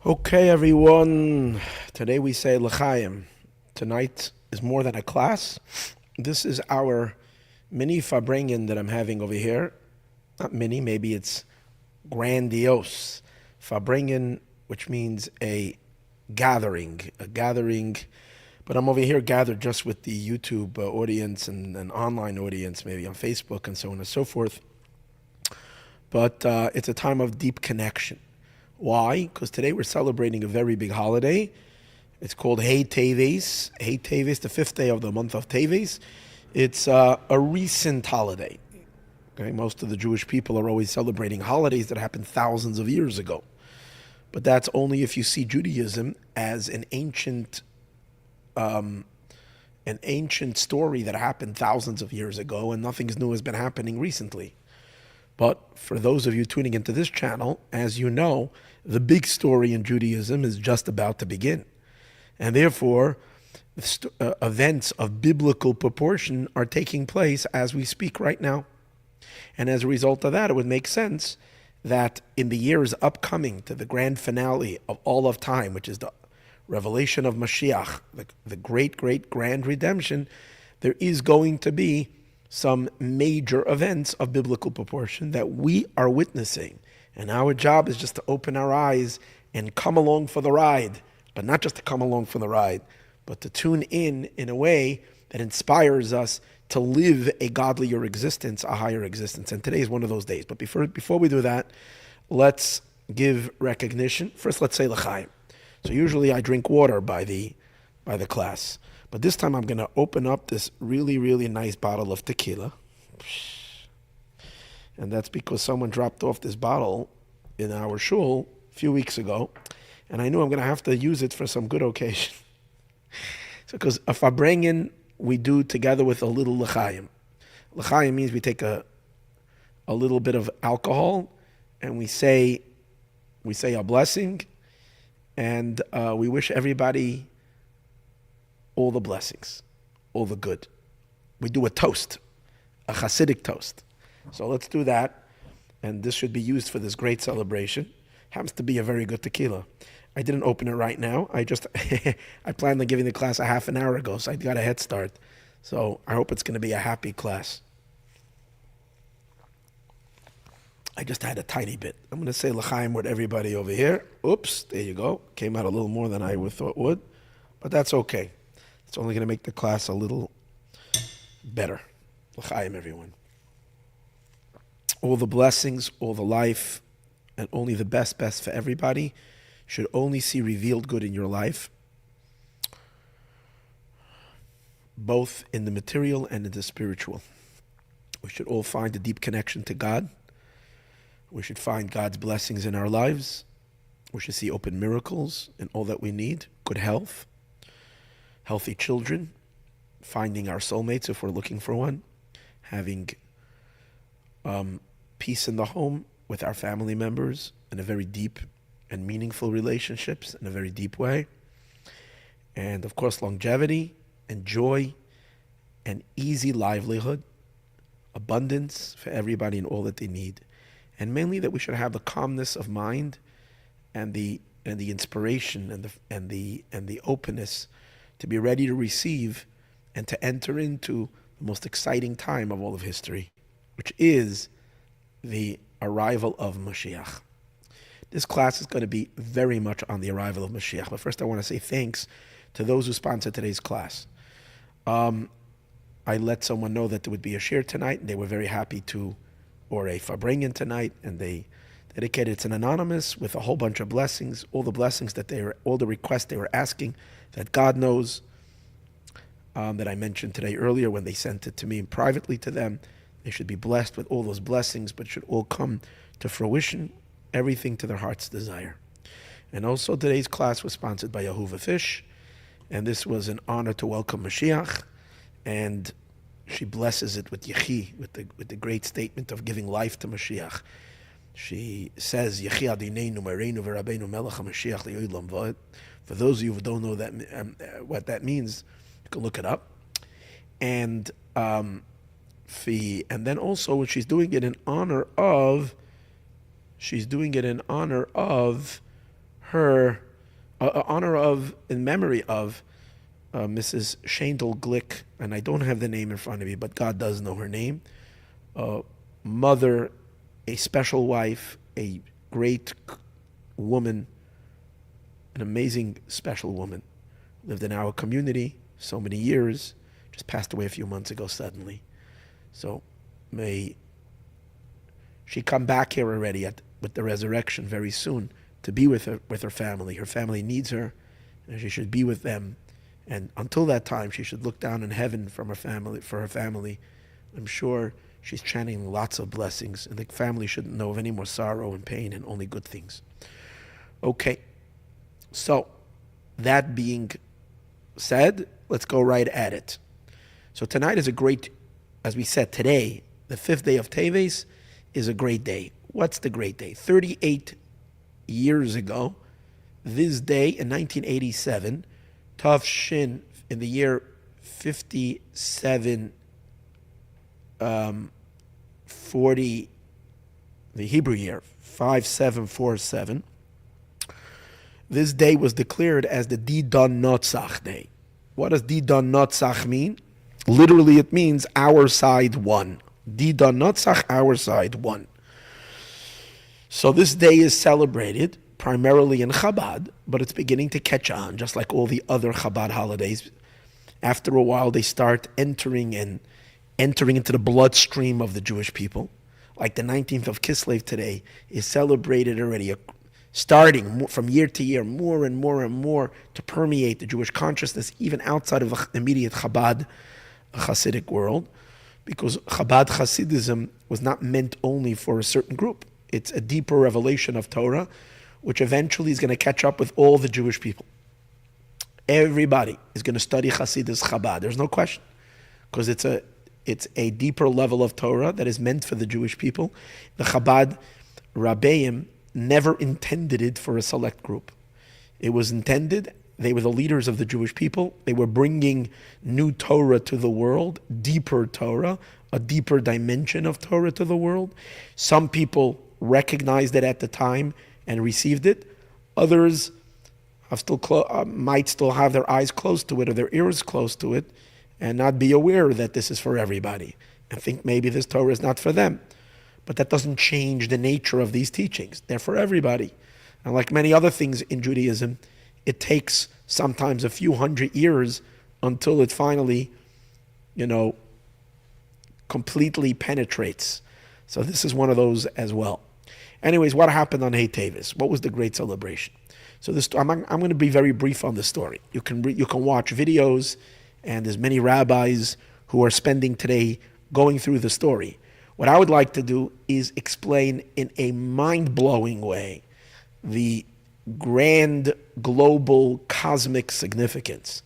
Okay, everyone. Today we say L'chaim. Tonight is more than a class. This is our mini Farbrengen that I'm having over here. Not mini, maybe it's grandiose. Farbrengen, which means a gathering. But I'm over here gathered just with the YouTube audience and an online audience, maybe on Facebook and so on and so forth. But it's a time of deep connection. Why? Because today we're celebrating a very big holiday. It's called Hey Teves. Hey Teves, the fifth day of the month of Teves. It's a recent holiday. Okay, most of the Jewish people are always celebrating holidays that happened thousands of years ago. But that's only if you see Judaism as an ancient story that happened thousands of years ago, and nothing new has been happening recently. But for those of you tuning into this channel, as you know, the big story in Judaism is just about to begin. And therefore, events of biblical proportion are taking place as we speak right now. And as a result of that, it would make sense that in the years upcoming to the grand finale of all of time, which is the revelation of Moshiach, the great, great grand redemption, there is going to be some major events of biblical proportion that we are witnessing. And our job is just to open our eyes and come along for the ride, but not just to come along for the ride, but to tune in a way that inspires us to live a godlier existence, a higher existence. And today is one of those days. But before we do that, let's give recognition. First, let's say l'chaim. So usually I drink water by the class. But this time I'm going to open up this really, really nice bottle of tequila. And that's because someone dropped off this bottle in our shul a few weeks ago. And I knew I'm going to have to use it for some good occasion. So because a farbrengen we do together with a little l'chaim. L'chaim means we take a little bit of alcohol and we say a blessing. And we wish everybody all the blessings, all the good. We do a toast, a Hasidic toast. So let's do that. And this should be used for this great celebration. Happens to be a very good tequila. I didn't open it right now. I planned on giving the class a half an hour ago, so I got a head start. So I hope it's going to be a happy class. I just had a tiny bit. I'm going to say l'chaim with everybody over here. Oops, there you go. Came out a little more than I would thought would. But that's okay. It's only going to make the class a little better. L'chaim, everyone. All the blessings, all the life, and only the best for everybody should only see revealed good in your life, both in the material and in the spiritual. We should all find a deep connection to God. We should find God's blessings in our lives. We should see open miracles in all that we need, good health, healthy children, finding our soulmates if we're looking for one, having peace in the home with our family members in a very deep and meaningful relationships in a very deep way. And of course, longevity and joy and easy livelihood, abundance for everybody and all that they need. And mainly that we should have the calmness of mind and the inspiration and the openness to be ready to receive and to enter into the most exciting time of all of history, which is the arrival of Moshiach. This class is going to be very much on the arrival of Moshiach. But first I want to say thanks to those who sponsored today's class. I let someone know that there would be a share tonight, and they were very happy to, or a farbrengen tonight, and they dedicated. It's an anonymous with a whole bunch of blessings, all the blessings all the requests they were asking that God knows, that I mentioned today earlier when they sent it to me privately to them. They should be blessed with all those blessings, but should all come to fruition, everything to their heart's desire. And also today's class was sponsored by Yehuva Fish, and this was an honor to welcome Moshiach, and she blesses it with Yechi, with the great statement of giving life to Moshiach. She says, Yechi Adineinu Mereinu V'Rabbeinu Melech HaMashiach Le'olam V'ed. For those of you who don't know that what that means, you can look it up. And then also she's doing it in honor of her honor of, in memory of Mrs. Shandel Glick, and I don't have the name in front of me, but God does know her name. Mother, a special wife, a great woman, an amazing special woman. Lived in our community so many years, just passed away a few months ago suddenly. So may she come back here already with the resurrection very soon to be with her family. Her family needs her, and she should be with them. And until that time, she should look down in heaven from her family. I'm sure she's chanting lots of blessings, and the family shouldn't know of any more sorrow and pain and only good things. Okay, so that being said, let's go right at it. So tonight is a great, as we said, today, the 5th day of Teves, is a great day. What's the great day? 38 years ago, this day in 1987, Tav Shin, in the year 5740, the Hebrew year, 5747, this day was declared as the Didan Notzach day. What does Didan Notzach mean? Literally, it means our side won. Didan Notzach, our side won. So this day is celebrated primarily in Chabad, but it's beginning to catch on, just like all the other Chabad holidays. After a while, they start entering into the bloodstream of the Jewish people. Like the 19th of Kislev today is celebrated already, starting from year to year, more and more and more to permeate the Jewish consciousness, even outside of the immediate Chabad Hasidic world, because Chabad Hasidism was not meant only for a certain group. It's a deeper revelation of Torah, which eventually is going to catch up with all the Jewish people. Everybody is going to study Hasidus Chabad. There's no question, because it's a deeper level of Torah that is meant for the Jewish people. The Chabad Rabbeim never intended it for a select group. It was intended, they were the leaders of the Jewish people. They were bringing new Torah to the world, deeper Torah, a deeper dimension of Torah to the world. Some people recognized it at the time and received it. Others might still have their eyes close to it or their ears close to it and not be aware that this is for everybody and think maybe this Torah is not for them. But that doesn't change the nature of these teachings. They're for everybody. And like many other things in Judaism, it takes sometimes a few hundred years until it finally, completely penetrates. So this is one of those as well. Anyways, what happened on Hey Teves? What was the great celebration? So I'm going to be very brief on the story. You can watch videos, and there's many rabbis who are spending today going through the story. What I would like to do is explain in a mind-blowing way the grand, global, cosmic significance,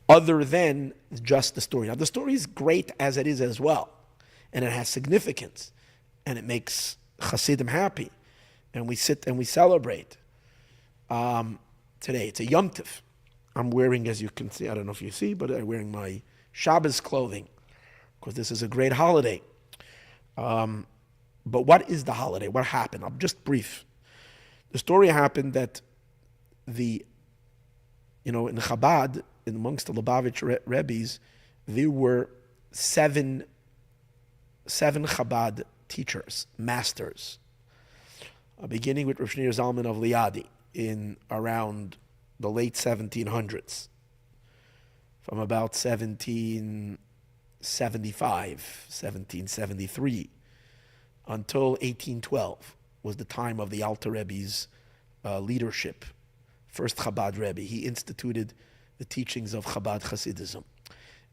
other than just the story. Now, the story is great as it is as well, and it has significance, and it makes Hasidim happy, and we sit and we celebrate. Today, it's a Yom Tov. I'm wearing, as you can see, I don't know if you see, but I'm wearing my Shabbos clothing, because this is a great holiday. But what is the holiday? What happened? I'm just brief. The story happened that in Chabad, amongst the Lubavitch Rebbes, there were seven Chabad teachers, masters, beginning with Rav Shneur Zalman of Liadi in around the late 1700s, from about 1775, 1773, until 1812 was the time of the Alter Rebbe's leadership. First Chabad Rebbe, he instituted the teachings of Chabad Hasidism.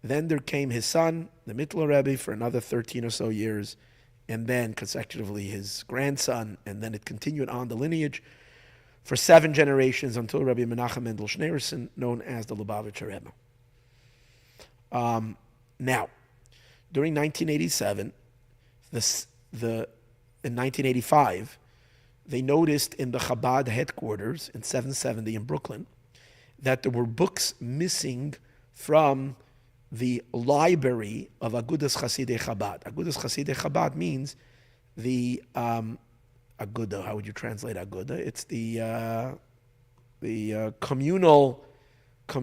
Then there came his son, the Mittler Rebbe, for another 13 or so years, and then consecutively his grandson, and then it continued on the lineage for 7 generations until Rabbi Menachem Mendel Schneerson, known as the Lubavitcher Rebbe. Now, during 1987, in 1985, they noticed in the Chabad headquarters in 770 in Brooklyn that there were books missing from the library of Agudas Chasidei Chabad. Agudas Chasidei Chabad means the aguda. How would you translate aguda? It's the communal. I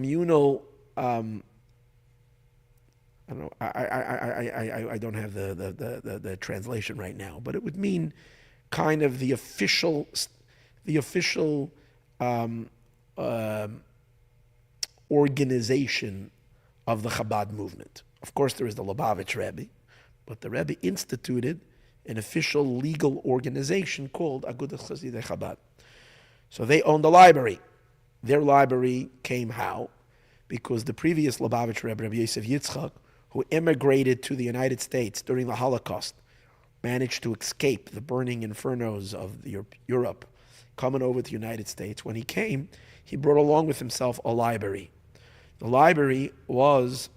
don't know. I don't have the translation right now, but it would mean kind of the official um, um organization of the Chabad movement. Of course, there is the Lubavitch Rebbe, but the Rebbe instituted an official legal organization called Agudas Chasidei Chabad. So they owned the library. Their library came how? Because the previous Lubavitch Rebbe, Rabbi Yosef Yitzchak, who immigrated to the United States during the Holocaust, managed to escape the burning infernos of Europe, coming over to the United States. When he came, he brought along with himself a library. The library was,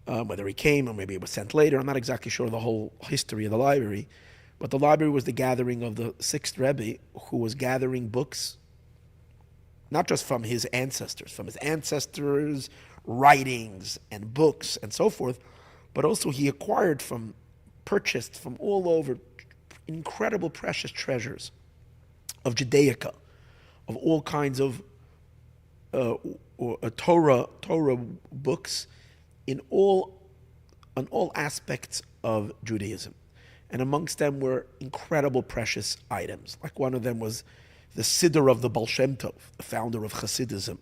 whether he came or maybe it was sent later, I'm not exactly sure the whole history of the library, but the library was the gathering of the sixth Rebbe, who was gathering books, not just from his ancestors' writings and books and so forth, but also he purchased from all over incredible precious treasures of Judaica, of all kinds of Torah books on all aspects of Judaism. And amongst them were incredible precious items. Like one of them was the Siddur of the Baal Shem Tov, the founder of Hasidism.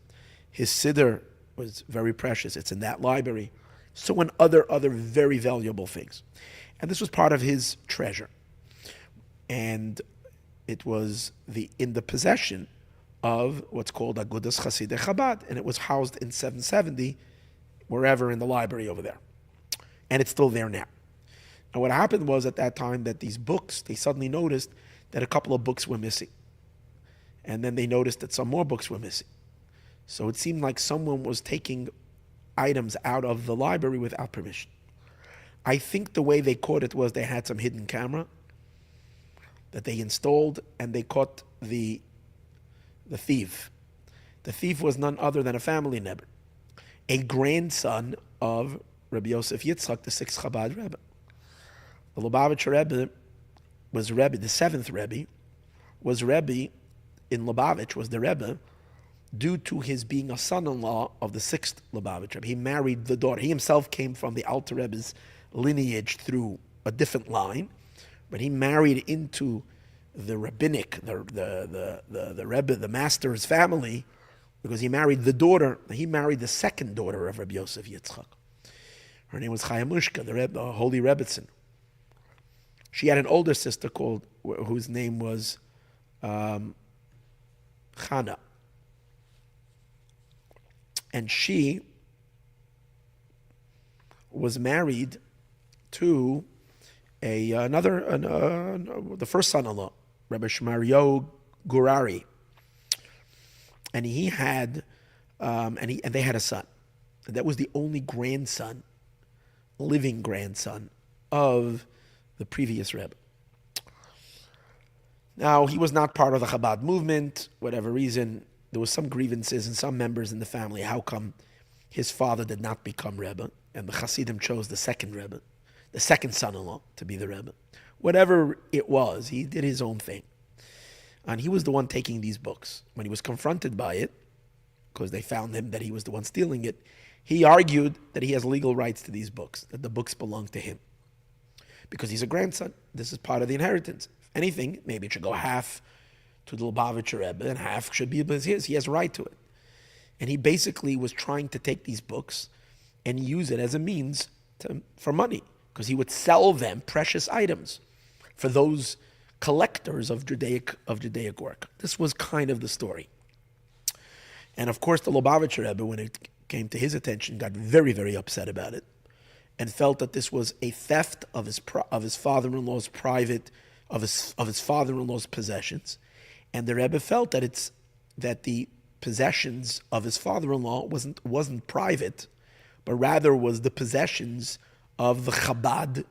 His Siddur was very precious. It's in that library. So and other very valuable things. And this was part of his treasure. And it was in the possession of what's called Agudas Chasidei Chabad, and it was housed in 770, wherever in the library over there. And it's still there now. And what happened was at that time that these books, they suddenly noticed that a couple of books were missing. And then they noticed that some more books were missing. So it seemed like someone was taking items out of the library without permission. I think the way they caught it was they had some hidden camera that they installed, and they caught the thief. The thief was none other than a family member, a grandson of Rabbi Yosef Yitzchak, the sixth Chabad Rebbe. The Lubavitcher Rebbe was Rebbe, the seventh Rebbe, was Rebbe in Lubavitch, was the Rebbe, due to his being a son-in-law of the sixth Lubavitch Rebbe. He married the daughter. He himself came from the Alter Rebbe's lineage through a different line, but he married into the rabbinic, the Rebbe, the master's family, because he married the daughter. He married the second daughter of Rabbi Yosef Yitzchak. Her name was Chayamushka, the holy Rebbetzin. She had an older sister whose name was Chana. And she was married to the first son-in-law, Rabbi Shmario Gurari, and he had, and they had a son. And that was the only living grandson of the previous Rebbe. Now, he was not part of the Chabad movement, whatever reason. There was some grievances and some members in the family. How come his father did not become Rebbe, and the Hasidim chose the second Rebbe, the second son-in-law, to be the Rebbe? Whatever it was, he did his own thing. And he was the one taking these books. When he was confronted by it, because they found him that he was the one stealing it, he argued that he has legal rights to these books, that the books belong to him. Because he's a grandson. This is part of the inheritance. If anything, maybe it should go half to the Lubavitcher Rebbe and half should be his. He has a right to it. And he basically was trying to take these books and use it as a means for money, because he would sell them precious items for those collectors of Judaic work. This was kind of the story. And of course, the Lubavitcher Rebbe, when it came to his attention, got very, very upset about it, and felt that this was a theft of his father-in-law's father-in-law's possessions. And the Rebbe felt that the possessions of his father-in-law wasn't private, but rather was the possessions of the Chabad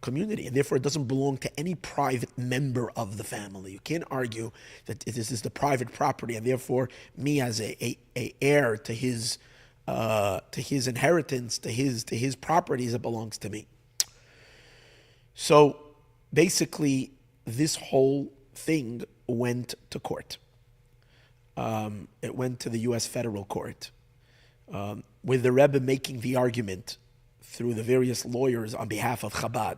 community, and therefore it doesn't belong to any private member of the family. You can't argue that this is the private property, and therefore me as a heir to his inheritance, to his properties, it belongs to me. So basically, this whole thing went to court. It went to the U.S. federal court, with the Rebbe making the argument through the various lawyers on behalf of Chabad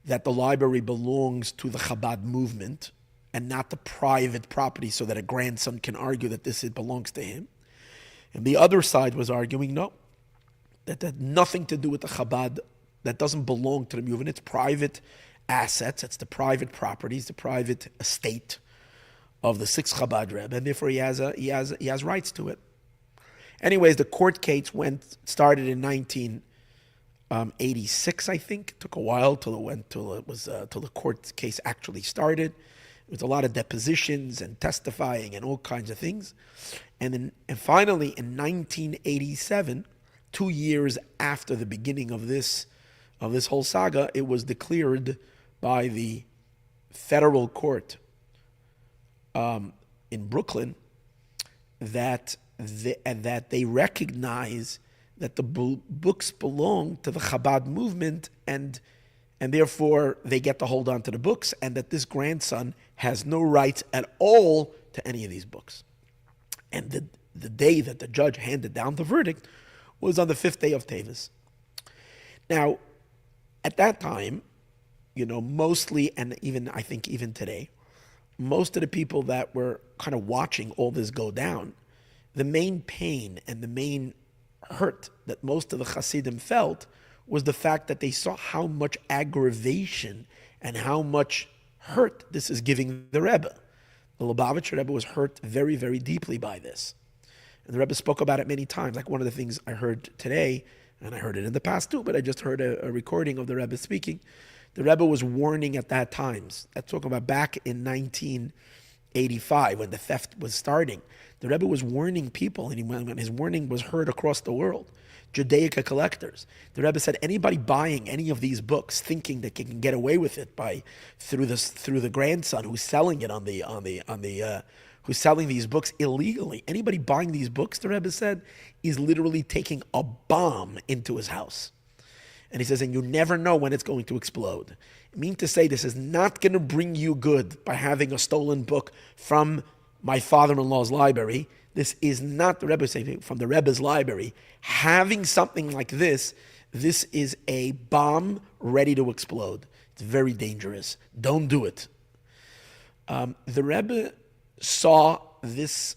that the library belongs to the Chabad movement and not the private property, so that a grandson can argue that it belongs to him. And the other side was arguing, no, that had nothing to do with the Chabad, that doesn't belong to the movement. It's private assets, it's the private properties, the private estate of the sixth Chabad Rebbe, and therefore he has rights to it. Anyways, the court case started in 1986, I think. It took a while till the court case actually started. There was a lot of depositions and testifying and all kinds of things. And finally, in 1987, 2 years after the beginning of this whole saga, it was declared by the federal court in Brooklyn that they recognize that the books belong to the Chabad movement, and therefore they get to hold on to the books, and that this grandson has no rights at all to any of these books. And the day that the judge handed down the verdict was on the 5th day of Teves. Now, at that time, mostly, and I think even today, most of the people that were kind of watching all this go down, the main pain and the main hurt that most of the Hasidim felt was the fact that they saw how much aggravation and how much hurt this is giving the Rebbe. The Lubavitcher Rebbe was hurt very, very deeply by this. And the Rebbe spoke about it many times. Like one of the things I heard today, and I heard it in the past too, but I just heard a recording of the Rebbe speaking. The Rebbe was warning at that time. I'm talking about back in 1985 when the theft was starting. The Rebbe was warning people, and when his warning was heard across the world, Judaica collectors. The Rebbe said anybody buying any of these books, thinking that they can get away with it through the grandson who's selling it who's selling these books illegally. Anybody buying these books, the Rebbe said, is literally taking a bomb into his house. And he says, and you never know when it's going to explode. I mean to say, this is not going to bring you good by having a stolen book from my father-in-law's library. This is not, the Rebbe saying, from the Rebbe's library. Having something like this is a bomb ready to explode. It's very dangerous. Don't do it. The Rebbe saw this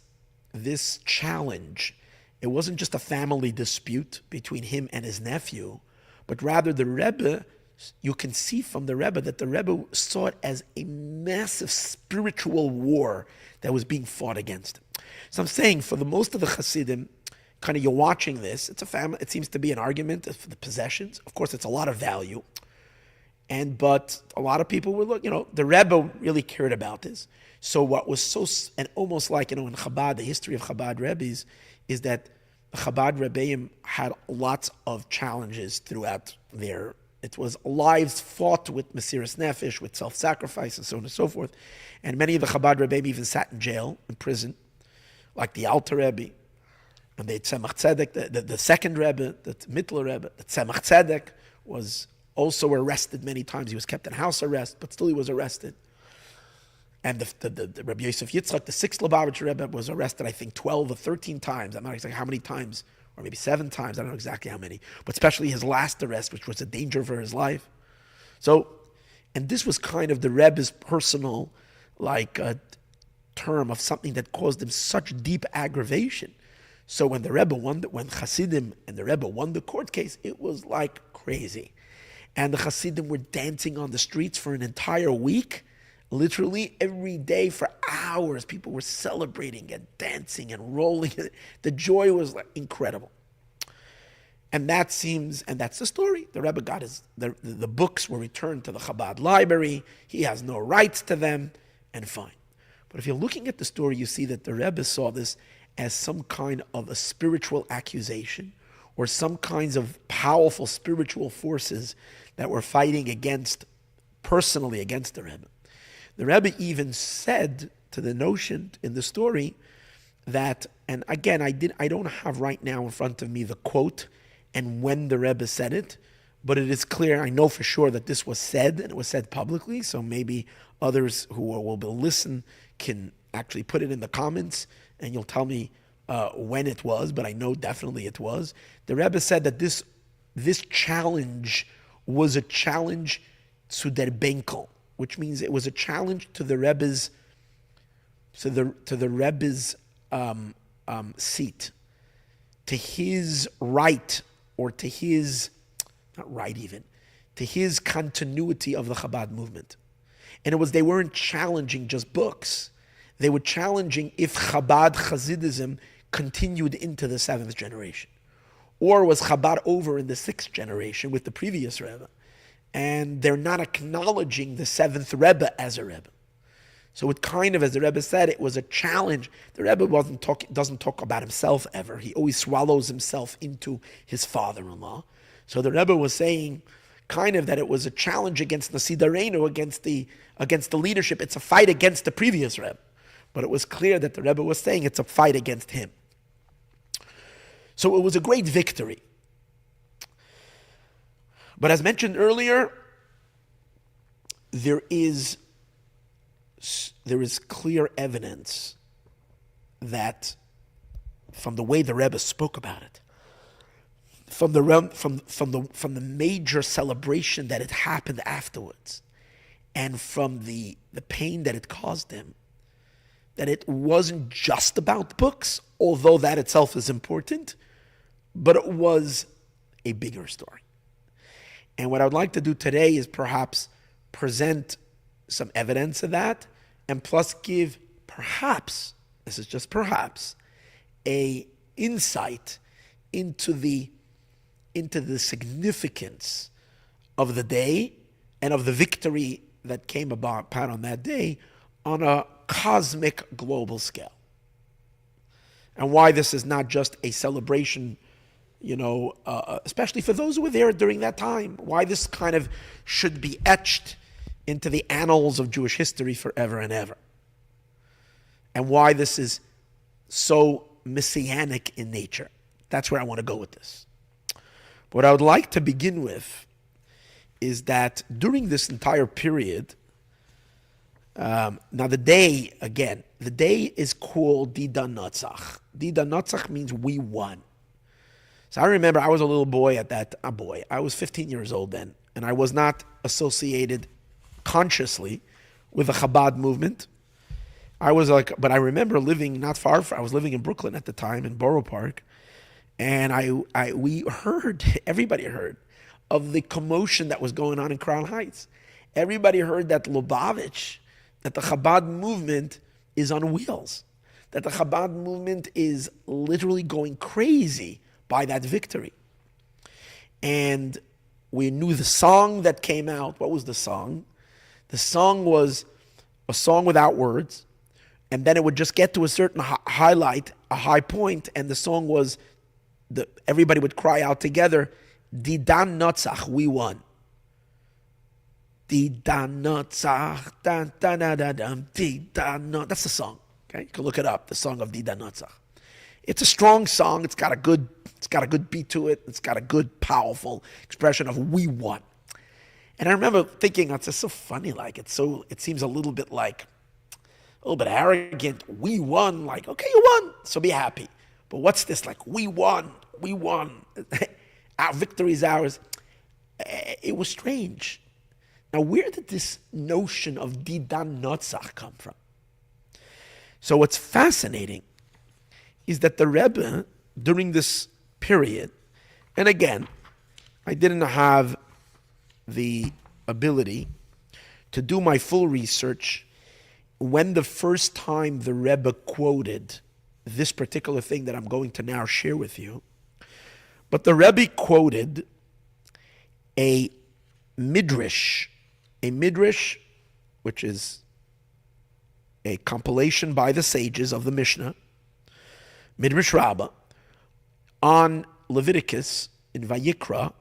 challenge. It wasn't just a family dispute between him and his nephew, but rather the Rebbe, you can see from the Rebbe that the Rebbe saw it as a massive spiritual war that was being fought against. So I'm saying, for the most of the Hasidim, kind of you're watching this, it's a family, it seems to be an argument for the possessions. Of course, it's a lot of value. But a lot of people were, the Rebbe really cared about this. So what was and almost like, in Chabad, the history of Chabad Rebbes is that the Chabad Rebbeim had lots of challenges throughout it was lives fought with Mesiras Nefesh, with self-sacrifice, and so on and so forth. And many of the Chabad Rebbeim even sat in jail, in prison, like the Alter Rebbe, and the Tzemach Tzedek, the second Rebbe, the Mittler Rebbe. The Tzemach Tzedek was also arrested many times. He was kept in house arrest, but still he was arrested. And the Rebbe Yosef Yitzchak, the sixth Lubavitcher Rebbe, was arrested, I think, 12 or 13 times. I'm not exactly how many times, or maybe 7 times. I don't know exactly how many. But especially his last arrest, which was a danger for his life. So, and this was kind of the Rebbe's personal, term of something that caused him such deep aggravation. So when when Hasidim and the Rebbe won the court case, it was like crazy. And the Hasidim were dancing on the streets for an entire week. Literally every day for hours, people were celebrating and dancing and rolling. The joy was incredible. And that's the story. The Rebbe got the books were returned to the Chabad library. He has no rights to them, and fine. But if you're looking at the story, you see that the Rebbe saw this as some kind of a spiritual accusation, or some kinds of powerful spiritual forces that were fighting personally against the Rebbe. The Rebbe even said to the notion in the story that, and again, I don't have right now in front of me the quote and when the Rebbe said it, but it is clear, I know for sure that this was said, and it was said publicly, so maybe others who will listen can actually put it in the comments, and you'll tell me when it was, but I know definitely it was. The Rebbe said that this challenge was a challenge to der Benkel, which means it was a challenge to the Rebbe's seat, to his right, or to his, not right even, to his continuity of the Chabad movement. And it was, they weren't challenging just books. They were challenging if Chabad Chassidism continued into the 7th generation. Or was Chabad over in the 6th generation with the previous Rebbe? And they're not acknowledging the 7th Rebbe as a Rebbe. So it kind of, as the Rebbe said, it was a challenge. The Rebbe doesn't talk about himself ever. He always swallows himself into his father-in-law. So the Rebbe was saying kind of that it was a challenge against Nasi Dareinu, against the leadership. It's a fight against the previous Rebbe. But it was clear that the Rebbe was saying it's a fight against him. So it was a great victory. But as mentioned earlier, there is clear evidence that from the way the Rebbe spoke about it, from the major celebration that it happened afterwards, and from the pain that it caused him, that it wasn't just about books, although that itself is important, but it was a bigger story. And what I would like to do today is perhaps present some evidence of that, and plus give perhaps, this is just perhaps, a insight into the significance of the day and of the victory that came about on that day on a cosmic global scale. And why this is not just a celebration, especially for those who were there during that time, why this kind of should be etched into the annals of Jewish history forever and ever. And why this is so messianic in nature. That's where I want to go with this. What I would like to begin with is that during this entire period, now the day is called Dida Natzach. Dida Natzach means we won. So I remember I was a little boy at that, I was 15 years old then, and I was not associated consciously with the Chabad movement. But I remember living not far from, I was living in Brooklyn at the time, in Borough Park, and everybody heard of the commotion that was going on in Crown Heights. Everybody heard that Lubavitch, that the Chabad movement is on wheels, that the Chabad movement is literally going crazy by that victory. And we knew the song that came out. What was the song? The song was a song without words, and then it would just get to a certain highlight, a high point, and the song was, everybody would cry out together, Didan Notzach, we won. Didan Notzach, dan dan dan dan, Didan Notzach. That's the song. Okay, you can look it up. The song of Didan Notzach. It's a strong song. It's got a good beat to it. It's got a good, powerful expression of we won. And I remember thinking, it's just so funny. It seems a little bit arrogant. We won. Okay, you won, so be happy. But what's this? We won. Our victory is ours. It was strange. Now, where did this notion of Didan Notzach come from? So what's fascinating is that the Rebbe, during this period, and again, I didn't have the ability to do my full research when the first time the Rebbe quoted this particular thing that I'm going to now share with you. But the Rebbe quoted a Midrash, which is a compilation by the sages of the Mishnah, Midrash Rabbah, on Leviticus in Vayikra,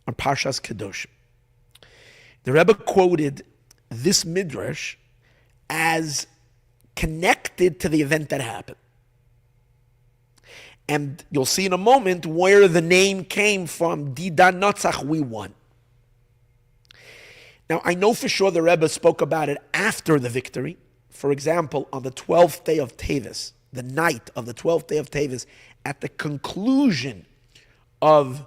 on Parshas Kedoshim. The Rebbe quoted this Midrash as connected to the event that happened. And you'll see in a moment where the name came from, Didan Notzach, we won. Now, I know for sure the Rebbe spoke about it after the victory. For example, on the 12th day of Teves, the night of the 12th day of Teves, at the conclusion of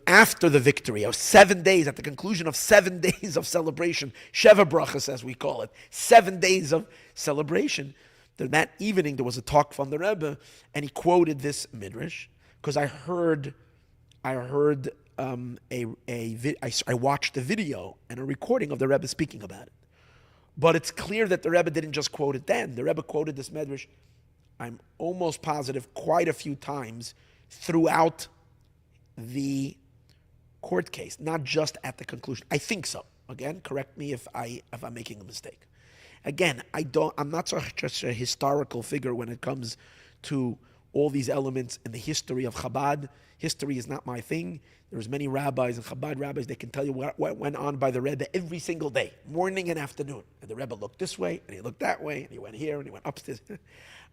after the victory of 7 days, at the conclusion of 7 days of celebration, Sheva Brachas as we call it, 7 days of celebration, that evening there was a talk from the Rebbe, and he quoted this Midrash, because I watched a video and a recording of the Rebbe speaking about it. But it's clear that the Rebbe didn't just quote it then. The Rebbe quoted this Midrash, I'm almost positive, quite a few times throughout the court case, not just at the conclusion. I think so. Again, correct me if I'm making a mistake. Again, I'm not such a historical figure when it comes to all these elements in the history of Chabad. History is not my thing. There's many rabbis and Chabad rabbis, they can tell you what went on by the Rebbe every single day, morning and afternoon. And the Rebbe looked this way, and he looked that way, and he went here, and he went upstairs.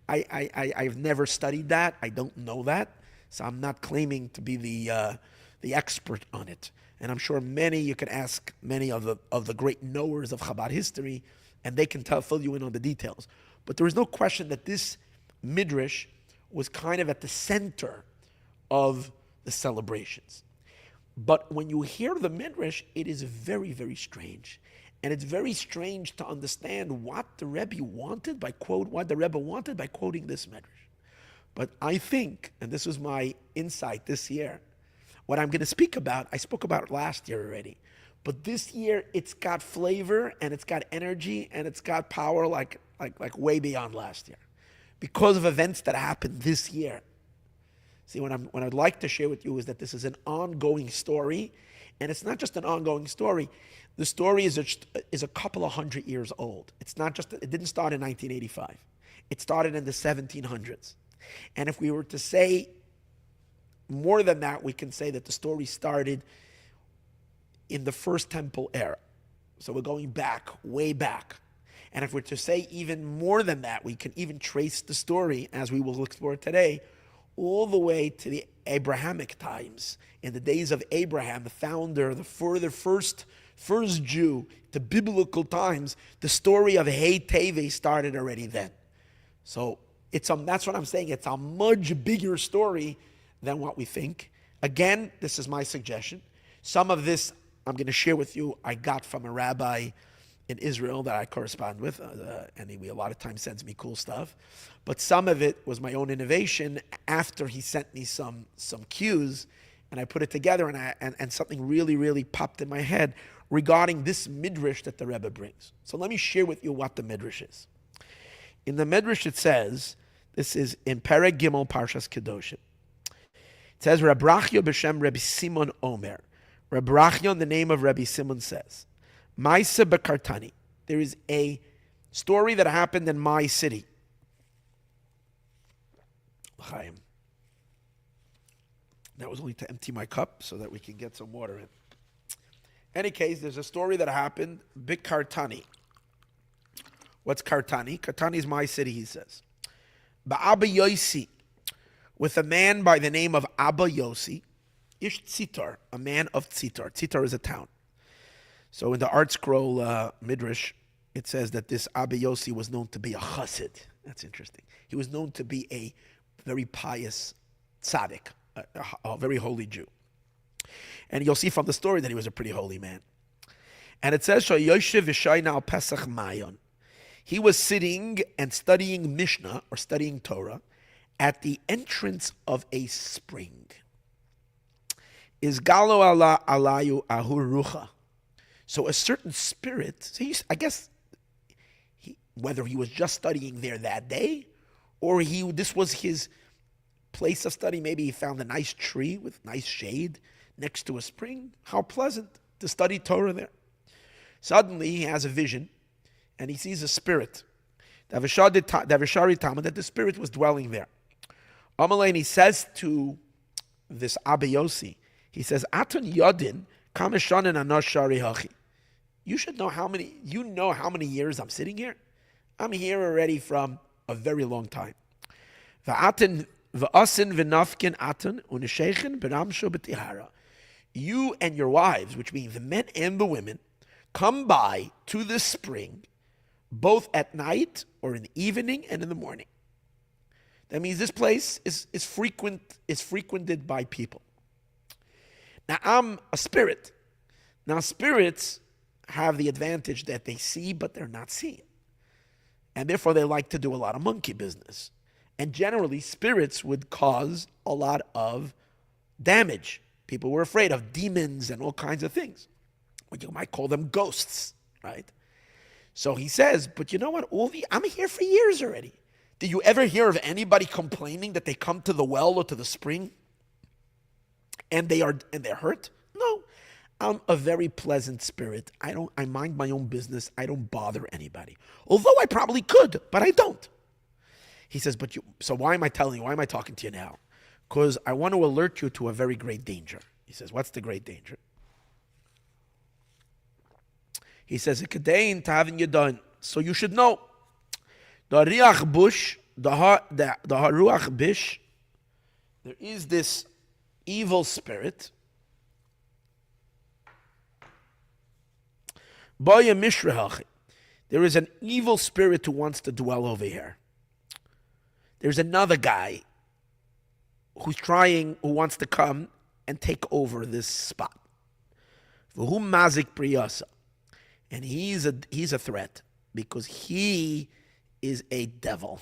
I've never studied that. I don't know that. So I'm not claiming to be the expert on it. And I'm sure you can ask many of the great knowers of Chabad history, and they can fill you in on the details. But there is no question that this Midrash was kind of at the center of the celebrations. But when you hear the Midrash, it is very, very strange. And it's very strange to understand what the Rebbe wanted by quoting this Midrash. But I think, and this was my insight this year, what I'm going to speak about, I spoke about it last year already. But this year, it's got flavor, and it's got energy, and it's got power like way beyond last year. Because of events that happened this year. See, what I'd like to share with you is that this is an ongoing story, and it's not just an ongoing story. The story is a couple of 100 years old. It didn't start in 1985. It started in the 1700s. And if we were to say more than that, we can say that the story started in the first temple era. So we're going back, way back. And if we're to say even more than that, we can even trace the story, as we will explore today, all the way to the Abrahamic times. In the days of Abraham, the founder, the first Jew, the biblical times, the story of Hey Teves started already then. So that's what I'm saying. It's a much bigger story than what we think. Again, this is my suggestion. Some of this I'm going to share with you I got from a rabbi in Israel that I correspond with, and he a lot of times sends me cool stuff. But some of it was my own innovation after he sent me some cues, and I put it together, and something really, really popped in my head regarding this Midrash that the Rebbe brings. So let me share with you what the Midrash is. In the Midrash it says, this is in Perek Gimel Parshas Kedoshim. It says, Rabrachya b'shem Rabbi Simon Omer. Rabrachya, in the name of Rabbi Simon, says, Maisa Bekartani. There is a story that happened in my city. Chaim. That was only to empty my cup so that we can get some water in. Any case, there's a story that happened, Bekartani. What's Kartani? Kartani is my city, he says. Ba'Abba Yosi, with a man by the name of Abba Yosi, Ish Tzitar, a man of Tzitar. Tzitar is a town. So in the Art Scroll Midrash, it says that this Abba Yosi was known to be a chassid. That's interesting. He was known to be a very pious tzaddik, a very holy Jew. And you'll see from the story that he was a pretty holy man. And it says, Yoshev V'shayna al Pesach Mayon. He was sitting and studying Mishnah, or studying Torah, at the entrance of a spring. Is Galo ala alayu ahur rucha. So a certain spirit, I guess, whether he was just studying there that day, or this was his place of study, maybe he found a nice tree with nice shade next to a spring. How pleasant to study Torah there. Suddenly he has a vision, and he sees a spirit. That the spirit was dwelling there. Amalei, and he says to this Abba Yosi, he says, Aton Yodin, Kameshanin Anoshari Hachi. You know how many years I'm sitting here? I'm here already from a very long time. V'asin v'nafkin aton u'neshechen b'ramsho b'tihara. you and your wives, which means the men and the women, come by to this spring, both at night or in the evening and in the morning. That means this place is frequented by people. Now, I'm a spirit. Now, spirits have the advantage that they see, but they're not seen. And therefore, they like to do a lot of monkey business. And generally, spirits would cause a lot of damage. People were afraid of demons and all kinds of things. Or you might call them ghosts, right? So he says, but you know what? I'm here for years already. Did you ever hear of anybody complaining that they come to the well or to the spring and they're hurt? No. I'm a very pleasant spirit. I mind my own business. I don't bother anybody. Although I probably could, but I don't. He says, so why am I telling you? Why am I talking to you now? Because I want to alert you to a very great danger. He says, what's the great danger? He says, so you should know. The Riach Bush, the Haruach Bish, there is this evil spirit. There is an evil spirit who wants to dwell over here. There's another guy who wants to come and take over this spot. And he's a threat because he is a devil.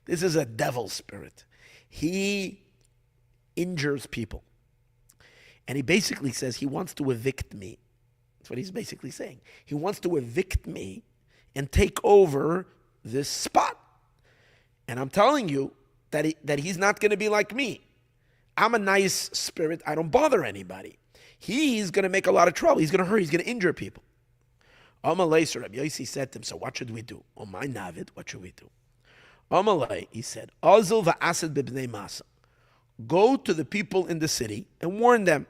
This is a devil spirit. He injures people. And he basically says he wants to evict me. That's what he's basically saying. He wants to evict me and take over this spot. And I'm telling you that he's not going to be like me. I'm a nice spirit. I don't bother anybody. He's going to make a lot of trouble. He's going to hurt. He's going to injure people. Amalei, Rabbi Yossi said to him, so what should we do? Oh, my Navid, what should we do? Amalei, he said, Azul va'asad b'bnei masa. Go to the people in the city and warn them.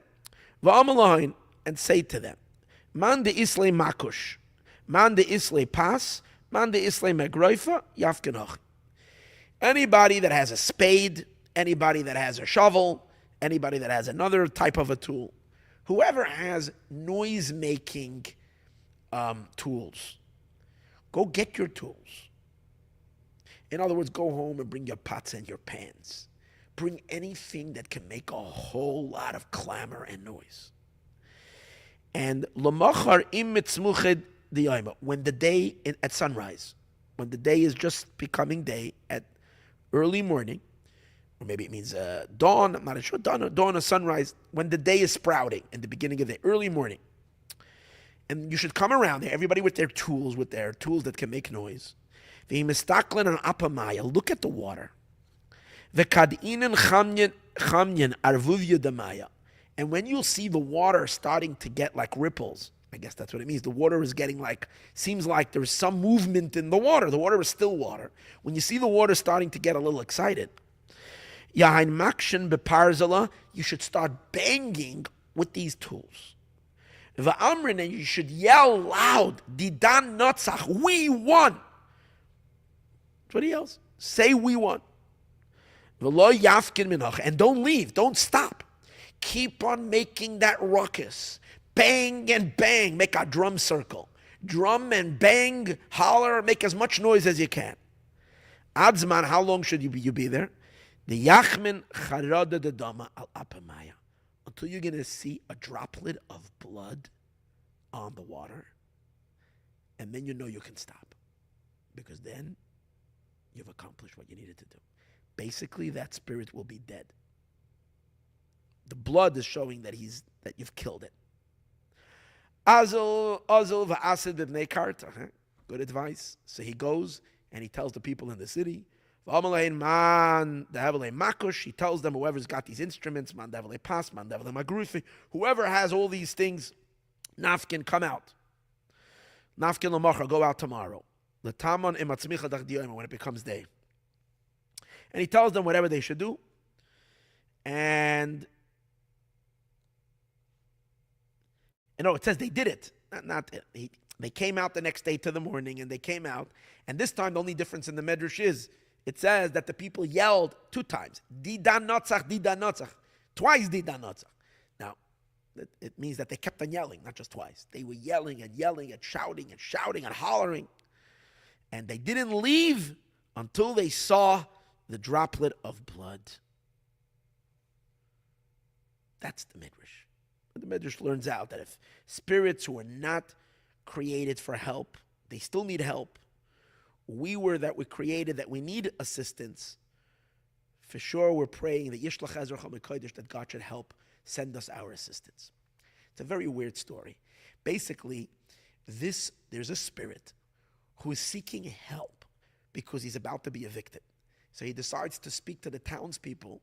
Va'amalahin, and say to them, Man de islay makush, man de islay pas, man de islay megroifa, yafkenoch. Anybody that has a spade, anybody that has a shovel, anybody that has another type of a tool, whoever has noise-making tools, go get your tools. In other words, go home and bring your pots and your pans. Bring anything that can make a whole lot of clamor and noise. And l'machar im mitzmuched diyayma, when the day at sunrise, when the day is just becoming day at early morning, or maybe it means dawn, I'm not sure, dawn or sunrise, when the day is sprouting in the beginning of the early morning. And you should come around there, everybody with their tools that can make noise. V'imestaklen an apamaya, look at the water. V'kad'inen chamyen arvuvya damaya. And when you'll see the water starting to get like ripples, I guess that's what it means. The water is getting seems like there's some movement in the water. The water is still water. When you see the water starting to get a little excited, Yahain makshin beparzala, you should start banging with these tools. Va'amrin, and you should yell loud, Didan notzach, we won. What else? Say we won. V'lo yafkin minach, and don't leave, don't stop. Keep on making that ruckus. Bang and bang, make a drum circle. Drum and bang, holler, make as much noise as you can. Adzman, how long should you be there? The yachmin charada de dama al apamaya, until you're going to see a droplet of blood on the water, and then you know you can stop, because then you've accomplished what you needed to do. Basically, that spirit will be dead. The blood is showing that you've killed it. Azul va'asid b'bnei karta. Good advice. So he goes and he tells the people in the city, man dehavale makush. He tells them, whoever's got these instruments, man dehavale pas, man dehavale magrufi, whoever has all these things, nafkin, come out. Nafkin l'machar, go out tomorrow. L'tamon imatzmicha dach, when it becomes day. And he tells them whatever they should do. And it says they did it. They came out the next day to the morning, and they came out. And this time, the only difference in the Midrash is, it says that the people yelled 2 times. Didan notzach, didan notzach. Twice didan notzach. Now, It means that they kept on yelling, not just twice. They were yelling and yelling and shouting and hollering. And they didn't leave until they saw the droplet of blood. That's the Midrash. The Midrash learns out that if spirits who are not created for help, they still need help. We were created that we need assistance. For sure, we're praying that Yishlach Ezra Chamekodesh, that God should help send us our assistance. It's a very weird story. Basically, there's a spirit who is seeking help because he's about to be evicted. So he decides to speak to the townspeople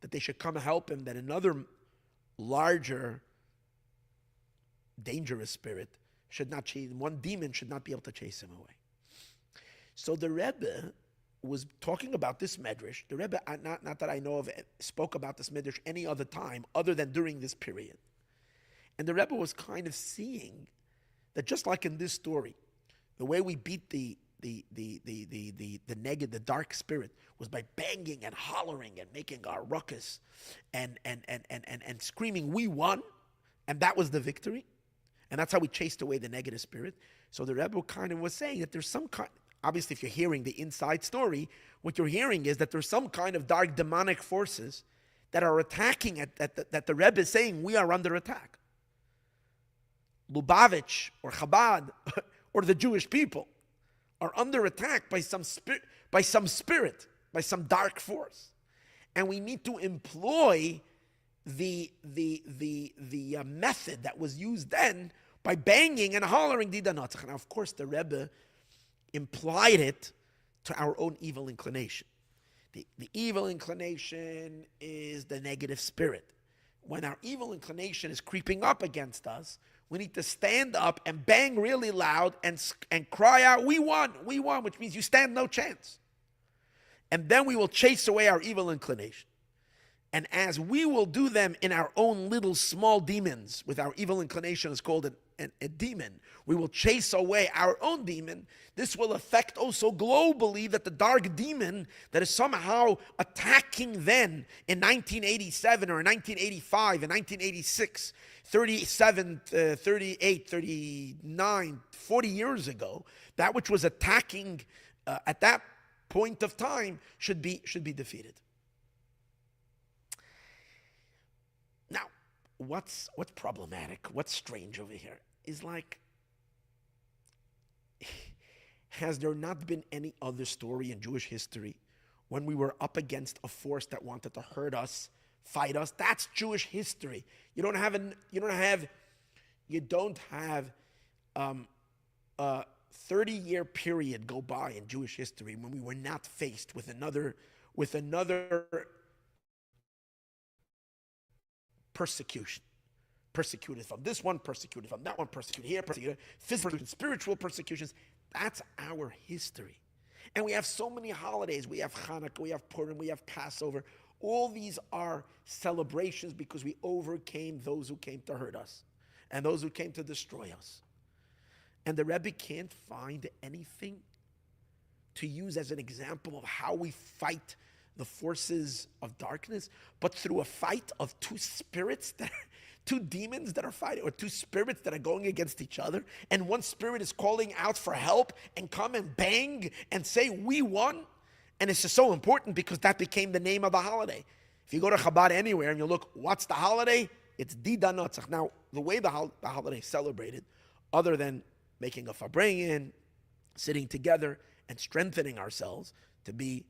that they should come help him, that another larger, dangerous spirit should not chase him. One demon should not be able to chase him away. So the Rebbe was talking about this Midrash. The Rebbe, not that I know of, spoke about this Midrash any other time other than during this period. And the Rebbe was kind of seeing that just like in this story, the way we beat the negative, the dark spirit, was by banging and hollering and making our ruckus and screaming, "We won," and that was the victory, and that's how we chased away the negative spirit. So the Rebbe kind of was saying that there's some kind. Obviously, if you're hearing the inside story, what you're hearing is that there's some kind of dark demonic forces that are attacking that the Rebbe is saying we are under attack. Lubavitch or Chabad or the Jewish people are under attack by some spirit, by some dark force, and we need to employ the method that was used then by banging and hollering Dida Natzach. Now, of course, the Rebbe implied it to our own evil inclination. The evil inclination is the negative spirit. When our evil inclination is creeping up against us, we need to stand up and bang really loud and cry out, "We won, we won," which means you stand no chance. And then we will chase away our evil inclination. And as we will do them in our own little small demons, with our evil inclination is called a demon, we will chase away our own demon. This will affect also globally that the dark demon that is somehow attacking then in 1987 or 1985 and 1986, 37, 38, 39, 40 years ago, that which was attacking at that point of time should be defeated. Now, what's problematic, what's strange over here is, like, has there not been any other story in Jewish history when we were up against a force that wanted to hurt us, fight us? That's Jewish history. You don't have a 30-year period go by in Jewish history when we were not faced with another persecution. Persecuted from this one, persecuted from that one, persecuted here, persecuted, physical, spiritual persecutions. That's our history. And we have so many holidays. We have Hanukkah, we have Purim, we have Passover. All these are celebrations because we overcame those who came to hurt us and those who came to destroy us. And the Rebbe can't find anything to use as an example of how we fight the forces of darkness, but through a fight of two spirits, two demons that are fighting, or two spirits that are going against each other, and one spirit is calling out for help and come and bang and say, "We won." And it's just so important because that became the name of the holiday. If you go to Chabad anywhere and you look, what's the holiday? It's Dida Natzach. Now, the way the holiday is celebrated, other than making a farbrengen, sitting together and strengthening ourselves to be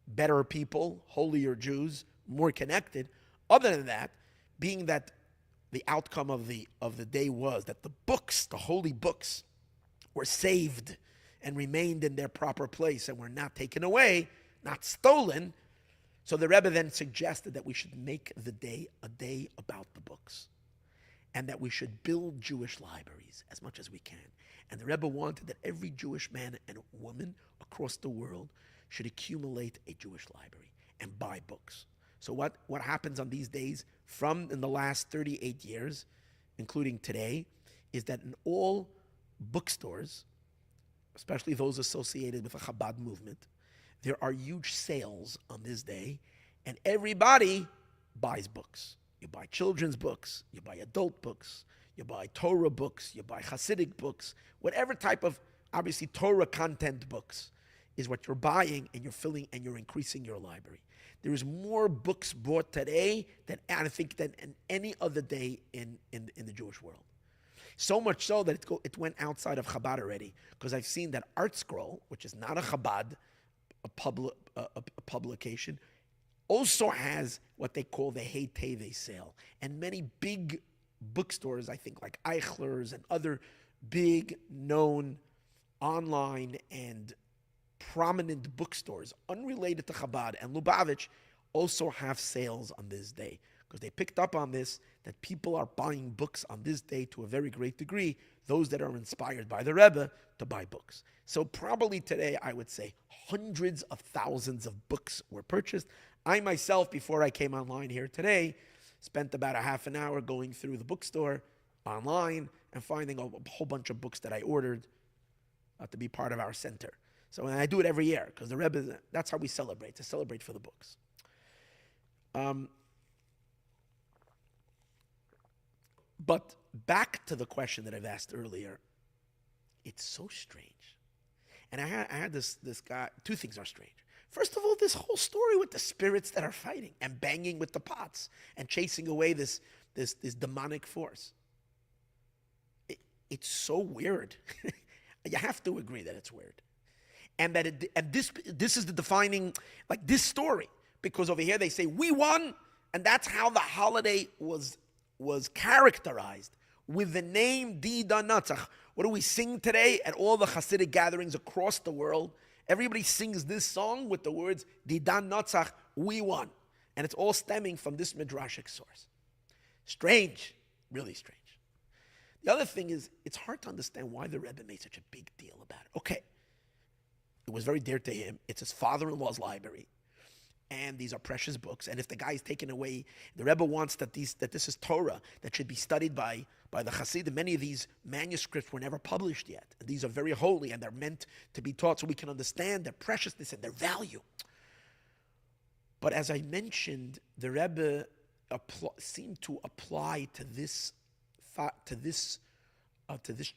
better people, holier Jews, more connected. Other than that, being that the outcome of the day was that the books, the holy books, were saved and remained in their proper place and were not taken away, not stolen. So the Rebbe then suggested that we should make the day a day about the books, and that we should build Jewish libraries as much as we can. And the Rebbe wanted that every Jewish man and woman across the world should accumulate a Jewish library and buy books. So what happens on these days from in the last 38 years, including today, is that in all bookstores, especially those associated with the Chabad movement, there are huge sales on this day, and everybody buys books. You buy children's books, you buy adult books, you buy Torah books, you buy Hasidic books, whatever type of, obviously, Torah content books is what you're buying, and you're filling and you're increasing your library. There is more books bought today than I think than any other day in the Jewish world. So much so that it went outside of Chabad already, because I've seen that Art Scroll, which is not a Chabad a publication, also has what they call the Hey Teves sale. And many big bookstores, I think like Eichler's and other big known online and prominent bookstores unrelated to Chabad and Lubavitch also have sales on this day, because they picked up on this, that people are buying books on this day to a very great degree, those that are inspired by the Rebbe to buy books. So probably today, I would say hundreds of thousands of books were purchased. I myself, before I came online here today, spent about a half an hour going through the bookstore online and finding a whole bunch of books that I ordered to be part of our center. So, and I do it every year, because the Rebbe, that's how we celebrate, to celebrate for the books. But back to the question that I've asked earlier, it's so strange. And I had this guy, two things are strange. First of all, this whole story with the spirits that are fighting and banging with the pots and chasing away this demonic force. It's so weird. You have to agree that it's weird. And that this is the defining, like this story, because over here they say we won, and that's how the holiday was characterized, with the name Dida Natzach. What do we sing today at all the Hasidic gatherings across the world? Everybody sings this song with the words Dida Natzach, we won, and it's all stemming from this midrashic source. Strange, really strange. The other thing is, it's hard to understand why the Rebbe made such a big deal about it. Okay, it was very dear to him. It's his father-in-law's library, and these are precious books. And if the guy is taken away, the Rebbe wants that this is Torah that should be studied by the Hasidim. Many of these manuscripts were never published yet. And these are very holy, and they're meant to be taught so we can understand their preciousness and their value. But as I mentioned, the Rebbe seemed to apply to this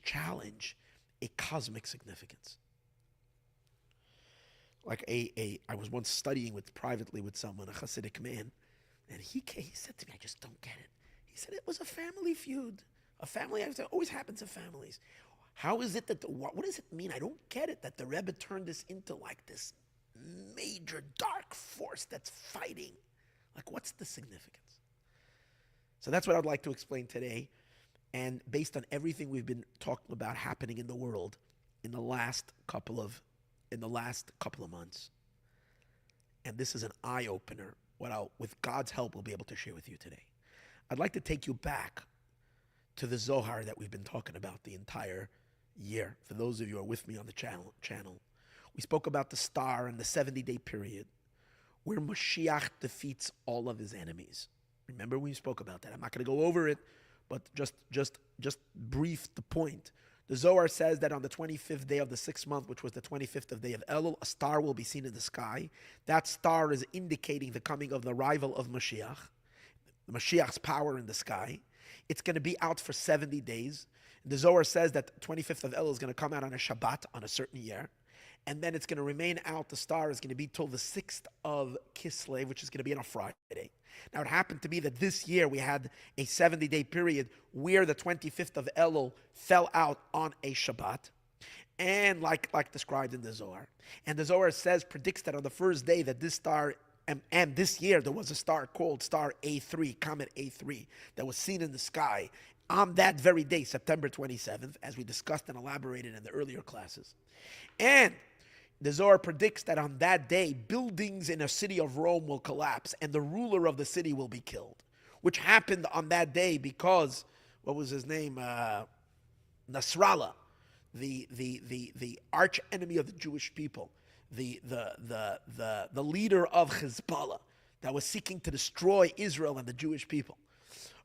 challenge a cosmic significance. Like I was once studying privately with someone, a Hasidic man, and he said to me, I just don't get it. He said it was a family feud. A family accident always happens in families. How is it that, what does it mean? I don't get it that the Rebbe turned this into like this major dark force that's fighting. Like, what's the significance? So that's what I'd like to explain today. And based on everything we've been talking about happening in the world in the last couple of months. And this is an eye-opener, what with God's help, we'll be able to share with you today. I'd like to take you back to the Zohar that we've been talking about the entire year. For those of you who are with me on the channel, we spoke about the star and the 70-day period where Moshiach defeats all of his enemies. Remember, we spoke about that. I'm not going to go over it, but just brief the point. The Zohar says that on the 25th day of the 6th month, which was the 25th of day of Elul, a star will be seen in the sky. That star is indicating the coming of the arrival of Moshiach, the Moshiach's power in the sky. It's going to be out for 70 days. The Zohar says that 25th of Elul is going to come out on a Shabbat on a certain year. And then it's going to remain out. The star is going to be till the 6th of Kislev, which is going to be on a Friday. Now, it happened to be that this year we had a 70-day period where the 25th of Elul fell out on a Shabbat, and like described in the Zohar. And the Zohar predicts that on the first day that this star, and this year there was a star called star A3, comet A3, that was seen in the sky on that very day, September 27th, as we discussed and elaborated in the earlier classes. And the Zohar predicts that on that day, buildings in a city of Rome will collapse and the ruler of the city will be killed, which happened on that day because, what was his name? Nasrallah, the arch enemy of the Jewish people, the leader of Hezbollah that was seeking to destroy Israel and the Jewish people,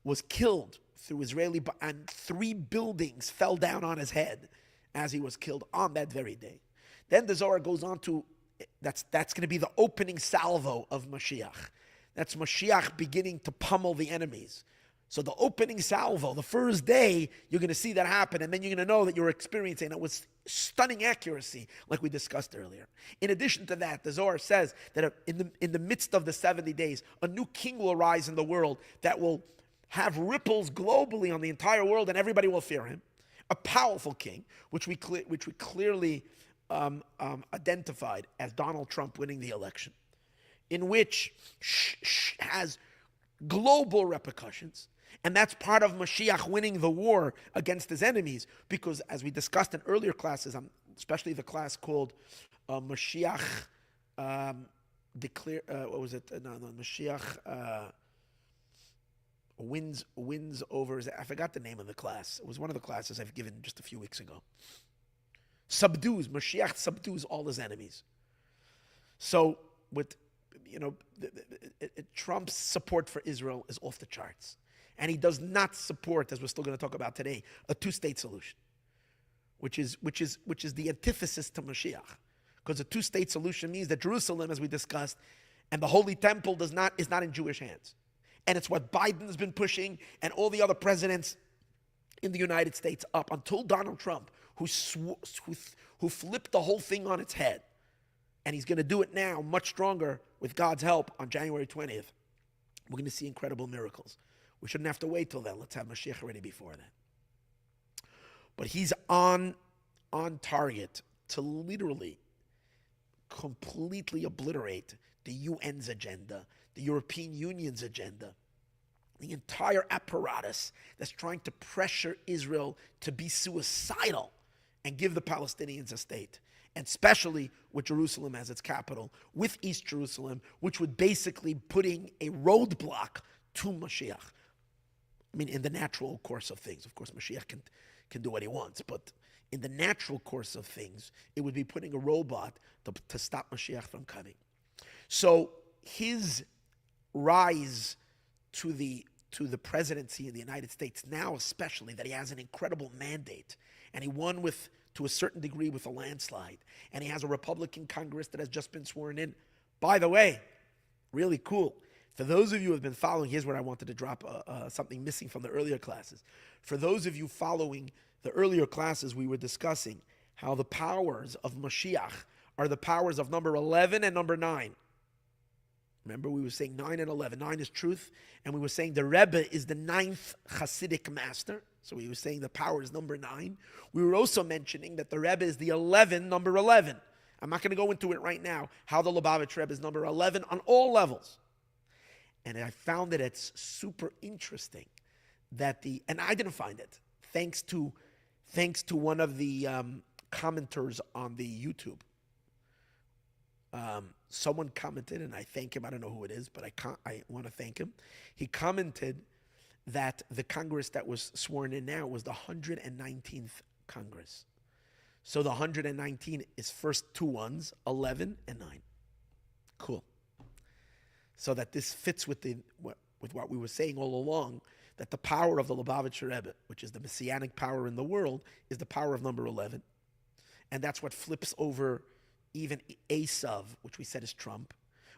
was killed through Israeli, and 3 buildings fell down on his head as he was killed on that very day. Then the Zohar goes on to, that's going to be the opening salvo of Mashiach. That's Moshiach beginning to pummel the enemies. So the opening salvo, the first day, you're going to see that happen, and then you're going to know that you're experiencing it with stunning accuracy, like we discussed earlier. In addition to that, the Zohar says that in the midst of the 70 days, a new king will arise in the world that will have ripples globally on the entire world, and everybody will fear him. A powerful king, which we clearly identified as Donald Trump winning the election, in which has global repercussions. And that's part of Moshiach winning the war against his enemies, because as we discussed in earlier classes, especially the class called Moshiach Moshiach wins over. I forgot the name of the class. It was one of the classes I've given just a few weeks ago. Moshiach subdues all his enemies. So with Trump's support for Israel is off the charts. And he does not support, as we're still going to talk about today, a two-state solution, which is the antithesis to Mashiach. Because a two-state solution means that Jerusalem, as we discussed, and the Holy Temple is not in Jewish hands. And it's what Biden's been pushing, and all the other presidents in the United States up until Donald Trump, who flipped the whole thing on its head. And he's going to do it now much stronger with God's help on January 20th. We're going to see incredible miracles. We shouldn't have to wait till then. Let's have Mashiach ready before then. But he's on target to literally completely obliterate the UN's agenda, the European Union's agenda, the entire apparatus that's trying to pressure Israel to be suicidal and give the Palestinians a state. And especially with Jerusalem as its capital, with East Jerusalem, which would basically putting a roadblock to Mashiach. I mean, in the natural course of things. Of course, Mashiach can do what he wants, but in the natural course of things, it would be putting a roadblock to stop Mashiach from coming. So his rise to the presidency in the United States now, especially that he has an incredible mandate, and he won to a certain degree with a landslide, and he has a Republican Congress that has just been sworn in. By the way, really cool. For those of you who have been following, here's where I wanted to drop something missing from the earlier classes. For those of you following the earlier classes, we were discussing how the powers of Moshiach are the powers of number 11 and number 9. Remember, we were saying 9 and 11. 9 is truth, and we were saying the Rebbe is the 9th Hasidic master. So we were saying the power is number 9. We were also mentioning that the Rebbe is the 11, number 11. I'm not going to go into it right now, how the Lubavitch Rebbe is number 11 on all levels. And I found that it's super interesting that and I didn't find it, thanks to one of the commenters on the YouTube. Someone commented, and I thank him. I don't know who it is, but I want to thank him. He commented that the Congress that was sworn in now was the 119th Congress. So the 119 is first two ones, 11 and 9. Cool. So that this fits with what we were saying all along, that the power of the Lubavitcher Rebbe, which is the messianic power in the world, is the power of number 11. And that's what flips over even Esav, which we said is Trump,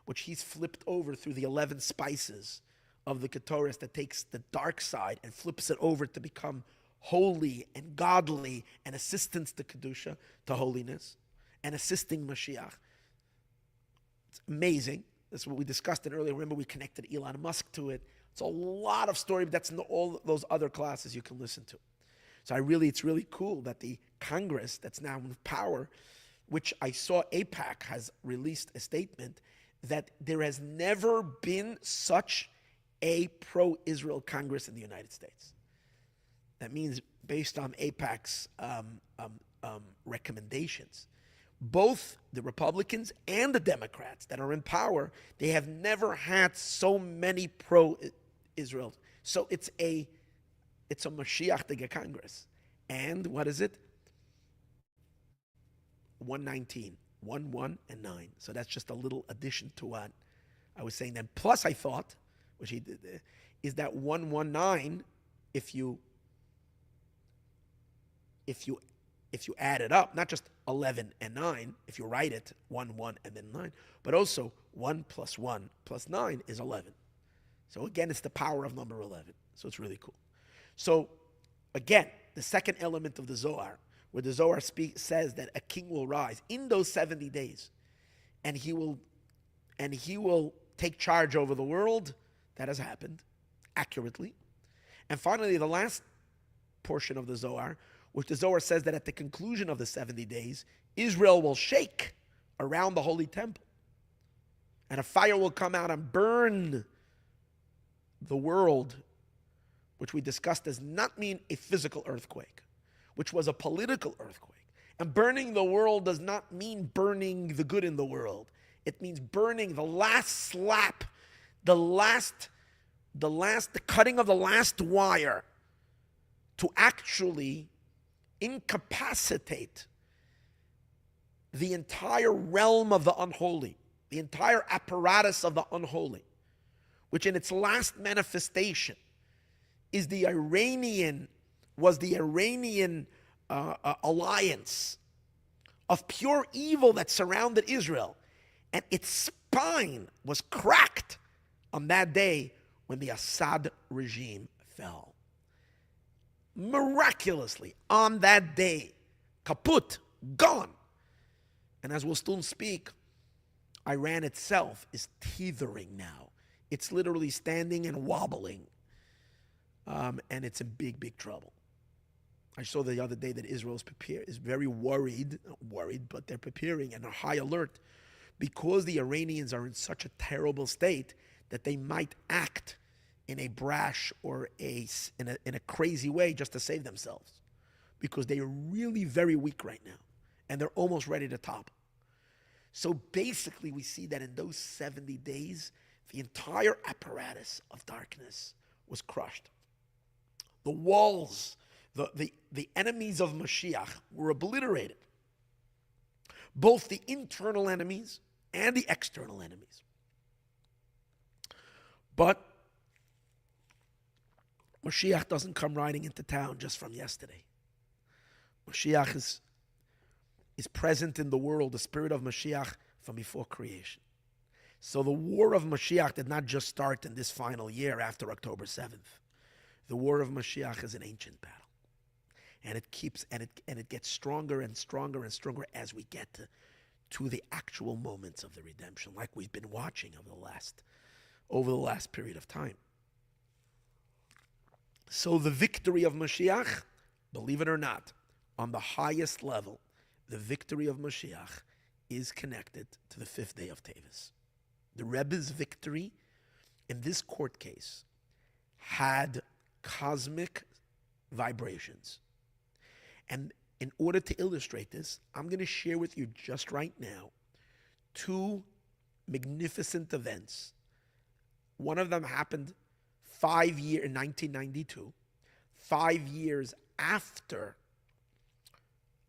which he's flipped over through the 11 spices of the Ketores that takes the dark side and flips it over to become holy and godly and assistance to Kedusha, to holiness, and assisting Mashiach. It's amazing. That's what we discussed it earlier. Remember, we connected Elon Musk to it. It's a lot of story, but that's in all those other classes you can listen to. So it's really cool that the Congress that's now in power, which I saw AIPAC has released a statement that there has never been such a pro-Israel Congress in the United States. That means based on AIPAC's recommendations, both the Republicans and the Democrats that are in power, they have never had so many pro-Israel. So it's a Moshiach Congress. And what is it? 119, 1, and 9. So that's just a little addition to what I was saying then. Plus I thought, which he did, is that 119, if you if you add it up, not just 11 and 9, if you write it 1, 1, and then 9, but also 1 plus 1 plus 9 is 11. So again, it's the power of number 11. So it's really cool. So again, the second element of the Zohar, where the Zohar says that a king will rise in those 70 days, and he will take charge over the world. That has happened accurately. And finally, the last portion of the Zohar, which the Zohar says that at the conclusion of the 70 days, Israel will shake around the Holy Temple, and a fire will come out and burn the world, which we discussed does not mean a physical earthquake, which was a political earthquake. And burning the world does not mean burning the good in the world. It means burning the last slap, the cutting of the last wire to actually incapacitate the entire realm of the unholy, the entire apparatus of the unholy, which in its last manifestation was the Iranian alliance of pure evil that surrounded Israel, and its spine was cracked on that day when the Assad regime fell. Miraculously, on that day, kaput, gone. And as we'll soon speak, Iran itself is teetering now. It's literally standing and wobbling, and it's in big, big trouble. I saw the other day that Israel is very worried, not worried, but they're preparing and are high alert because the Iranians are in such a terrible state that they might act in a brash or in a crazy way just to save themselves, because they are really very weak right now, and they're almost ready to topple. So basically, we see that in those 70 days, the entire apparatus of darkness was crushed. The walls, the enemies of Moshiach were obliterated. Both the internal enemies and the external enemies. But Moshiach doesn't come riding into town just from yesterday. Moshiach is present in the world, the spirit of Moshiach, from before creation. So the war of Moshiach did not just start in this final year after October 7th. The war of Moshiach is an ancient battle. And it gets stronger and stronger and stronger as we get to the actual moments of the redemption, like we've been watching over the last period of time. So the victory of Moshiach, believe it or not, on the highest level, the victory of Moshiach is connected to the 5th day of Teves. The Rebbe's victory in this court case had cosmic vibrations. And in order to illustrate this, I'm going to share with you just right now 2 magnificent events. One of them happened in 1992, 5 years after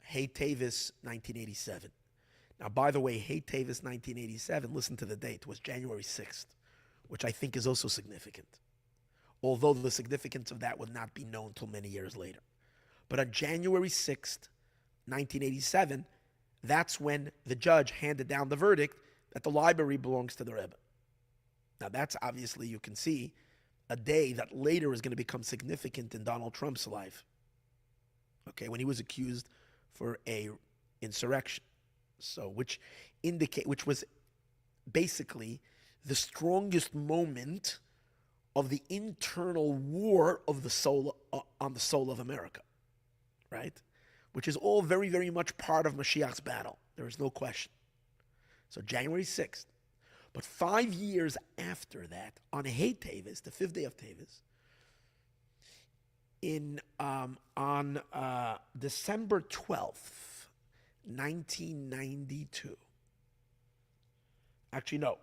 Hey Teves 1987. Now, by the way, Hey Teves 1987, listen to the date, was January 6th, which I think is also significant, although the significance of that would not be known until many years later. But on January 6th, 1987, that's when the judge handed down the verdict that the library belongs to the Rebbe. Now, that's obviously, you can see, a day that later is going to become significant in Donald Trump's life. Okay, when he was accused for a insurrection. So, which was basically the strongest moment of the internal war of the soul on the soul of America, right? Which is all very, very much part of Mashiach's battle. There is no question. So January 6th. But 5 years after that, on Hey Teves, the 5th day of Teves, on December 12th, 1992. Actually, no.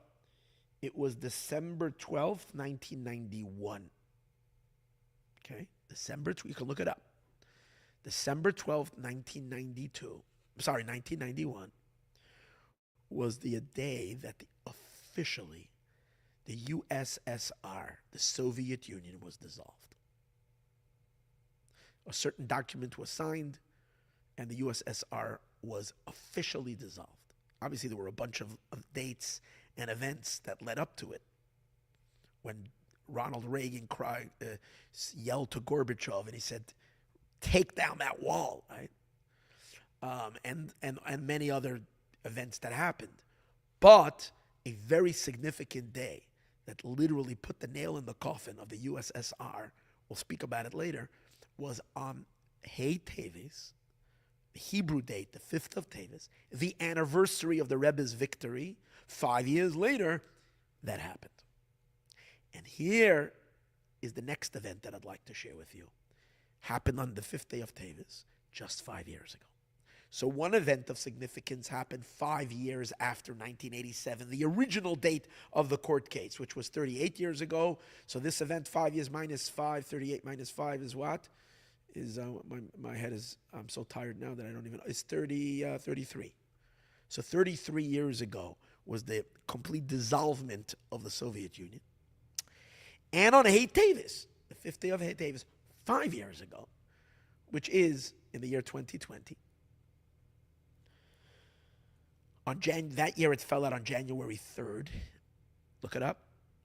It was December 12th, 1991. Okay? You can look it up. December 12th, 1991 was the day that officially the USSR, the Soviet Union, was dissolved. A certain document was signed, and the USSR was officially dissolved. Obviously, there were a bunch of dates and events that led up to it. When Ronald Reagan yelled to Gorbachev and he said, "Take down that wall," right? And many other events that happened. But a very significant day that literally put the nail in the coffin of the USSR, we'll speak about it later, was on Hey Teves, the Hebrew date, the 5th of Teves, the anniversary of the Rebbe's victory. 5 years later, that happened. And here is the next event that I'd like to share with you. Happened on the 5th day of Teves, just 5 years ago. So one event of significance happened 5 years after 1987, the original date of the court case, which was 38 years ago. So this event, 5 years minus 5, 38 minus 5 is what? My head is, I'm so tired now that I don't even know. It's 33. So 33 years ago was the complete dissolvement of the Soviet Union. And on Hey Teves, the 5th day of Hey Teves, 5 years ago, which is in the year 2020. That year it fell out on January 3rd. Look it up.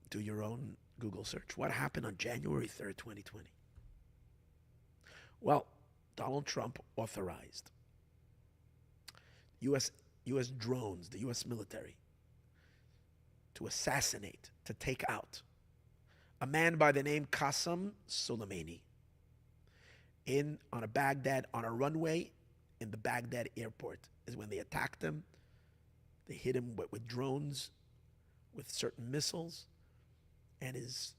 Do your own Google search. What happened on January 3rd, 2020? Well, Donald Trump authorized U.S. drones, the U.S. military, to assassinate, to take out a man by the name Qasem Soleimani on a runway in the Baghdad airport is when they attacked him. They hit him with drones, with certain missiles, and his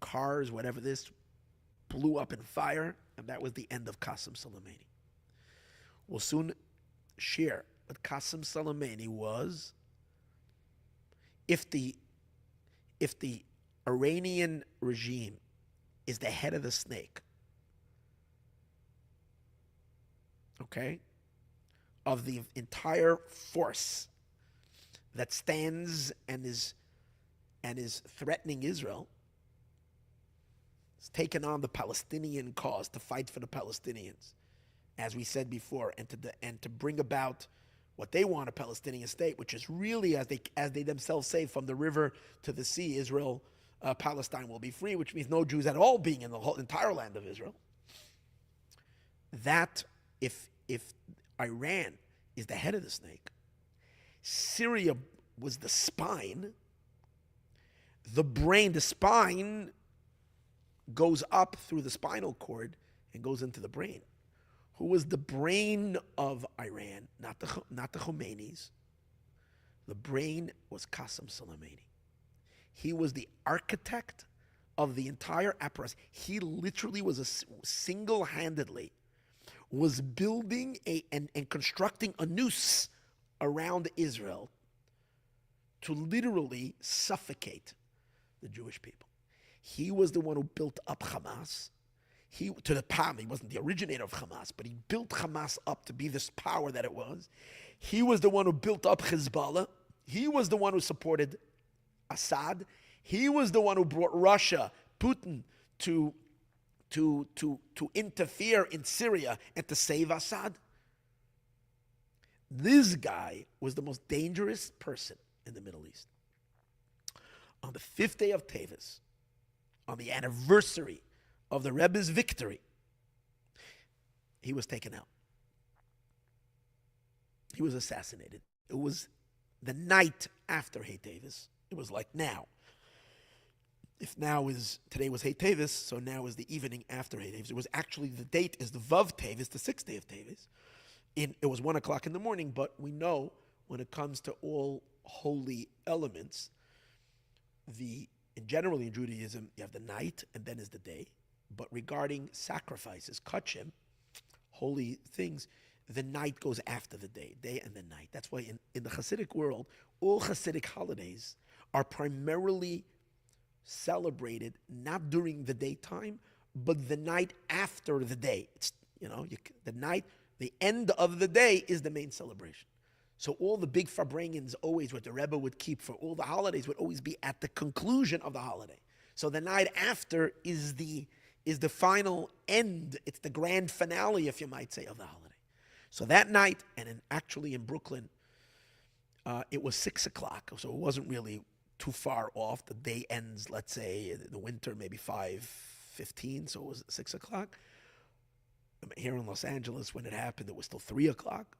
cars, whatever this, blew up in fire, and that was the end of Qasem Soleimani. We'll soon share what Qasem Soleimani was. If the Iranian regime is the head of the snake, okay, of the entire force that stands and is threatening Israel, has taken on the Palestinian cause to fight for the Palestinians, as we said before, and to bring about what they want, a Palestinian state, which is really, as they themselves say, from the river to the sea, Israel, Palestine will be free, which means no Jews at all being in the whole entire land of Israel. That if Iran is the head of the snake, Syria was the spine. The spine goes up through the spinal cord and goes into the brain. Who was the brain of Iran? Not the Khomeinis. The brain was Qasem Soleimani. He was the architect of the entire apparatus. He literally was single-handedly was building and constructing a noose around Israel to literally suffocate the Jewish people. He was the one who built up Hamas. He wasn't the originator of Hamas, but he built Hamas up to be this power that it was. He was the one who built up Hezbollah. He was the one who supported Assad. He was the one who brought Russia, Putin, to interfere in Syria and to save Assad. This guy was the most dangerous person in the Middle East. On the 5th day of Teves, on the anniversary of the Rebbe's victory, he was taken out. He was assassinated. It was the night after Hey Teves. It was like now. If today was Hey Teves, so now is the evening after Hey Teves. It was actually, the date is the Vav Teves, the 6th day of Teves. It was 1 o'clock in the morning, but we know when it comes to all holy elements, generally in Judaism, you have the night and then is the day. But regarding sacrifices, kachim, holy things, the night goes after the day and the night. That's why in the Hasidic world, all Hasidic holidays are primarily celebrated not during the daytime, but the night after the day. It's, the night, the end of the day is the main celebration. So all the big Farbrengens, always what the Rebbe would keep for all the holidays, would always be at the conclusion of the holiday. So the night after is the final end. It's the grand finale, if you might say, of the holiday. So that night, and actually in Brooklyn, it was 6 o'clock, so it wasn't really too far off. The day ends, let's say, in the winter, maybe 5:15, so it was 6 o'clock. Here in Los Angeles, when it happened, it was still 3 o'clock.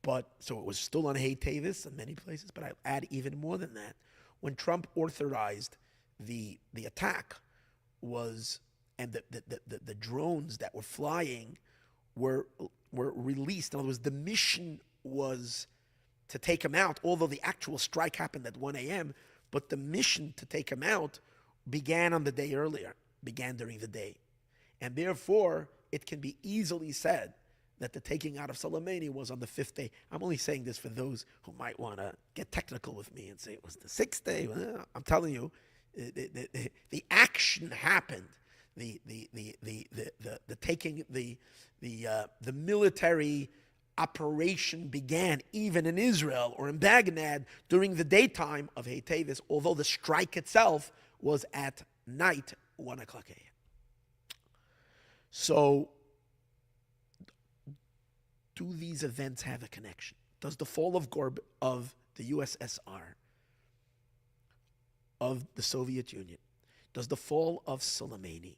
But so it was still on Hey Teves in many places. But I add even more than that. When Trump authorized the attack, and the drones that were flying were released. In other words, the mission was to take him out, although the actual strike happened at 1 a.m., but the mission to take him out began on the day earlier, began during the day. And therefore, it can be easily said that the taking out of Soleimani was on the 5th day. I'm only saying this for those who might want to get technical with me and say it was the 6th day. Well, I'm telling you, the action happened. The taking the military operation began even in Israel or in Baghdad during the daytime of Hei Teves, although the strike itself was at night, 1 o'clock a.m. So, do these events have a connection? Does the fall of the USSR, of the Soviet Union, does the fall of Soleimani,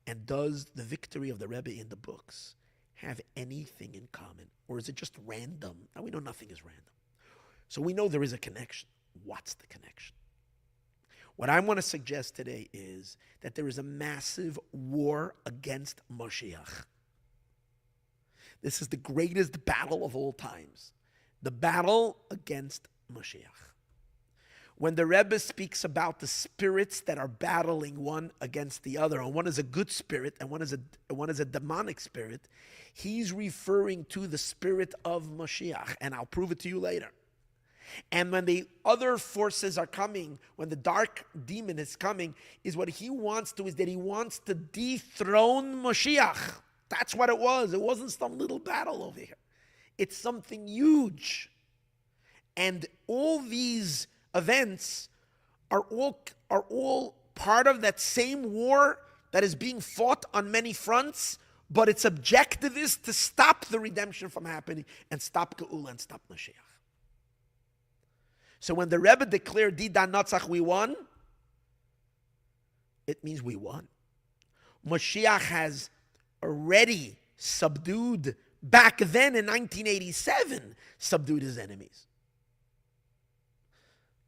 and does the victory of the Rebbe in the books have anything in common? Or is it just random? Now we know nothing is random. So we know there is a connection. What's the connection? What I want to suggest today is that there is a massive war against Moshiach. This is the greatest battle of all times. The battle against Moshiach. When the Rebbe speaks about the spirits that are battling one against the other, and one is a good spirit and one is a demonic spirit, he's referring to the spirit of Moshiach, and I'll prove it to you later. And when the other forces are coming, when the dark demon is coming, is what he wants to, is that he wants to dethrone Moshiach. That's what it was. It wasn't some little battle over here. It's something huge. And all these events are all part of that same war that is being fought on many fronts, but its objective is to stop the redemption from happening and stop Geula and stop Mashiach. So when the Rebbe declared Didan Natzach, we won, it means we won. Moshiach has already subdued, back then in 1987, subdued his enemies.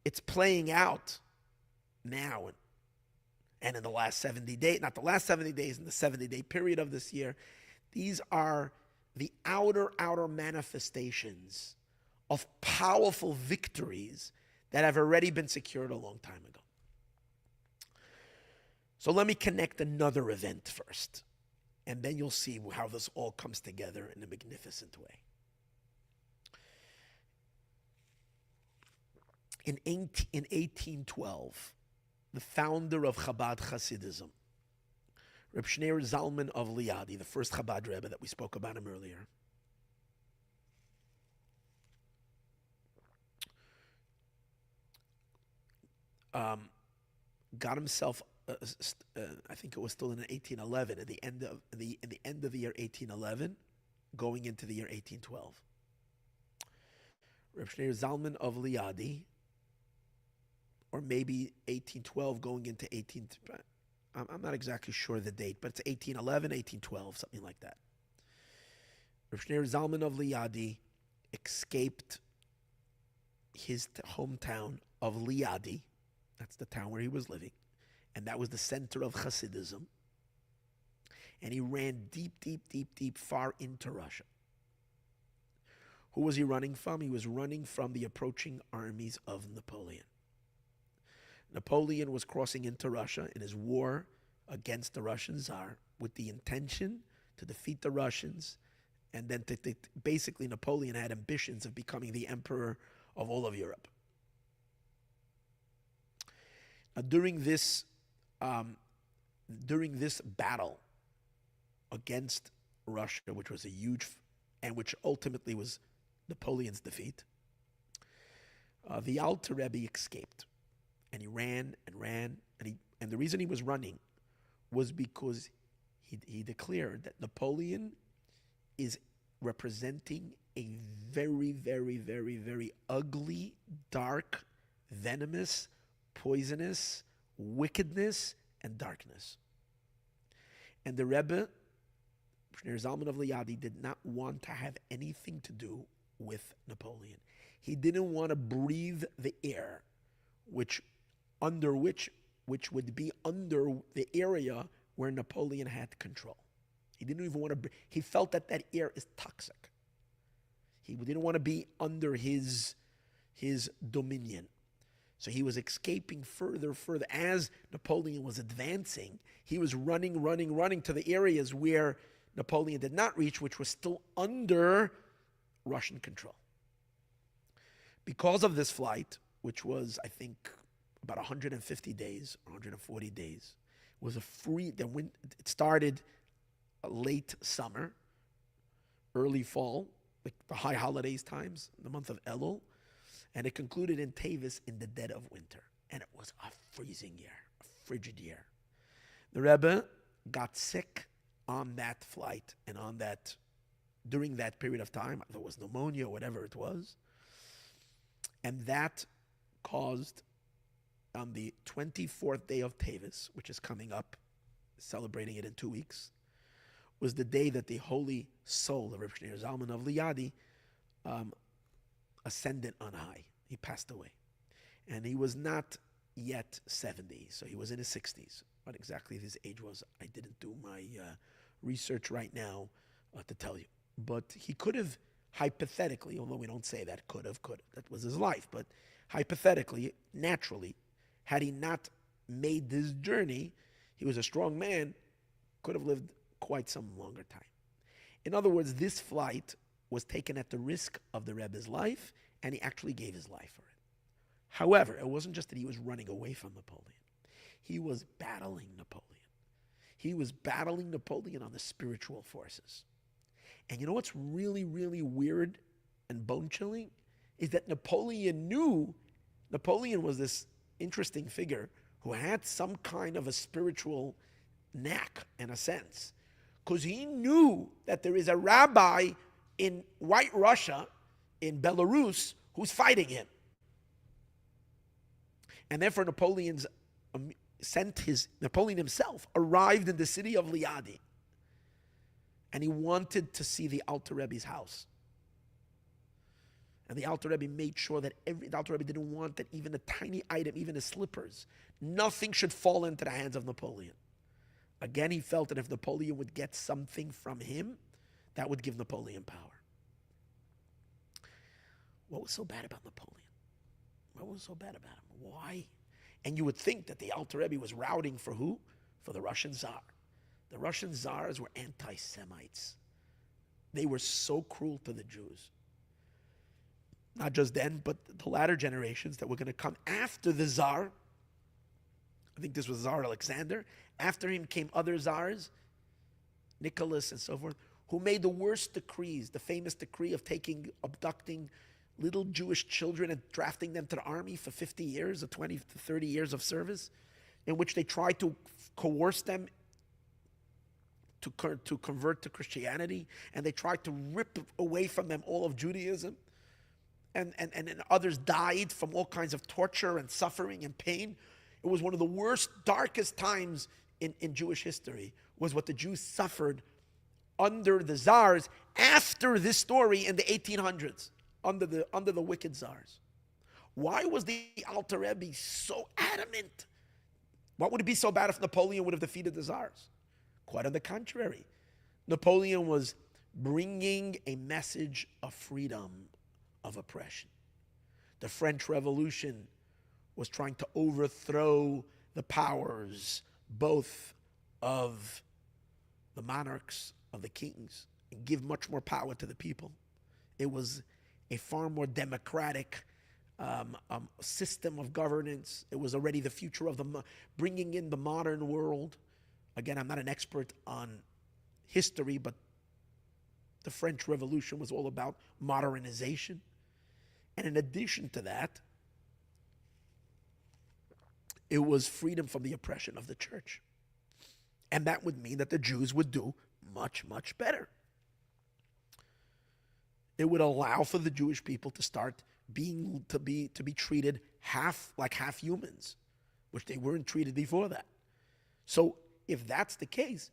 It's playing out now and in the last 70 days, not the last 70 days, in the 70-day period of this year. These are the outer manifestations of powerful victories that have already been secured a long time ago. So let me connect another event first, and then you'll see how this all comes together in a magnificent way. In 1812, the founder of Chabad Hasidism, Reb Shneur Zalman of Liadi, the first Chabad Rebbe that we spoke about him earlier, got himself, I think it was still in 1811, at the end of the year 1811, going into the year 1812. Reb Shneur Zalman of Liadi, or maybe 1812 going into 18... I'm not exactly sure the date, but it's 1811, 1812, something like that. Reb Shneur Zalman of Liadi escaped his hometown of Liadi. That's the town where he was living. And that was the center of Hasidism. And he ran deep, far into Russia. Who was he running from? He was running from the approaching armies of Napoleon. Napoleon was crossing into Russia in his war against the Russian Tsar with the intention to defeat the Russians, and then basically Napoleon had ambitions of becoming the emperor of all of Europe. Now, during this battle against Russia, which was a huge, and which ultimately was Napoleon's defeat, the Alter Rebbe escaped. And he ran, and the reason he was running was because he declared that Napoleon is representing a very, very, very, very ugly, dark, venomous, poisonous wickedness and darkness. And the Rebbe, Shneur Zalman of Liadi, did not want to have anything to do with Napoleon. He didn't want to breathe the air, which would be under the area where Napoleon had control. He didn't even want to. He felt that air is toxic. He didn't want to be under his dominion. So he was escaping further. As Napoleon was advancing, he was running to the areas where Napoleon did not reach, which was still under Russian control. Because of this flight, which was, I think, about 150 days, 140 days, was it started late summer, early fall, like the high holidays times, the month of Elul, and it concluded in Teves in the dead of winter. And it was a freezing year, a frigid year. The Rebbe got sick on that flight and during that period of time. There was pneumonia, whatever it was. And that caused, on the 24th day of Teves, which is coming up, celebrating it in 2 weeks, was the day that the holy soul of Reb Shneur Zalman of Liadi ascended on high. He passed away. And he was not yet 70, so he was in his 60s. What exactly his age was, I didn't do my research right now to tell you. But he could have, hypothetically, although we don't say that, could have, that was his life, but hypothetically, naturally, had he not made this journey, he was a strong man, could have lived quite some longer time. In other words, this flight was taken at the risk of the Rebbe's life, and he actually gave his life for it. However, it wasn't just that he was running away from Napoleon. He was battling Napoleon. He was battling Napoleon on the spiritual forces. And you know what's really, really weird and bone-chilling? Is that Napoleon was this interesting figure who had some kind of a spiritual knack, in a sense, because he knew that there is a rabbi in White Russia, in Belarus, who's fighting him. And therefore Napoleon himself arrived in the city of Liadi, and he wanted to see the Alter Rebbe's house. And the Alter Rebbe made sure that the Alter Rebbe didn't want that even a tiny item, even his slippers, nothing should fall into the hands of Napoleon. Again, he felt that if Napoleon would get something from him, that would give Napoleon power. What was so bad about Napoleon? What was so bad about him? Why? And you would think that the Alter Rebbe was routing for who? For the Russian Tsar. The Russian Tsars were anti-Semites. They were so cruel to the Jews. Not just then, but the latter generations that were going to come after the Tsar. I think this was Tsar Alexander. After him came other Tsars, Nicholas and so forth, who made the worst decrees, the famous decree of abducting little Jewish children and drafting them to the army for 50 years or 20 to 30 years of service, in which they tried to coerce them to convert to Christianity, and they tried to rip away from them all of Judaism. And others died from all kinds of torture and suffering and pain. It was one of the worst, darkest times in Jewish history, was what the Jews suffered under the Tsars after this story in the 1800s, under the wicked Tsars. Why was the Alter Rebbe so adamant? What would it be so bad if Napoleon would have defeated the Tsars? Quite on the contrary. Napoleon was bringing a message of freedom, of oppression. The French Revolution was trying to overthrow the powers, both of the monarchs, of the kings, and give much more power to the people. It was a far more democratic system of governance. It was already the future of bringing in the modern world. Again, I'm not an expert on history, but the French Revolution was all about modernization. And in addition to that, it was freedom from the oppression of the church. And that would mean that the Jews would do much, much better. It would allow for the Jewish people to start to be treated half humans, which they weren't treated before that. So if that's the case,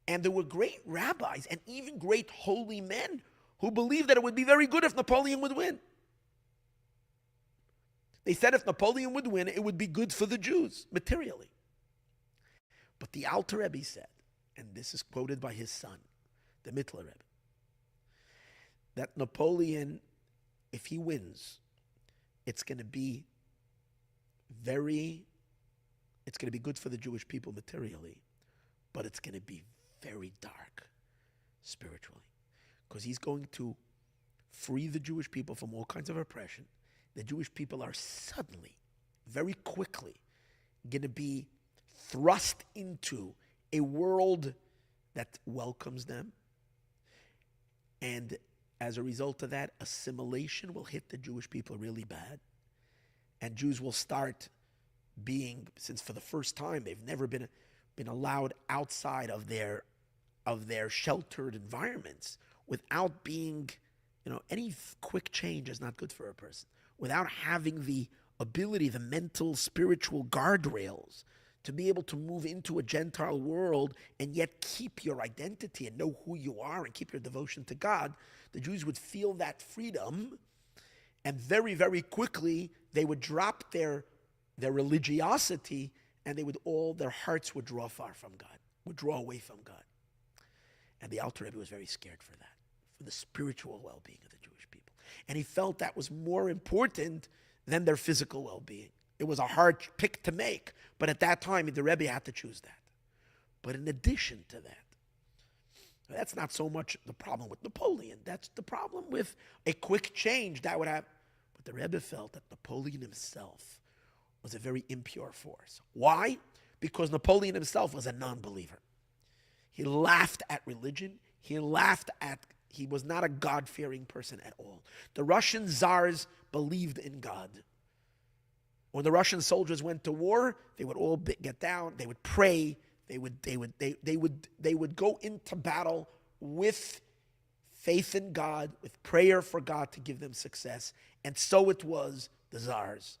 and there were great rabbis and even great holy men who believed that it would be very good if Napoleon would win. They said if Napoleon would win, it would be good for the Jews materially. But the Alter Rebbe said, and this is quoted by his son, the Mittler Rebbe, that Napoleon, if he wins, it's going to be good for the Jewish people materially, but it's going to be very dark spiritually, because he's going to free the Jewish people from all kinds of oppression. The Jewish people are suddenly, very quickly, going to be thrust into a world that welcomes them. And as a result of that, assimilation will hit the Jewish people really bad. And Jews will start being, since for the first time they've never been allowed outside of their sheltered environments, without being, any quick change is not good for a person. Without having the ability, the mental, spiritual guardrails to be able to move into a Gentile world and yet keep your identity and know who you are and keep your devotion to God, the Jews would feel that freedom, and very, very quickly they would drop their religiosity, and their hearts would draw far from God, would draw away from God. And the Alter Rebbe was very scared for that, for the spiritual well-being of the Jewish people. And he felt that was more important than their physical well-being. It was a hard pick to make, but at that time, the Rebbe had to choose that. But in addition to that, that's not so much the problem with Napoleon. That's the problem with a quick change that would happen. But the Rebbe felt that Napoleon himself was a very impure force. Why? Because Napoleon himself was a non-believer. He laughed at religion. He was not a God-fearing person at all. The Russian czars believed in God. When the Russian soldiers went to war, they would all get down. They would pray. They would go into battle with faith in God, with prayer for God to give them success. And so it was the czars.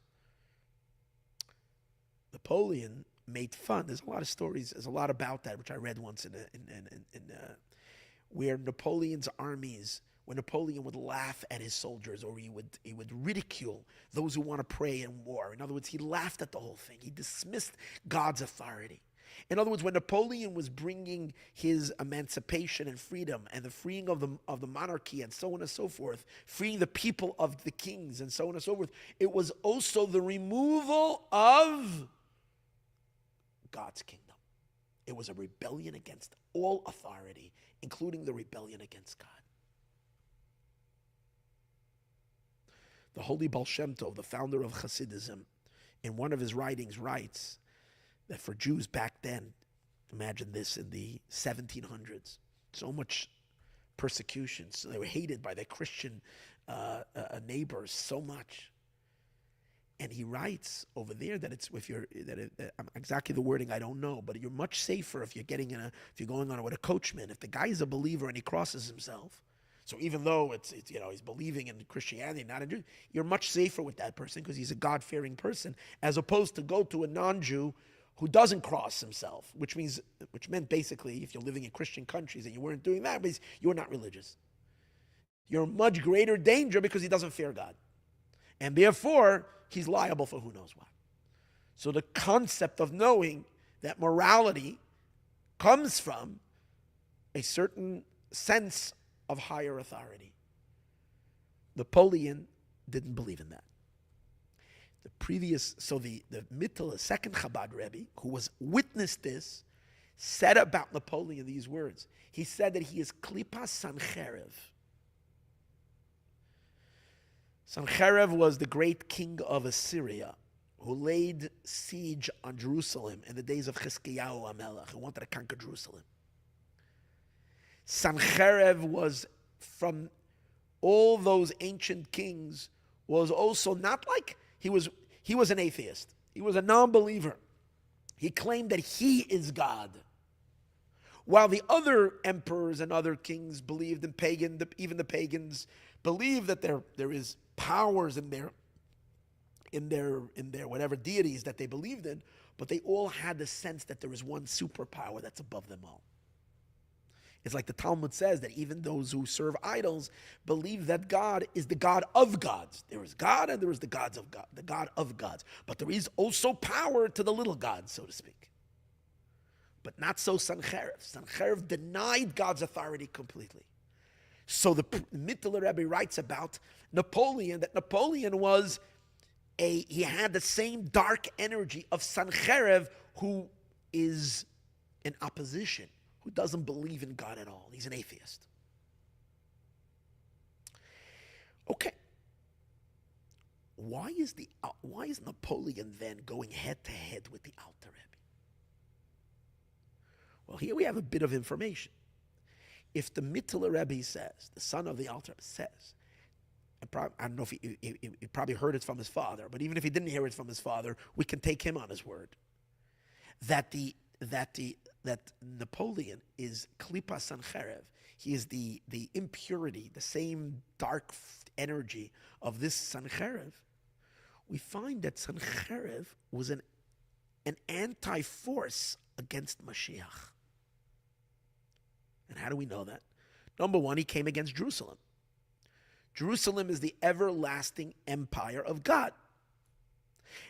Napoleon made fun. There's a lot of stories. There's a lot about that, which I read once where Napoleon's armies, when Napoleon would laugh at his soldiers, or he would ridicule those who want to pray in war. In other words, he laughed at the whole thing. He dismissed God's authority. In other words, when Napoleon was bringing his emancipation and freedom and the freeing of the monarchy and so on and so forth, freeing the people of the kings and so on and so forth, it was also the removal of God's kingdom. It was a rebellion against all authority, including the rebellion against God. The holy Baal Shem Tov, the founder of Hasidism, in one of his writings writes that for Jews back then, imagine this in the 1700s, so much persecution, so they were hated by their Christian neighbors so much. And he writes over there that exactly the wording I don't know, but you're much safer if you're going on with a coachman. If the guy is a believer and he crosses himself, so even though he's believing in Christianity, not in Jew, you're much safer with that person because he's a God-fearing person, as opposed to go to a non-Jew who doesn't cross himself, which meant basically, if you're living in Christian countries and you weren't doing that, means you're not religious. You're in much greater danger because he doesn't fear God. And therefore, he's liable for who knows what. So the concept of knowing that morality comes from a certain sense of higher authority. Napoleon didn't believe in that. The Mittel, second Chabad Rebbe, who was witnessed this, said about Napoleon these words. He said that he is Klipas Sancherev. Sancherev was the great king of Assyria who laid siege on Jerusalem in the days of Chizkiyahu HaMelech, who wanted to conquer Jerusalem. Sancherev was, from all those ancient kings, was also not like he was an atheist. He was a non-believer. He claimed that he is God. While the other emperors and other kings believed in even the pagans believe that there is powers in their whatever deities that they believed in, but they all had the sense that there is one superpower that's above them all. It's like the Talmud says that even those who serve idols believe that God is the God of gods. There is God and there is the gods of God, the God of gods. But there is also power to the little gods, so to speak. But not so Sancheiriv. Sancheiriv denied God's authority completely. So the Mittler Rebbe writes about Napoleon, that Napoleon he had the same dark energy of Sancheiriv, who is in opposition, who doesn't believe in God at all. He's an atheist. Okay. Why is Napoleon then going head to head with the Alter Rebbe? Well, here we have a bit of information. If the Mittler Rebbe says, the son of the Alter Rebbe says, I don't know if he probably heard it from his father, but even if he didn't hear it from his father, we can take him on his word. That Napoleon is Klipa Sancheiriv. He is the impurity, the same dark energy of this Sancheiriv. We find that Sancheiriv was an anti-force against Moshiach. And how do we know that? Number one, he came against Jerusalem. Jerusalem is the everlasting empire of God.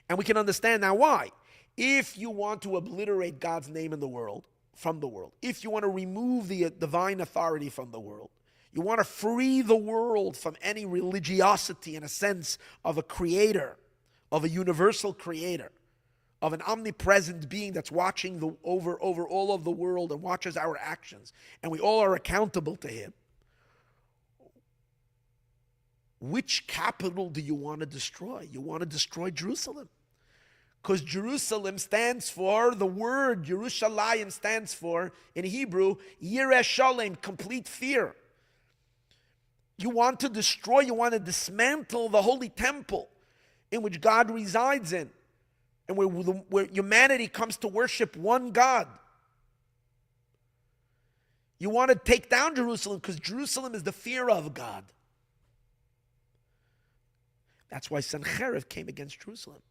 And we can understand now why. If you want to obliterate God's name in the world, from the world, if you want to remove the divine authority from the world, you want to free the world from any religiosity in a sense of a creator, of a universal creator, of an omnipresent being that's watching over all of the world and watches our actions, and we all are accountable to him. Which capital do you want to destroy? You want to destroy Jerusalem. Because Jerusalem stands for, the word Yerushalayim stands for, in Hebrew, Yireh Shalem, complete fear. You want to destroy, you want to dismantle the holy temple in which God resides in, and where humanity comes to worship one God. You want to take down Jerusalem because Jerusalem is the fear of God. That's why Sancheiriv came against Jerusalem.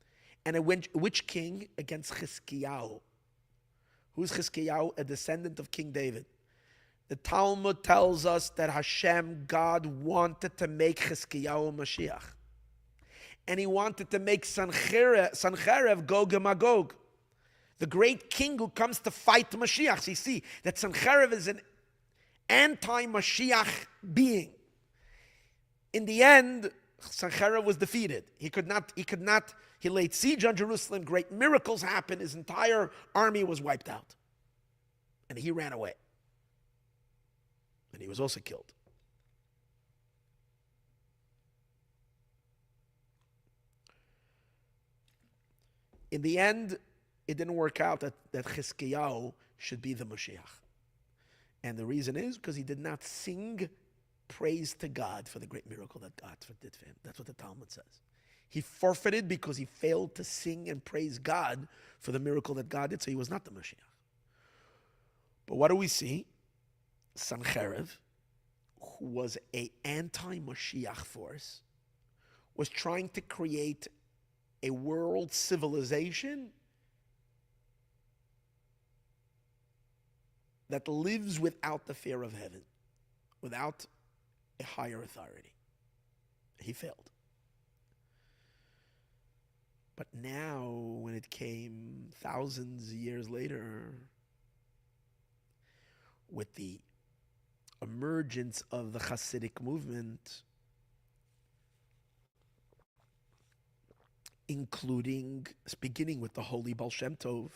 And which king? Against Chizkiyahu. Who's Chizkiyahu? A descendant of King David. The Talmud tells us that Hashem, God, wanted to make Chizkiyahu Mashiach. And he wanted to make Sancheiriv Gog and Magog, the great king who comes to fight Mashiach. So you see that Sancheiriv is an anti-Mashiach being. In the end, Sancheiriv was defeated. He laid siege on Jerusalem, great miracles happened, his entire army was wiped out. And he ran away. And he was also killed. In the end, it didn't work out that Chizkiyahu should be the Moshiach. And the reason is because he did not sing praise to God for the great miracle that God did for him. That's what the Talmud says. He forfeited because he failed to sing and praise God for the miracle that God did, so he was not the Moshiach. But what do we see? Sancheiriv, who was an anti-Moshiach force, was trying to create a world civilization that lives without the fear of heaven, without a higher authority. He failed. But now, when it came thousands of years later, with the emergence of the Hasidic movement, beginning with the Holy Baal Shem Tov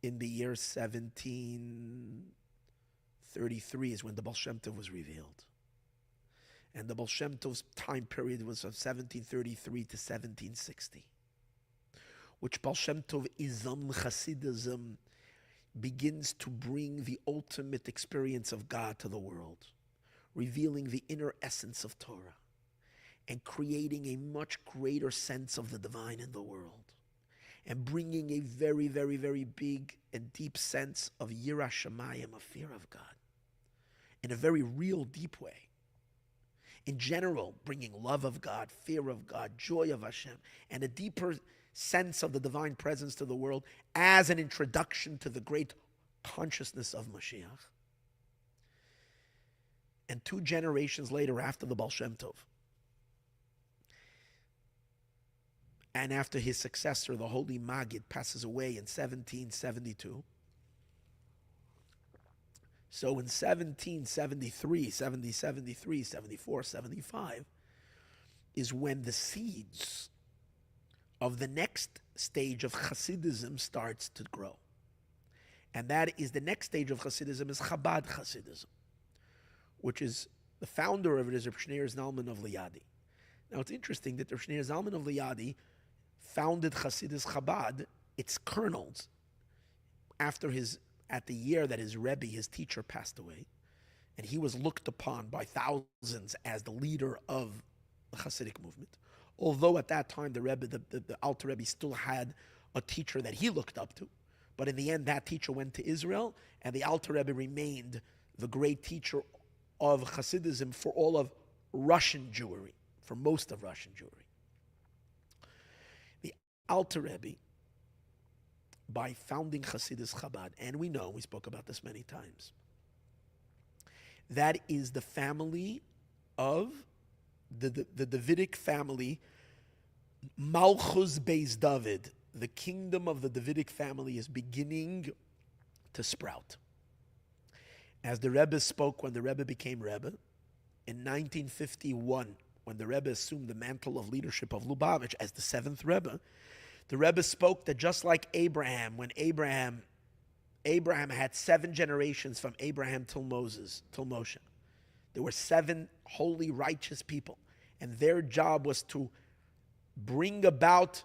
in the year 1733 is when the Baal Shem Tov was revealed. And the Baal Shem Tov's time period was from 1733 to 1760, which Baal Shem Tovism, Hasidism, begins to bring the ultimate experience of God to the world, revealing the inner essence of Torah, and creating a much greater sense of the divine in the world, and bringing a very, very, very big and deep sense of Yirah Shamayim, a fear of God, in a very real, deep way. in general, bringing love of God, fear of God, joy of Hashem, and a deeper sense of the divine presence to the world as an introduction to the great consciousness of Moshiach. And 2 generations later, after the Baal Shem Tov, and after his successor, the Holy Maggid, passes away in 1772. So in 1773, 73, 74, 75, is when the seeds of the next stage of Hasidism starts to grow. And that is, the next stage of Hasidism is Chabad Hasidism, which is, the founder of it is Reb Shneur Zalman of Liadi. Now it's interesting that Reb Shneur Zalman of Liadi founded Hasidus Chabad, its kernels, at the year that his Rebbe, his teacher, passed away. And he was looked upon by thousands as the leader of the Hasidic movement. Although at that time the Rebbe, the Alter Rebbe, still had a teacher that he looked up to. But in the end, that teacher went to Israel, and the Alter Rebbe remained the great teacher of Hasidism for all of Russian Jewry, for most of Russian Jewry. The Alter Rebbe, by founding Hasidus Chabad, and we spoke about this many times, that is the family of the Davidic family, Malchus Beis David. The kingdom of the Davidic family is beginning to sprout. As the Rebbe spoke when the Rebbe became Rebbe, in 1951, when the Rebbe assumed the mantle of leadership of Lubavitch as the 7th Rebbe, the Rebbe spoke that just like Abraham, when Abraham had 7 generations from Abraham till Moshe. There were 7 holy, righteous people, and their job was to bring about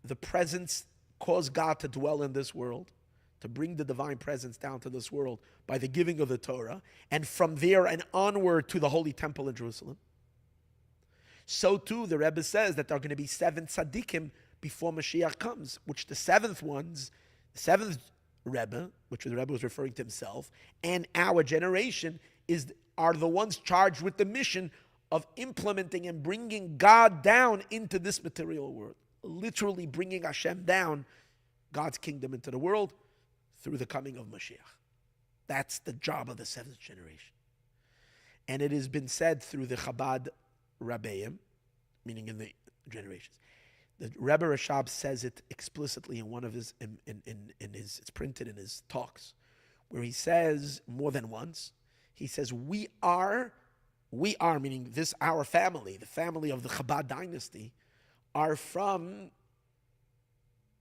the presence, cause God to dwell in this world, to bring the divine presence down to this world by the giving of the Torah, and from there and onward to the Holy Temple in Jerusalem. So too, the Rebbe says that there are going to be 7 tzaddikim before Mashiach comes, which the 7th ones, the 7th Rebbe, which the Rebbe was referring to himself, and our generation are the ones charged with the mission of implementing and bringing God down into this material world. Literally bringing Hashem down, God's kingdom into the world through the coming of Moshiach. That's the job of the 7th generation. And it has been said through the Chabad Rabbeim, meaning in the generations. The Rebbe Rashab says it explicitly in one of his, it's printed in his talks, where he says more than once, he says, we are, meaning this, our family, the family of the Chabad dynasty,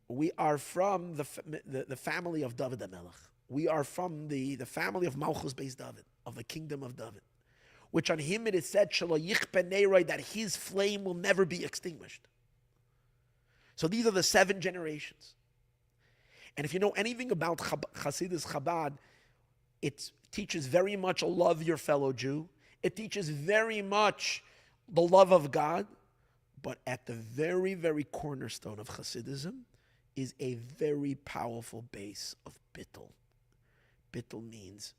we are from the family of David HaMelech. We are from the family of Malchus Beis David, of the kingdom of David, which on him it is said, Shelo yichpe neiroi, that his flame will never be extinguished. So these are the 7 generations. And if you know anything about Hasidus Chabad, it teaches very much love your fellow Jew. It teaches very much the love of God. But at the very, very cornerstone of Hasidism is a very powerful base of bittul. Bittul means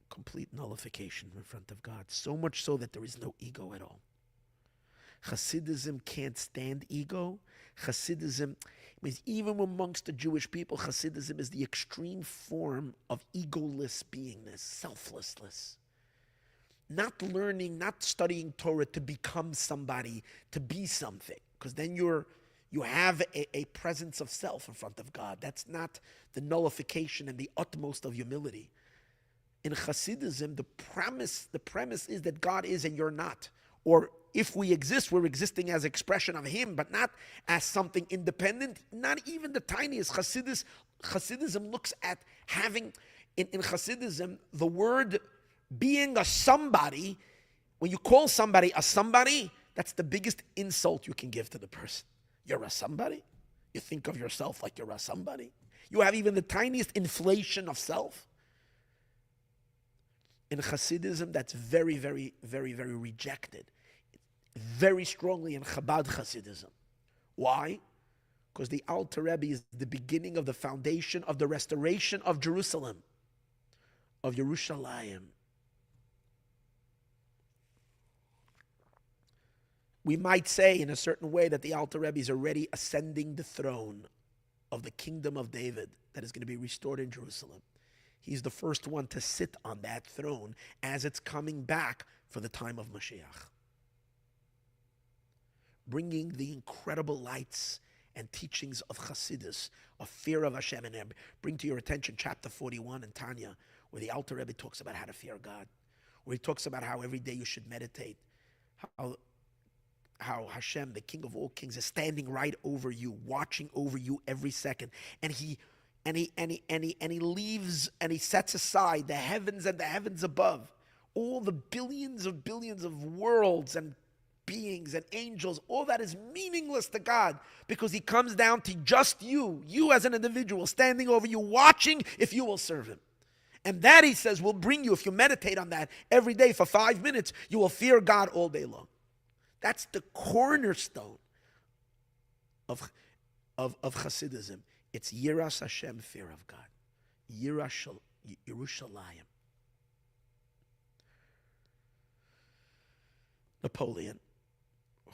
complete nullification in front of God. So much so that there is no ego at all. Hasidism can't stand ego. Hasidism means even amongst the Jewish people, Hasidism is the extreme form of egoless beingness, selflessness. Not learning, not studying Torah to become somebody, to be something. Because then you have a presence of self in front of God. That's not the nullification and the utmost of humility. In Hasidism, the premise is that God is and you're not. Or if we exist, we're existing as expression of Him, but not as something independent, not even the tiniest. Hasidism looks at having, in Hasidism, the word being a somebody, when you call somebody a somebody, that's the biggest insult you can give to the person. You're a somebody? You think of yourself like you're a somebody? You have even the tiniest inflation of self? In Hasidism, that's very, very, very, very rejected. Very strongly in Chabad Hasidism. Why? Because the Alter Rebbe is the beginning of the foundation of the restoration of Jerusalem, of Yerushalayim. we might say in a certain way that the Alter Rebbe is already ascending the throne of the kingdom of David that is going to be restored in Jerusalem. He's the first one to sit on that throne as it's coming back for the time of Moshiach, bringing the incredible lights and teachings of Chassidus, of fear of Hashem. And bring to your attention chapter 41 in Tanya, where the Alter Rebbe talks about how to fear God, where he talks about how every day you should meditate, how Hashem, the King of all kings, is standing right over you, watching over you every second. And he leaves and he sets aside the heavens and the heavens above, all the billions of worlds and beings and angels. All that is meaningless to God, because he comes down to just you as an individual, standing over you, watching if you will serve him. And that, he says, will bring you, if you meditate on that every day for 5 minutes, you will fear God all day long. That's the cornerstone of Hasidism. It's Yiras Hashem, fear of God. Yerushalayim. Napoleon,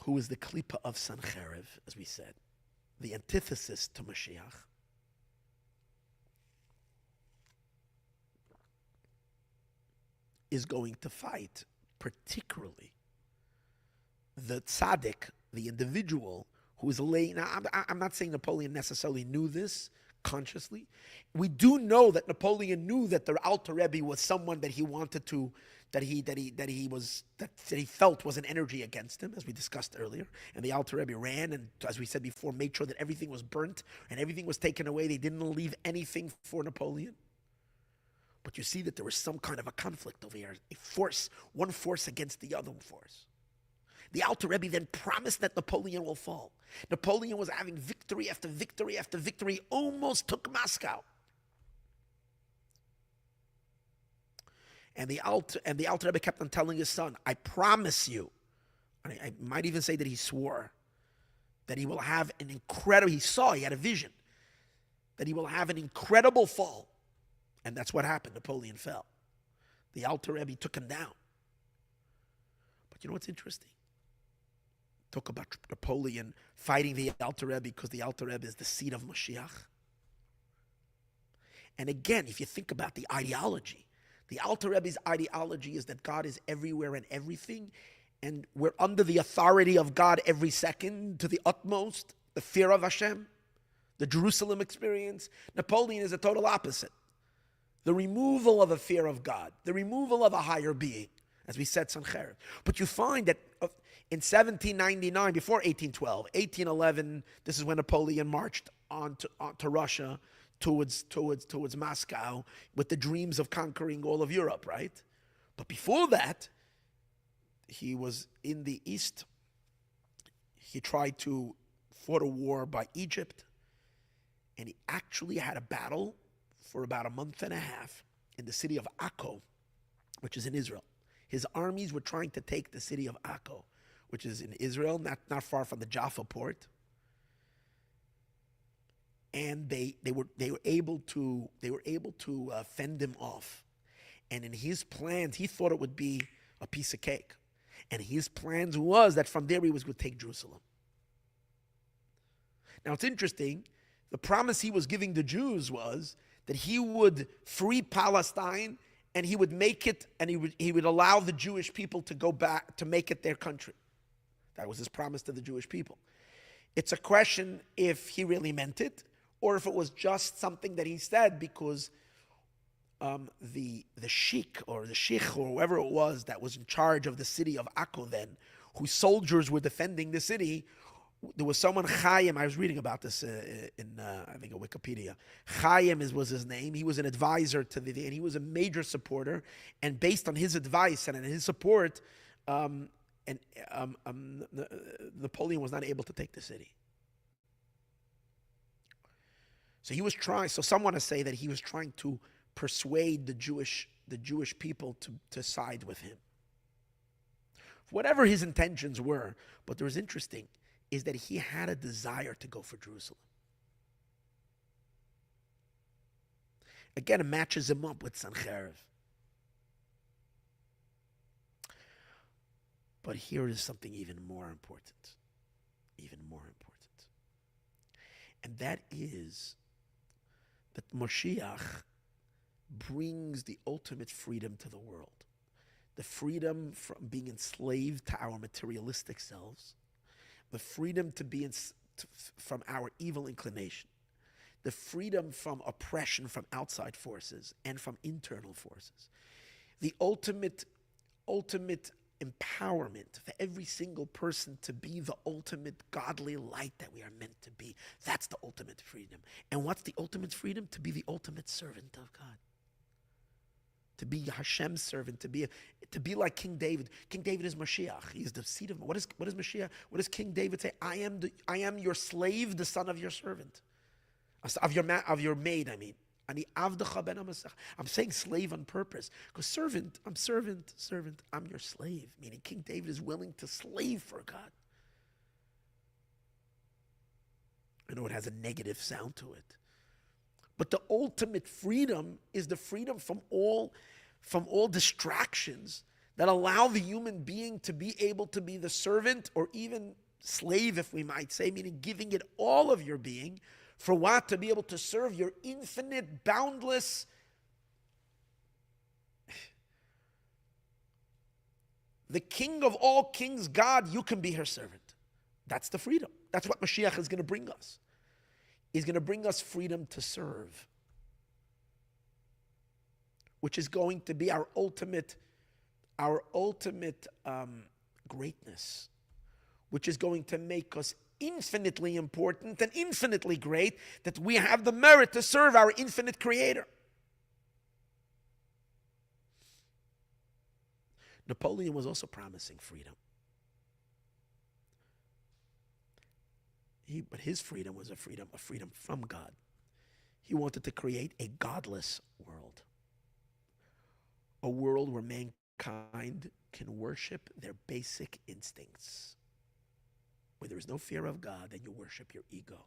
who is the Klippa of Sancheiriv, as we said, the antithesis to Moshiach, is going to fight particularly the tzaddik, the individual who is laying. Now, I'm not saying Napoleon necessarily knew this consciously. We do know that Napoleon knew that the Alter Rebbe was someone that he wanted to, that he felt was an energy against him, as we discussed earlier. And the Alter Rebbe ran, and as we said before, made sure that everything was burnt and everything was taken away. They didn't leave anything for Napoleon. But you see that there was some kind of a conflict over here, a force, one force against the other force. The Alter Rebbe then promised that Napoleon will fall. Napoleon was having victory after victory after victory, almost took Moscow. And the Alter Rebbe kept on telling his son, I promise you, and I might even say that he swore, that he will have an incredible, he had a vision, that he will have an incredible fall. And that's what happened. Napoleon fell. The Alter Rebbe took him down. But you know what's interesting? Talk about Napoleon fighting the Alter Rebbe because the Alter Rebbe is the seed of Moshiach. And again, if you think about the ideology, the Alter Rebbe's ideology is that God is everywhere and everything, and we're under the authority of God every second to the utmost, the fear of Hashem, the Jerusalem experience. Napoleon is the total opposite. The removal of a fear of God, the removal of a higher being, as we said, Sancheiriv. But you find that in 1799, before 1812, 1811, this is when Napoleon marched on to Russia towards Moscow with the dreams of conquering all of Europe, right? But before that, he was in the East. He fought a war by Egypt, and he actually had a battle for about a month and a half in the city of Akko, which is in Israel. His armies were trying to take the city of Akko, which is in Israel, not far from the Jaffa port. And they were able to fend him off. And in his plans, he thought it would be a piece of cake. And his plans was that from there he was going to take Jerusalem. Now it's interesting, the promise he was giving the Jews was that he would free Palestine and he would make it, and he would allow the Jewish people to go back to make it their country. That was his promise to the Jewish people. It's a question if he really meant it, or if it was just something that he said because the sheikh or whoever it was that was in charge of the city of Akko then, whose soldiers were defending the city, there was someone, Chaim, I was reading about this in I think, a Wikipedia. Chaim was his name. He was an advisor to and he was a major supporter. And based on his advice and his support, Napoleon was not able to take the city. So he was trying. So some want to say that he was trying to persuade the Jewish people to side with him. Whatever his intentions were, but there was interesting is that he had a desire to go for Jerusalem. Again, it matches him up with Sancheiriv. But here is something even more important. Even more important. And that is that Moshiach brings the ultimate freedom to the world. The freedom from being enslaved to our materialistic selves. The freedom to be from our evil inclination. The freedom from oppression from outside forces and from internal forces. The ultimate empowerment for every single person to be the ultimate godly light that we are meant to be. That's the ultimate freedom. And what's the ultimate freedom? To be the ultimate servant of God. To be Hashem's servant, to be like King David. King David is Moshiach. He is the seed of what is Moshiach? What does King David say? I am your slave, the son of your servant. Of your maid, I mean. I'm saying slave on purpose. Because servant, I'm your slave. Meaning King David is willing to slave for God. I know it has a negative sound to it. But the ultimate freedom is the freedom from all distractions that allow the human being to be able to be the servant or even slave, if we might say, meaning giving it all of your being. For what? To be able to serve your infinite, boundless, the King of all kings, God, you can be her servant. That's the freedom. That's what Mashiach is going to bring us. He's going to bring us freedom to serve, which is going to be our ultimate greatness, which is going to make us infinitely important and infinitely great, that we have the merit to serve our infinite Creator. Napoleon was also promising freedom. But his freedom was a freedom from God. He wanted to create a godless world. A world where mankind can worship their basic instincts. Where there is no fear of God, then you worship your ego.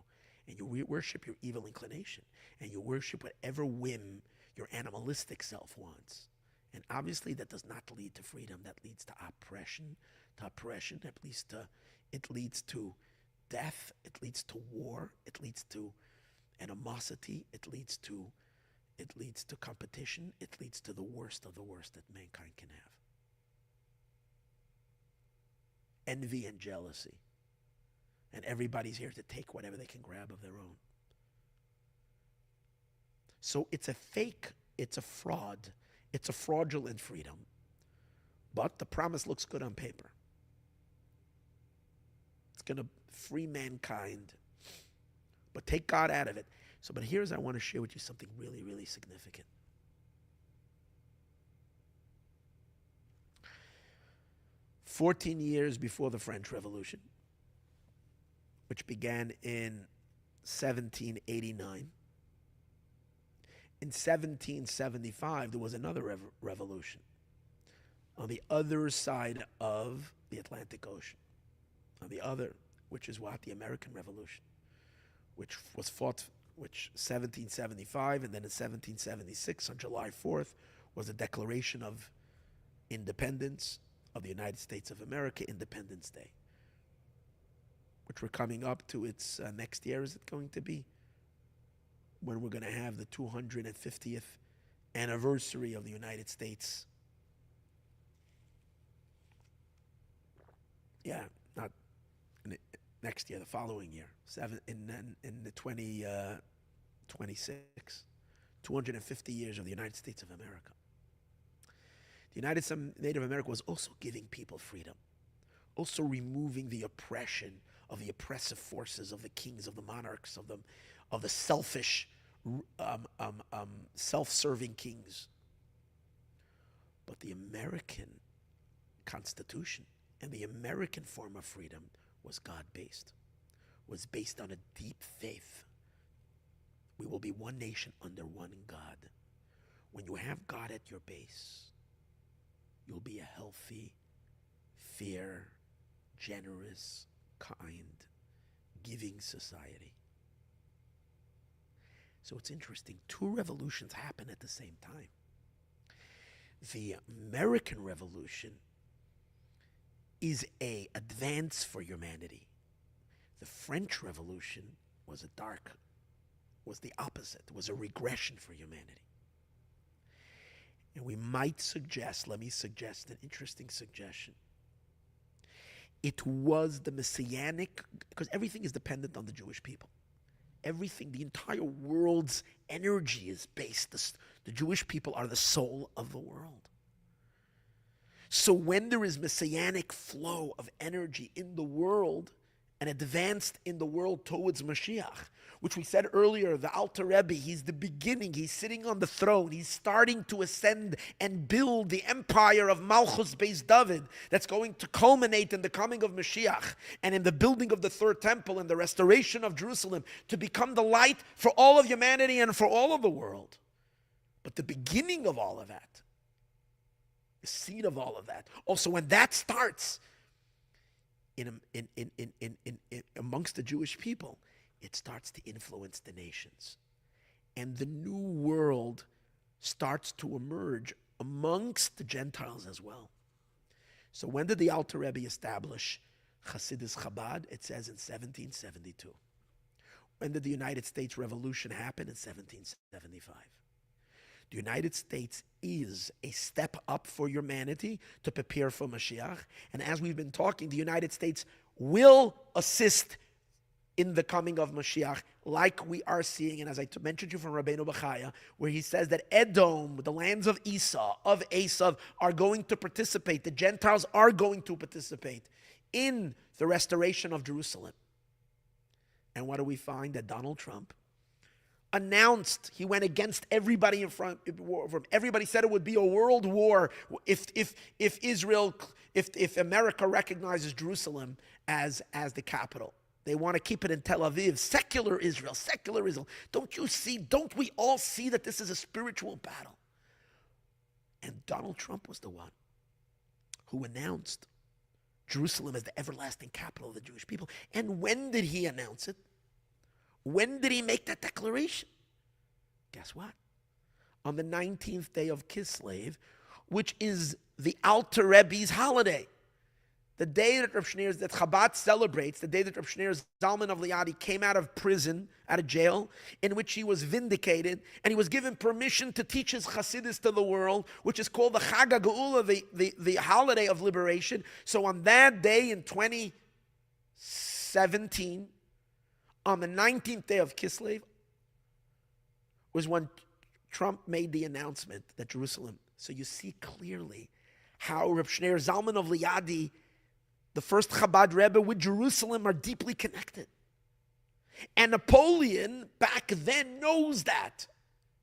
And you worship your evil inclination. And you worship whatever whim your animalistic self wants. And obviously that does not lead to freedom. That leads to oppression. It leads to death. It leads to war. It leads to animosity. It leads to competition. It leads to the worst of the worst that mankind can have. Envy and jealousy. And everybody's here to take whatever they can grab of their own. So it's a fake, it's a fraud, it's a fraudulent freedom. But the promise looks good on paper. It's going to free mankind, but take God out of it. But I want to share with you something really, really significant. "14 years before the French Revolution, which began in 1789, in 1775, there was another revolution on the other side of the Atlantic Ocean. Which is what? The American Revolution, which was fought, 1775, and then in 1776, on July 4th, was the Declaration of Independence of the United States of America, Independence Day, which we're coming up to its next year, is it going to be? When we're going to have the 250th anniversary of the United States. Yeah, not next year, the following year, in the 2026, 250 years of the United States of America. The United States of America was also giving people freedom, also removing the oppression of the oppressive forces of the kings, of the monarchs, of the selfish, self-serving kings. But the American Constitution and the American form of freedom was God-based, was based on a deep faith. We will be one nation under one God. When you have God at your base, you'll be a healthy, fair, generous, kind, giving society. So it's interesting. Two revolutions happen at the same time. The American Revolution is a advance for humanity. The French Revolution was was the opposite, was a regression for humanity. And we might let me suggest an interesting suggestion. It was the messianic, because everything is dependent on the Jewish people. Everything, the entire world's energy is based. The Jewish people are the soul of the world. So when there is messianic flow of energy in the world and advanced in the world towards Moshiach, which we said earlier, the Alter Rebbe, he's the beginning, he's sitting on the throne, he's starting to ascend and build the empire of Malchus Beis David that's going to culminate in the coming of Moshiach and in the building of the third temple and the restoration of Jerusalem to become the light for all of humanity and for all of the world. But the beginning of all of that, the seed of all of that, also when that starts amongst the Jewish people, it starts to influence the nations. And the new world starts to emerge amongst the Gentiles as well. So when did the Alter Rebbe establish Hasidus Chabad? It says in 1772. When did the United States Revolution happen? In 1775. The United States is a step up for humanity to prepare for Mashiach. And as we've been talking, the United States will assist in the coming of Mashiach, like we are seeing, and as I mentioned you from Rabbeinu Bachaya, where he says that Edom, the lands of Esau, of Esav, are going to participate. The Gentiles are going to participate in the restoration of Jerusalem. And what do we find? That Donald Trump announced, he went against everybody in front of him. Everybody said it would be a world war if America recognizes Jerusalem as the capital. They want to keep it in Tel Aviv, secular Israel. Don't you see, don't we all see that this is a spiritual battle? And Donald Trump was the one who announced Jerusalem as the everlasting capital of the Jewish people. And when did he announce it? When did he make that declaration? Guess what? On the 19th day of Kislev, which is the Alter Rebbe's holiday. The day that Chabad celebrates, the day that Rav Shneir Zalman of Liadi came out of prison, out of jail, in which he was vindicated, and he was given permission to teach his Chassidus to the world, which is called the Chag HaGeula, the holiday of liberation. So on that day in 2017, on the 19th day of Kislev, was when Trump made the announcement that Jerusalem. So you see clearly how Rav Shneir Zalman of Liadi, the first Chabad Rebbe, with Jerusalem are deeply connected. And Napoleon back then knows that,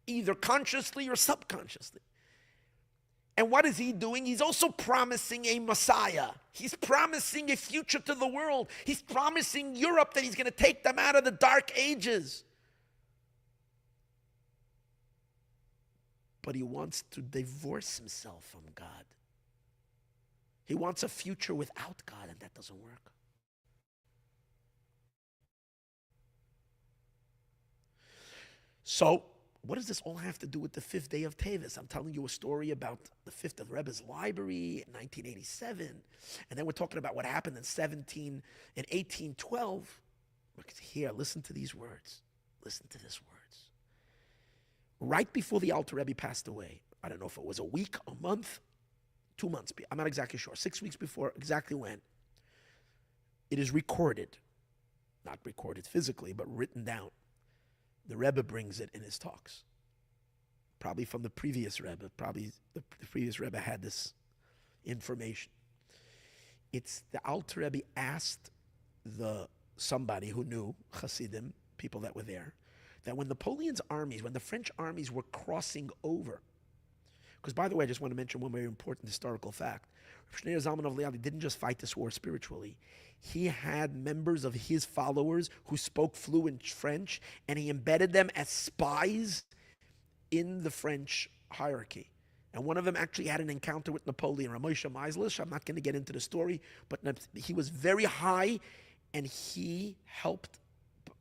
either consciously or subconsciously. And what is he doing? He's also promising a Messiah. He's promising a future to the world. He's promising Europe that he's going to take them out of the dark ages. But he wants to divorce himself from God. He wants a future without God, and that doesn't work. So, what does this all have to do with the 5th day of Teves? I'm telling you a story about the 5th of Rebbe's library in 1987, and then we're talking about what happened in 1812. Here, listen to these words. Listen to these words. Right before the Alter Rebbe passed away, I don't know if it was a week, a month, 2 months, I'm not exactly sure, 6 weeks before, exactly when, it is recorded, not recorded physically, but written down. The Rebbe brings it in his talks, probably from the previous Rebbe, probably the previous Rebbe had this information. It's the Alter Rebbe asked somebody who knew, Hasidim, people that were there, that when Napoleon's armies, when the French armies were crossing over, because, by the way, I just want to mention one very important historical fact. Rav Shneir Zalman of Liadi didn't just fight this war spiritually. He had members of his followers who spoke fluent French, and he embedded them as spies in the French hierarchy. And one of them actually had an encounter with Napoleon, Ramosha Meislish. I'm not going to get into the story, but he was very high, and he helped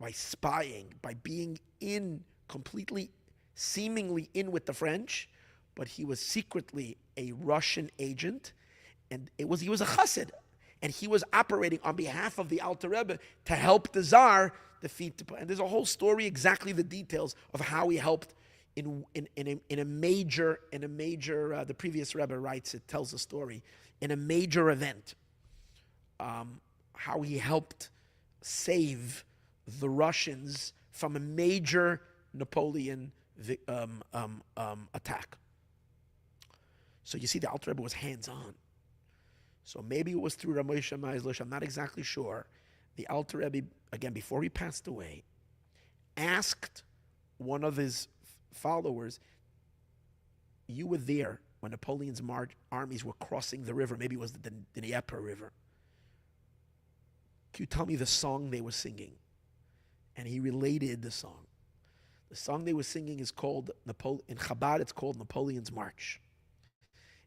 by spying, by being completely, seemingly in with the French, but he was secretly a Russian agent, and he was a chassid. and he was operating on behalf of the Alter Rebbe to help the Tsar defeat the. And there's a whole story, exactly the details of how he helped in a major. The previous Rebbe writes, it tells a story in a major event, how he helped save the Russians from a major Napoleon attack. So you see, the Alter Rebbe was hands-on. So maybe it was through Ramosha Meislish, I'm not exactly sure. The Alter Rebbe, again, before he passed away, asked one of his followers, you were there when Napoleon's armies were crossing the river, maybe it was the Dnieper River. Can you tell me the song they were singing? And he related the song. The song they were singing is called, in Chabad, it's called Napoleon's March.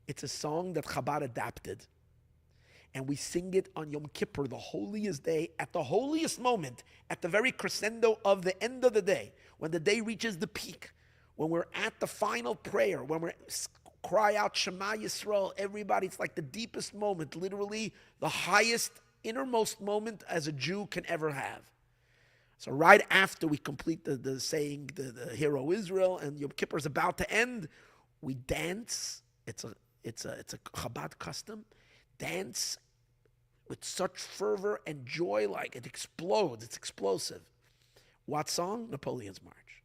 It's a song that Chabad adapted. And we sing it on Yom Kippur, the holiest day, at the holiest moment, at the very crescendo of the end of the day, when the day reaches the peak, when we're at the final prayer, when we cry out Shema Yisrael, everybody, it's like the deepest moment, literally the highest, innermost moment as a Jew can ever have. So right after we complete the saying, the Hero Israel, and Yom Kippur is about to end, we dance. It's a Chabad custom. Dance with such fervor and joy, like it explodes. It's explosive. What song? Napoleon's March.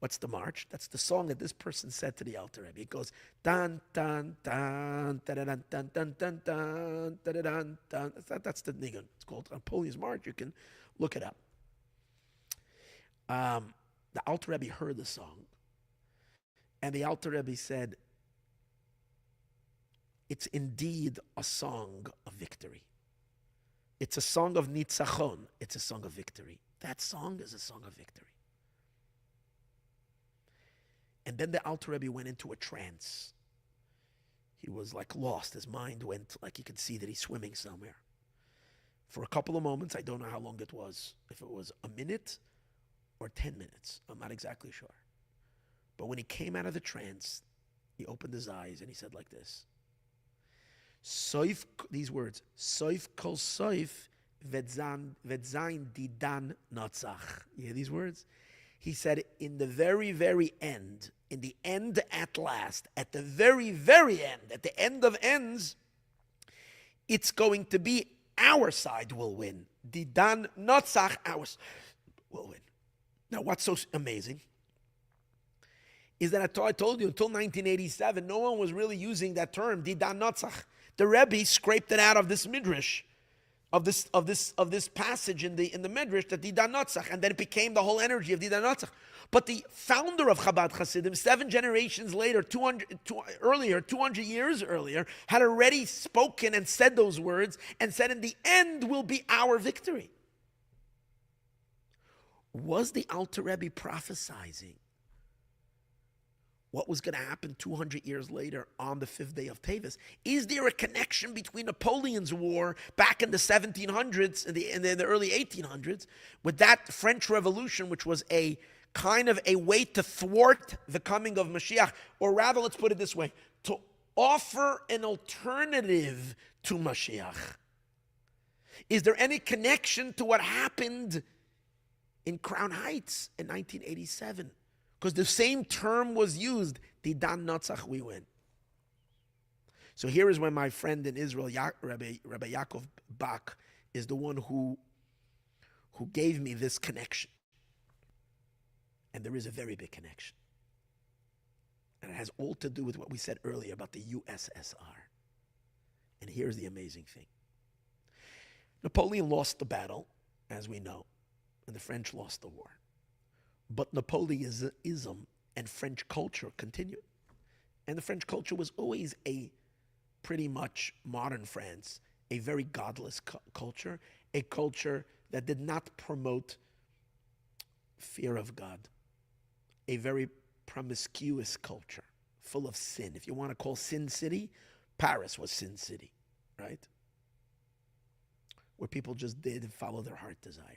What's the march? That's the song that this person said to the Alter Rebbe. It goes dan dan dan dan dan dan dan dan dan dan. That's the nigun. It's called Napoleon's March. You can look it up. The Alter Rebbe heard the song, and the Alter Rebbe said, it's indeed a song of victory. It's a song of nitzachon. It's a song of victory. That song is a song of victory. And then the Alter Rebbe went into a trance. He was like lost. His mind went, like you could see that he's swimming somewhere. For a couple of moments, I don't know how long it was. If it was a minute or 10 minutes, I'm not exactly sure. But when he came out of the trance, he opened his eyes and he said like this, Soif, these words, Soif kol soif vetzain didan notzach. You hear these words? He said, in the very, very end, in the end at last, at the very, very end, at the end of ends, it's going to be our side will win. Didan notzach, ours will win. Now, what's so amazing is that I told you, until 1987, no one was really using that term, Didan notzach. The Rebbe scraped it out of this Midrash, of this passage in the Midrash, that Didan Notzach, and then it became the whole energy of Didan Notzach. But the founder of Chabad Hasidim, 7 generations later, 200 years earlier, had already spoken and said those words, and said, in the end will be our victory. Was the Alter Rebbe prophesizing what was going to happen 200 years later on the 5th day of Teves? Is there a connection between Napoleon's war back in the 1700s and the early 1800s with that French Revolution, which was a kind of a way to thwart the coming of Moshiach? Or rather, let's put it this way, to offer an alternative to Moshiach. Is there any connection to what happened in Crown Heights in 1987? Because the same term was used, Didan Notzach, we win. So here is when my friend in Israel, Rabbi Yaakov Bach, is the one who gave me this connection. And there is a very big connection. And it has all to do with what we said earlier about the USSR. And here's the amazing thing. Napoleon lost the battle, as we know, and the French lost the war. But Napoleonism and French culture continued. And the French culture was always a pretty much modern France, a very godless culture, a culture that did not promote fear of God, a very promiscuous culture, full of sin. If you want to call Sin City, Paris was Sin City, right? Where people just did follow their heart desires.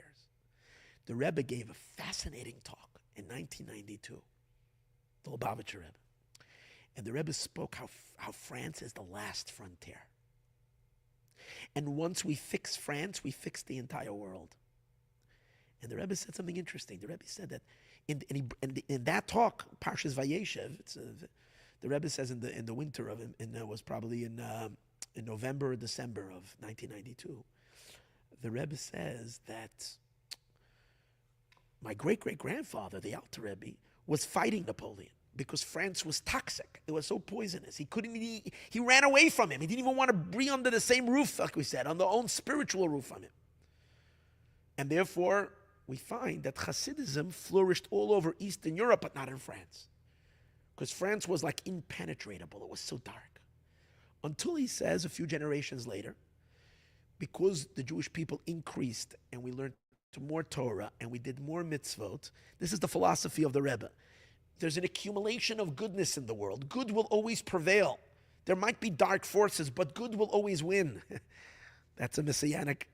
The Rebbe gave a fascinating talk in 1992, the Lubavitcher Rebbe. And the Rebbe spoke how France is the last frontier. And once we fix France, we fix the entire world. And the Rebbe said something interesting. The Rebbe said that in that talk, Parshas Vayeshev, the Rebbe says in the winter of it was probably in November or December of 1992. The Rebbe says that my great-great-grandfather, the Alter Rebbe, was fighting Napoleon because France was toxic. It was so poisonous. He ran away from him. He didn't even want to be under the same roof, like we said, on the own spiritual roof on him. And therefore, we find that Hasidism flourished all over Eastern Europe, but not in France. Because France was like impenetrable. It was so dark. Until he says, a few generations later, because the Jewish people increased and we learned more Torah and we did more mitzvot, this is the philosophy of the Rebbe. There's an accumulation of goodness in the world. Good will always prevail. There might be dark forces, but good will always win. That's a messianic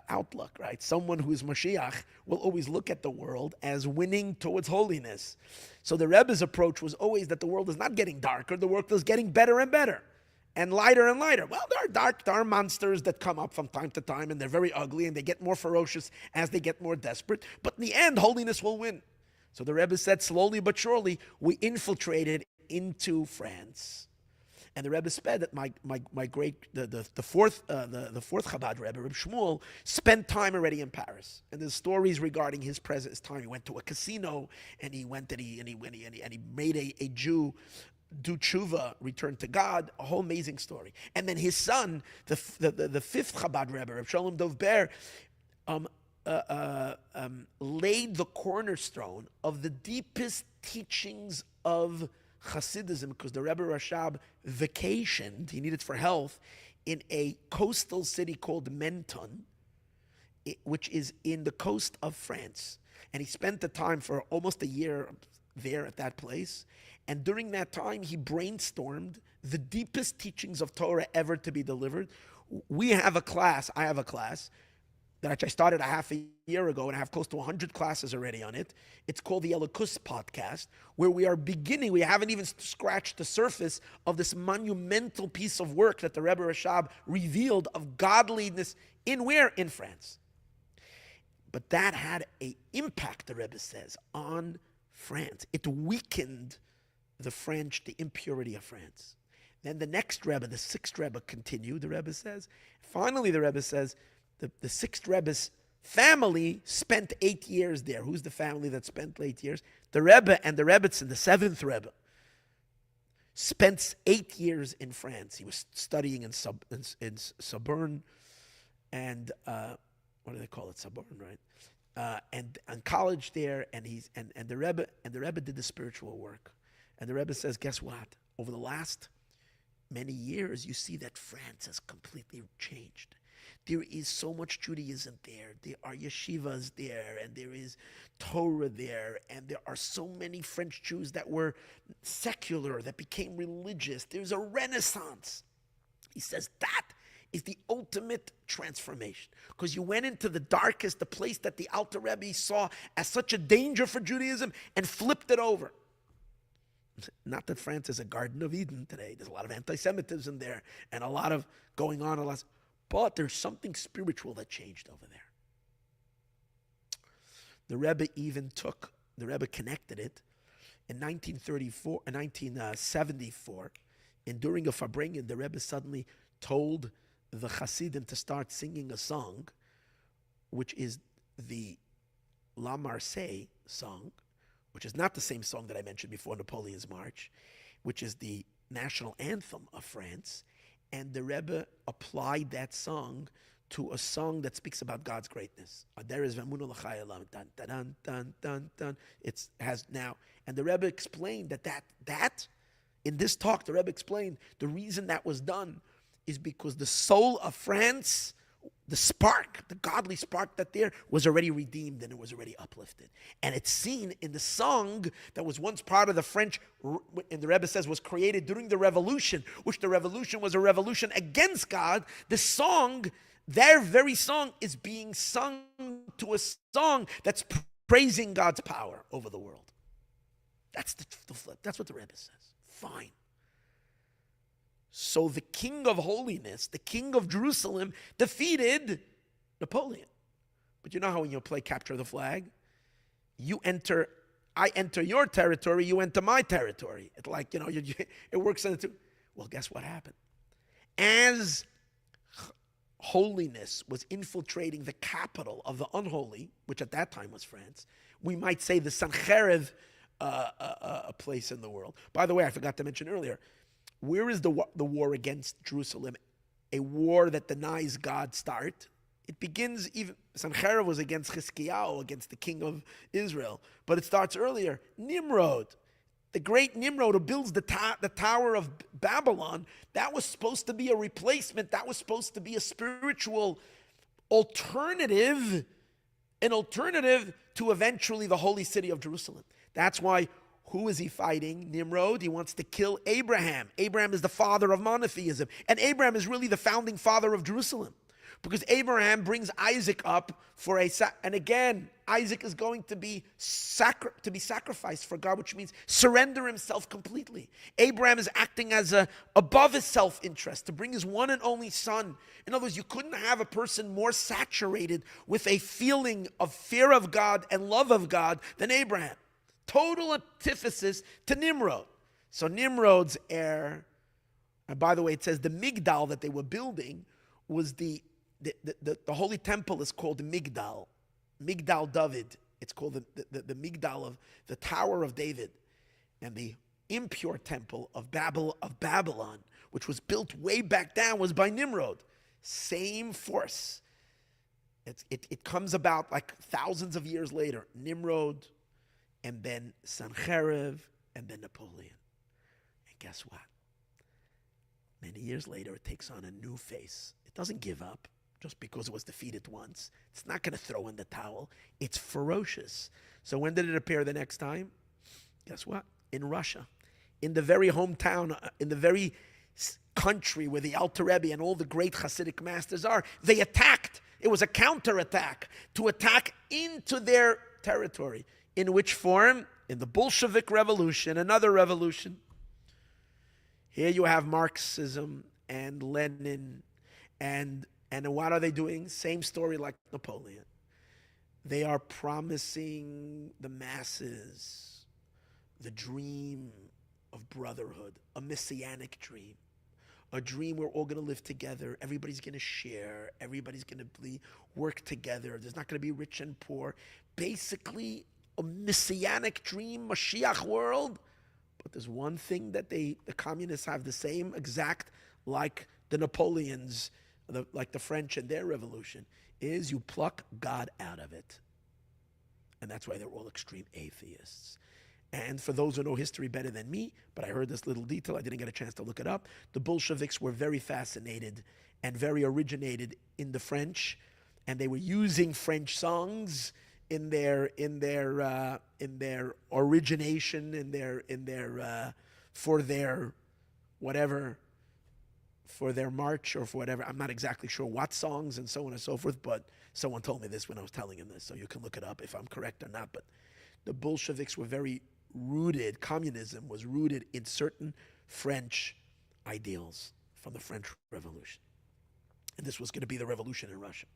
outlook, right? Someone who is Moshiach will always look at the world as winning towards holiness. So the Rebbe's approach was always that the world is not getting darker, the world is getting better and better. And lighter and lighter. Well, there are monsters that come up from time to time, and they're very ugly, and they get more ferocious as they get more desperate. But in the end, holiness will win. So the Rebbe said, slowly but surely, we infiltrated into France. And the Rebbe said that the fourth Chabad Rebbe, Reb Shmuel, spent time already in Paris. And there's stories regarding his time. He went to a casino, and he made a Jew do tshuva, return to God, a whole amazing story. And then his son, the fifth Chabad Rebbe, Reb Shalom Dov Ber, laid the cornerstone of the deepest teachings of Hasidism, because the Rebbe Rashab vacationed, he needed for health, in a coastal city called Menton, which is in the coast of France. And he spent the time for almost a year there at that place. And during that time, he brainstormed the deepest teachings of Torah ever to be delivered. I have a class that I started a half a year ago, and I have close to 100 classes already on it. It's called the Elikus podcast, where we haven't even scratched the surface of this monumental piece of work that the Rebbe Rashab revealed of godliness in France. But that had an impact, the Rebbe says, on France. It weakened the impurity of France. Then the next Rebbe, the sixth Rebbe, continued, the Rebbe says. Finally, the Rebbe says, the sixth Rebbe's family spent 8 years there. Who's the family that spent 8 years? The Rebbe and the Rebbetzin, the seventh Rebbe, spent 8 years in France. He was studying in Sorbonne, and what do they call it? Sorbonne, right? And college there, and the Rebbe did the spiritual work. And the Rebbe says, guess what? Over the last many years, you see that France has completely changed. There is so much Judaism there. There are yeshivas there, and there is Torah there, and there are so many French Jews that were secular, that became religious. There's a renaissance. He says that is the ultimate transformation. Because you went into the darkest, the place that the Alter Rebbe saw as such a danger for Judaism, and flipped it over. Not that France is a Garden of Eden today. There's a lot of anti-Semitism there and a lot of going on. But there's something spiritual that changed over there. The Rebbe connected it in 1974, and during a Farbrengen, the Rebbe suddenly told the Hasidim to start singing a song, which is the La Marseillaise song, which is not the same song that I mentioned before, Napoleon's March, which is the national anthem of France. And the Rebbe applied that song to a song that speaks about God's greatness. There is V'emuna l'chayalam, dun dun dun dun dun. It has now, and the Rebbe explained that in this talk, the Rebbe explained the reason that was done is because the soul of France, the spark, the godly spark that there was already redeemed and it was already uplifted. And it's seen in the song that was once part of the French, and the Rebbe says was created during the revolution, which the revolution was a revolution against God. The song, their very song, is being sung to a song that's praising God's power over the world. That's the flip. That's what the Rebbe says. Fine. So the king of holiness, the king of Jerusalem, defeated Napoleon. But you know how when you play capture the flag, I enter your territory, you enter my territory. It's like, it works in the two. Well, guess what happened? As holiness was infiltrating the capital of the unholy, which at that time was France, we might say the Sancherev place in the world. By the way, I forgot to mention earlier, where is the war against Jerusalem? A war that denies God start? It begins even, Sancherev was against Chizkiyahu, against the king of Israel. But it starts earlier. Nimrod, the great Nimrod who builds the Tower of Babylon, that was supposed to be a replacement. That was supposed to be a spiritual alternative, an alternative to eventually the holy city of Jerusalem. That's why, who is he fighting? Nimrod. He wants to kill Abraham. Abraham is the father of monotheism. And Abraham is really the founding father of Jerusalem. Because Abraham brings Isaac up for and again, Isaac is going to be sacrificed for God, which means surrender himself completely. Abraham is acting as above his self-interest to bring his one and only son. In other words, you couldn't have a person more saturated with a feeling of fear of God and love of God than Abraham. Total antithesis to Nimrod. So Nimrod's heir, and by the way, it says the Migdal that they were building was the holy temple is called the Migdal David. It's called the Migdal of the Tower of David. And the impure temple of Babylon, which was built way back down, was by Nimrod. Same force. It comes about like thousands of years later. Nimrod, and then Sancherev, and then Napoleon. And guess what? Many years later, it takes on a new face. It doesn't give up just because it was defeated once. It's not going to throw in the towel. It's ferocious. So when did it appear the next time? Guess what? In Russia. In the very hometown, in the very country where the Alter Rebbe and all the great Hasidic masters are, they attacked. It was a counterattack to attack into their territory. In which form? In the Bolshevik Revolution, another revolution. Here you have Marxism and Lenin, and what are they doing? Same story like Napoleon. They are promising the masses the dream of brotherhood, a messianic dream, a dream we're all going to live together, everybody's going to share, everybody's going to work together, there's not going to be rich and poor. Basically, a messianic dream, Moshiach world. But there's one thing that the communists have the same exact like the Napoleons, like the French and their revolution, is you pluck God out of it. And that's why they're all extreme atheists. And for those who know history better than me, but I heard this little detail, I didn't get a chance to look it up, the Bolsheviks were very fascinated and very originated in the French, and they were using French songs in their origination, for their whatever, for their march or for whatever. I'm not exactly sure what songs and so on and so forth, but someone told me this when I was telling him this, so you can look it up if I'm correct or not. But the Bolsheviks were very rooted, communism was rooted in certain French ideals from the French Revolution. And this was going to be the revolution in Russia.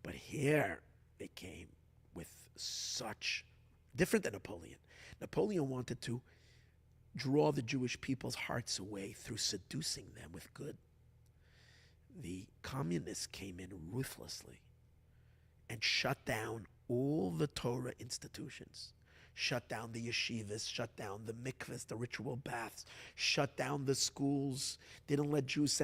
But here they came with such, different than Napoleon. Napoleon wanted to draw the Jewish people's hearts away through seducing them with good. The communists came in ruthlessly and shut down all the Torah institutions, shut down the yeshivas, shut down the mikvahs, the ritual baths, shut down the schools, didn't let Jews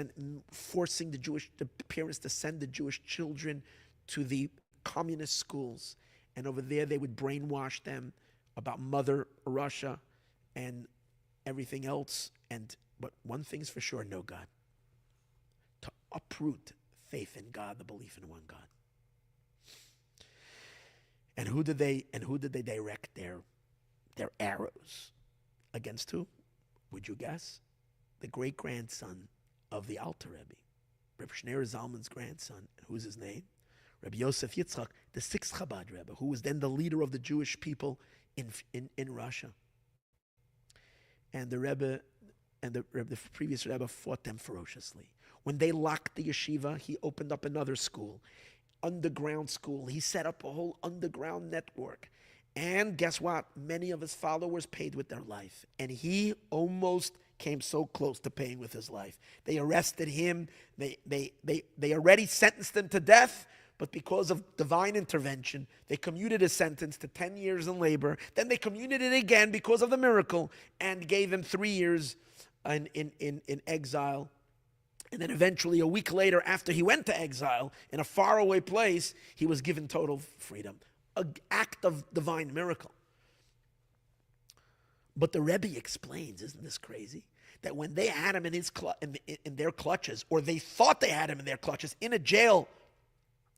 forcing the parents to send the Jewish children to the communist schools. And over there they would brainwash them about Mother Russia and everything else. But one thing's for sure, no God. To uproot faith in God, the belief in one God. And who did they direct their arrows against? Who? Would you guess? The great grandson of the Alter Rebbe, Reb Shneur Zalman's grandson. Who's his name? Rabbi Yosef Yitzchak, the sixth Chabad Rebbe, who was then the leader of the Jewish people in Russia. And the Rebbe And the previous Rebbe fought them ferociously. When they locked the yeshiva, he opened up another school, underground school. He set up a whole underground network. And guess what? Many of his followers paid with their life. And he almost came so close to paying with his life. They arrested him. They already sentenced him to death. But because of divine intervention, they commuted his sentence to 10 years in labor. Then they commuted it again because of the miracle and gave him 3 years in exile. And then eventually, a week later, after he went to exile in a faraway place, he was given total freedom. An act of divine miracle. But the Rebbe explains, isn't this crazy? That when they had him in their clutches, or they thought they had him in their clutches, in a jail,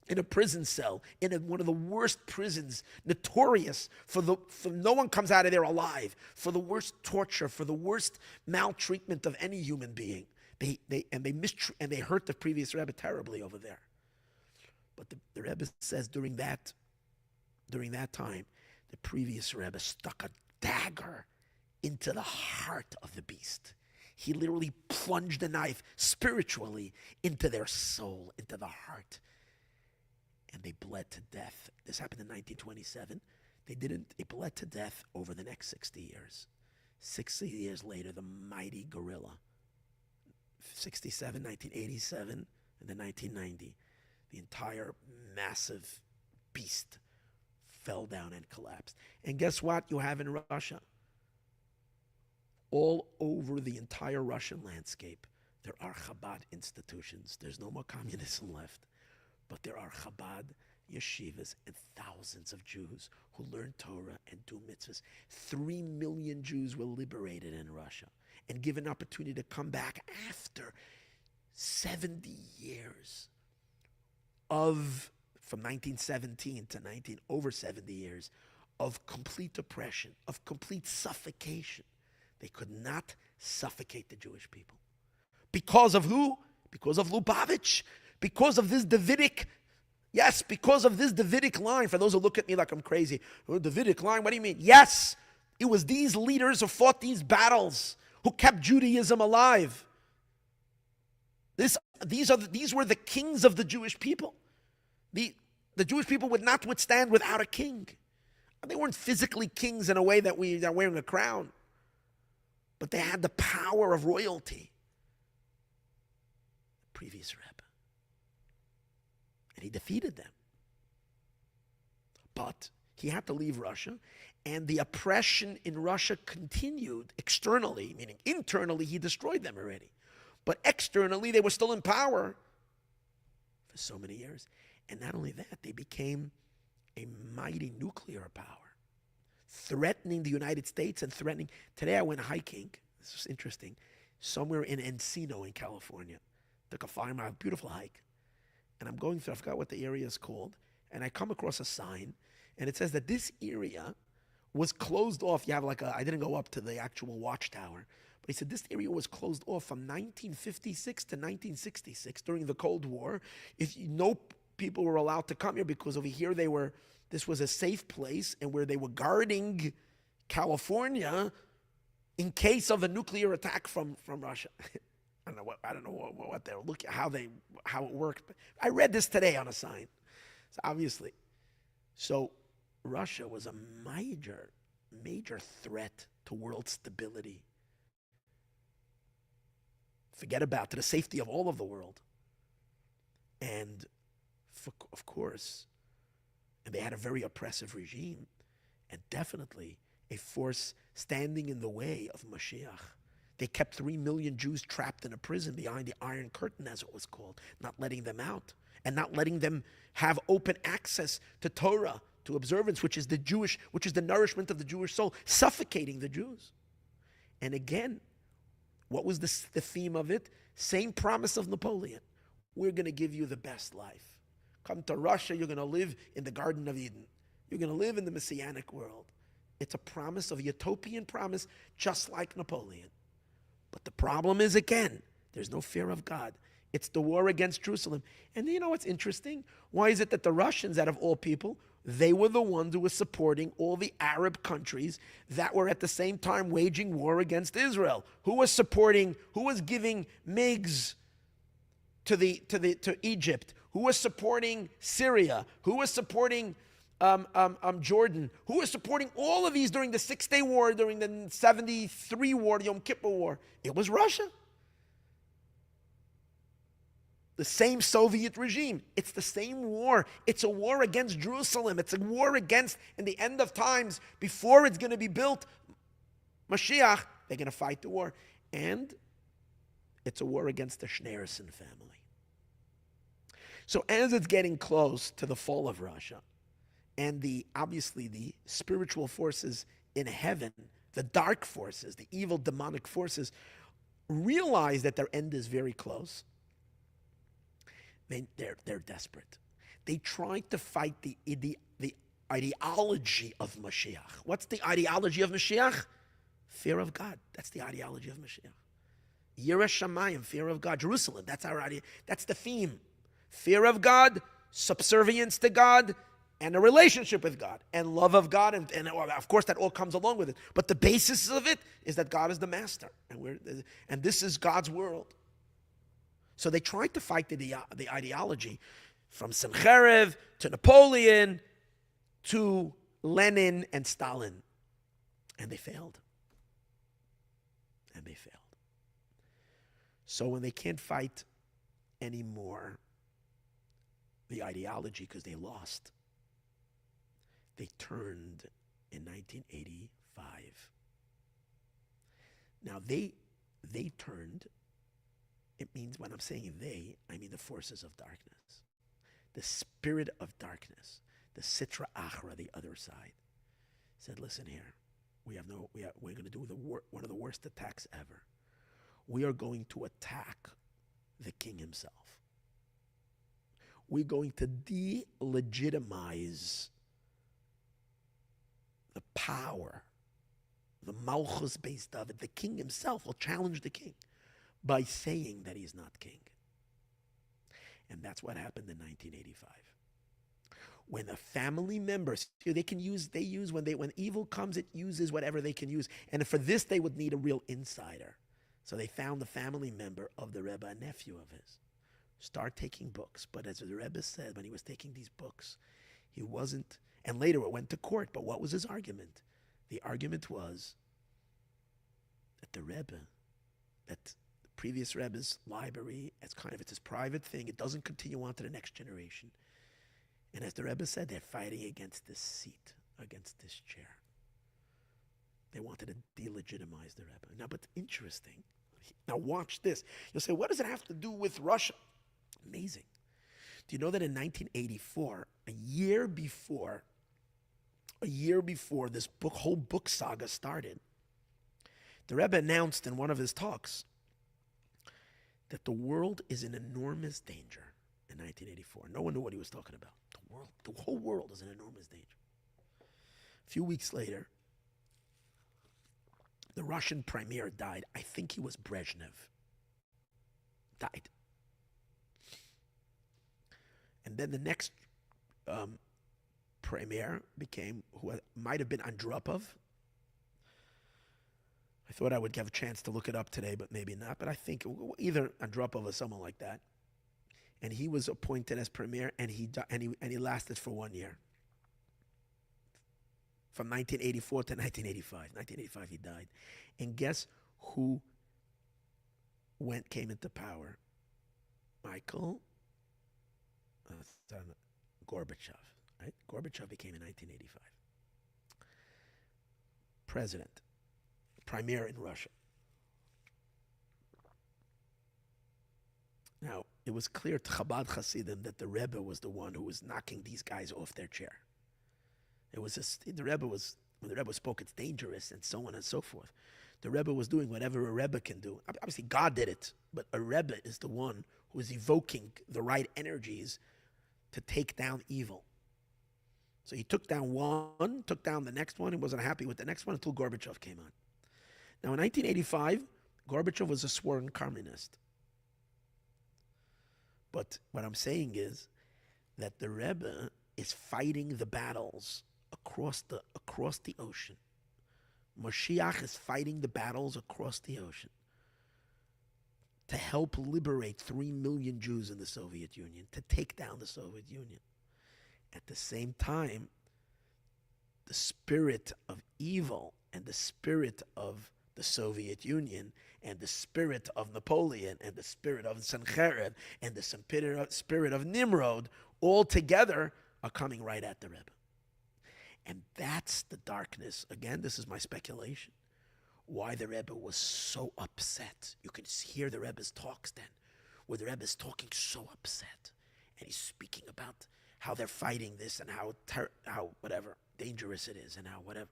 in a prison cell, in one of the worst prisons, notorious for no one comes out of there alive, for the worst torture, for the worst maltreatment of any human being. They hurt the previous Rebbe terribly over there. But the Rebbe says during that time, the previous Rebbe stuck a dagger into the heart of the beast. He literally plunged the knife spiritually into their soul, into the heart. And they bled to death. This happened in 1927. They bled to death over the next 60 years. 60 years later, the mighty gorilla, 1987, and then 1990, the entire massive beast fell down and collapsed. And guess what you have in Russia? All over the entire Russian landscape, there are Chabad institutions. There's no more communism left. But there are Chabad yeshivas and thousands of Jews who learn Torah and do mitzvahs. 3 million Jews were liberated in Russia and given opportunity to come back after 70 years from 1917 to over 70 years of complete oppression, of complete suffocation. They could not suffocate the Jewish people. Because of who? Because of Lubavitch. Because of this Davidic, because of this Davidic line. For those who look at me like I'm crazy, Davidic line, what do you mean? Yes, it was these leaders who fought these battles, who kept Judaism alive. These were the kings of the Jewish people. The Jewish people would not withstand without a king. They weren't physically kings in a way that we are wearing a crown, but they had the power of royalty. The previous Rebbe. And he defeated them. But he had to leave Russia, and the oppression in Russia continued externally, meaning internally he destroyed them already. But externally they were still in power for so many years. And not only that, they became a mighty nuclear power, threatening the United States and threatening. Today I went hiking, this is interesting, somewhere in Encino in California. Took a 5-mile, beautiful hike. And I'm going through, I forgot what the area is called, and I come across a sign, and it says that this area was closed off. You have I didn't go up to the actual watchtower, but he said this area was closed off from 1956 to 1966 during the Cold War. No people were allowed to come here because over here this was a safe place, and where they were guarding California in case of a nuclear attack from Russia. I don't know what they're looking, how it worked. But I read this today on a sign. So obviously, Russia was a major threat to world stability. Forget about to the safety of all of the world. And of course, and they had a very oppressive regime, and definitely a force standing in the way of Moshiach. They kept 3 million Jews trapped in a prison behind the Iron Curtain, as it was called, not letting them out and not letting them have open access to Torah, to observance, which is the nourishment of the Jewish soul, suffocating the Jews. And again, what was the theme of it? Same promise of Napoleon. We're going to give you the best life. Come to Russia, you're going to live in the Garden of Eden. You're going to live in the Messianic world. It's a promise of utopian promise, just like Napoleon. But the problem is, again, there's no fear of God. It's the war against Jerusalem. And you know what's interesting? Why is it that the Russians, out of all people, They were the ones who were supporting all the Arab countries that were at the same time waging war against Israel. Who was giving MiGs to Egypt? Who was supporting Syria? Who was supporting Jordan? Who was supporting all of these during the 6-Day War, during the 73 War, the Yom Kippur War? It was Russia. The same Soviet regime. It's the same war. It's a war against Jerusalem. It's a war against, in the end of times, before it's going to be built, Moshiach, they're going to fight the war. And it's a war against the Schneerson family. So as it's getting close to the fall of Russia, and obviously the spiritual forces in heaven, the dark forces, the evil demonic forces, realize that their end is very close. They're desperate. They try to fight the ideology of Mashiach. What's the ideology of Mashiach? Fear of God. That's the ideology of Mashiach. Yireh Shamayim, fear of God. Jerusalem, that's our idea. That's the theme. Fear of God, subservience to God, and a relationship with God, and love of God, and of course that all comes along with it. But the basis of it is that God is the master, and this is God's world. So they tried to fight the ideology from Sencherev to Napoleon to Lenin and Stalin. And they failed. So when they can't fight anymore the ideology because they lost, they turned in 1985. Now they turned. It means when I'm saying they, I mean the forces of darkness. The spirit of darkness, the Sitra Achra, the other side, said, listen here, we're going to do one of the worst attacks ever. We are going to attack the king himself. We're going to delegitimize the power, the Malchus based of it. The king himself will challenge the king by saying that he's not king. And that's what happened in 1985. When the family members, when evil comes, it uses whatever they can use. And for this, they would need a real insider. So they found the family member of the Rebbe, a nephew of his. Start taking books. But as the Rebbe said, when he was taking these books, he wasn't, and later it went to court, but what was his argument? The argument was that the Rebbe, that previous Rebbe's library, it's his private thing. It doesn't continue on to the next generation. And as the Rebbe said, they're fighting against this seat, against this chair. They wanted to delegitimize the Rebbe. Now, but interesting. Now watch this. You'll say, what does it have to do with Russia? Amazing. Do you know that in 1984, a year before this whole book saga started, the Rebbe announced in one of his talks that the world is in enormous danger in 1984. No one knew what he was talking about. The whole world is in enormous danger. A few weeks later, the Russian premier died. I think he was Brezhnev. Died. And then the next premier who might have been Andropov. I thought I would have a chance to look it up today, but maybe not. But I think either Andropov or someone like that. And he was appointed as premier, and he lasted for 1 year. From 1984 to 1985. 1985 he died. And guess who came into power? Michael Gorbachev. Right? Gorbachev became in 1985. President. Premier in Russia. Now, it was clear to Chabad Hasidim that the Rebbe was the one who was knocking these guys off their chair. It was when the Rebbe spoke, it's dangerous, and so on and so forth. The Rebbe was doing whatever a Rebbe can do. Obviously, God did it, but a Rebbe is the one who is evoking the right energies to take down evil. So he took down one, took down the next one, he wasn't happy with the next one until Gorbachev came on. Now, in 1985, Gorbachev was a sworn communist. But what I'm saying is that the Rebbe is fighting the battles across the ocean. Moshiach is fighting the battles across the ocean to help liberate 3 million Jews in the Soviet Union, to take down the Soviet Union. At the same time, the spirit of evil and the spirit of the Soviet Union and the spirit of Napoleon and the spirit of Sennacherib and the spirit of Nimrod all together are coming right at the Rebbe. And that's the darkness. Again, this is my speculation. Why the Rebbe was so upset. You can hear the Rebbe's talks then, where the Rebbe is talking so upset. And he's speaking about how they're fighting this and how whatever dangerous it is and how whatever.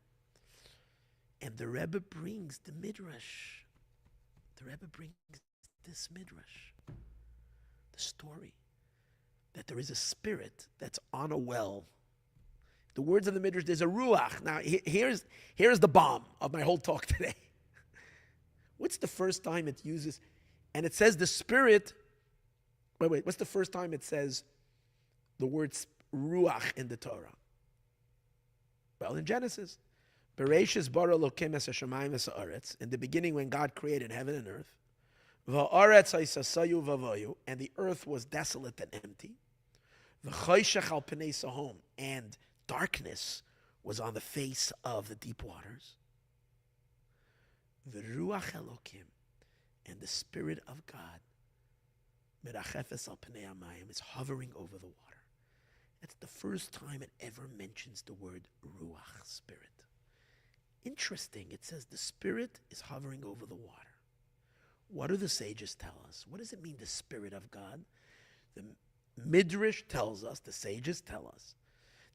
And the Rebbe brings the Midrash. The Rebbe brings this Midrash. The story that there is a spirit that's on a well. The words of the Midrash, there's a ruach. Now, here's the bomb of my whole talk today. What's the first time it uses? And it says the spirit. Wait. What's the first time it says the word ruach in the Torah? Well, in Genesis. Bereshis bara Elokim es hashamayim es haaretz. In the beginning when God created heaven and earth. Va'aretz haisasayu v'avoyu. And the earth was desolate and empty. V'choshech al pnei sahom. And darkness was on the face of the deep waters. V'ruach Elokim, and the Spirit of God, merachefes al pnei hamayim, is hovering over the water. That's the first time it ever mentions the word ruach, spirit. Interesting, it says the Spirit is hovering over the water. What do the sages tell us? What does it mean, the Spirit of God? The Midrash tells us, the sages tell us,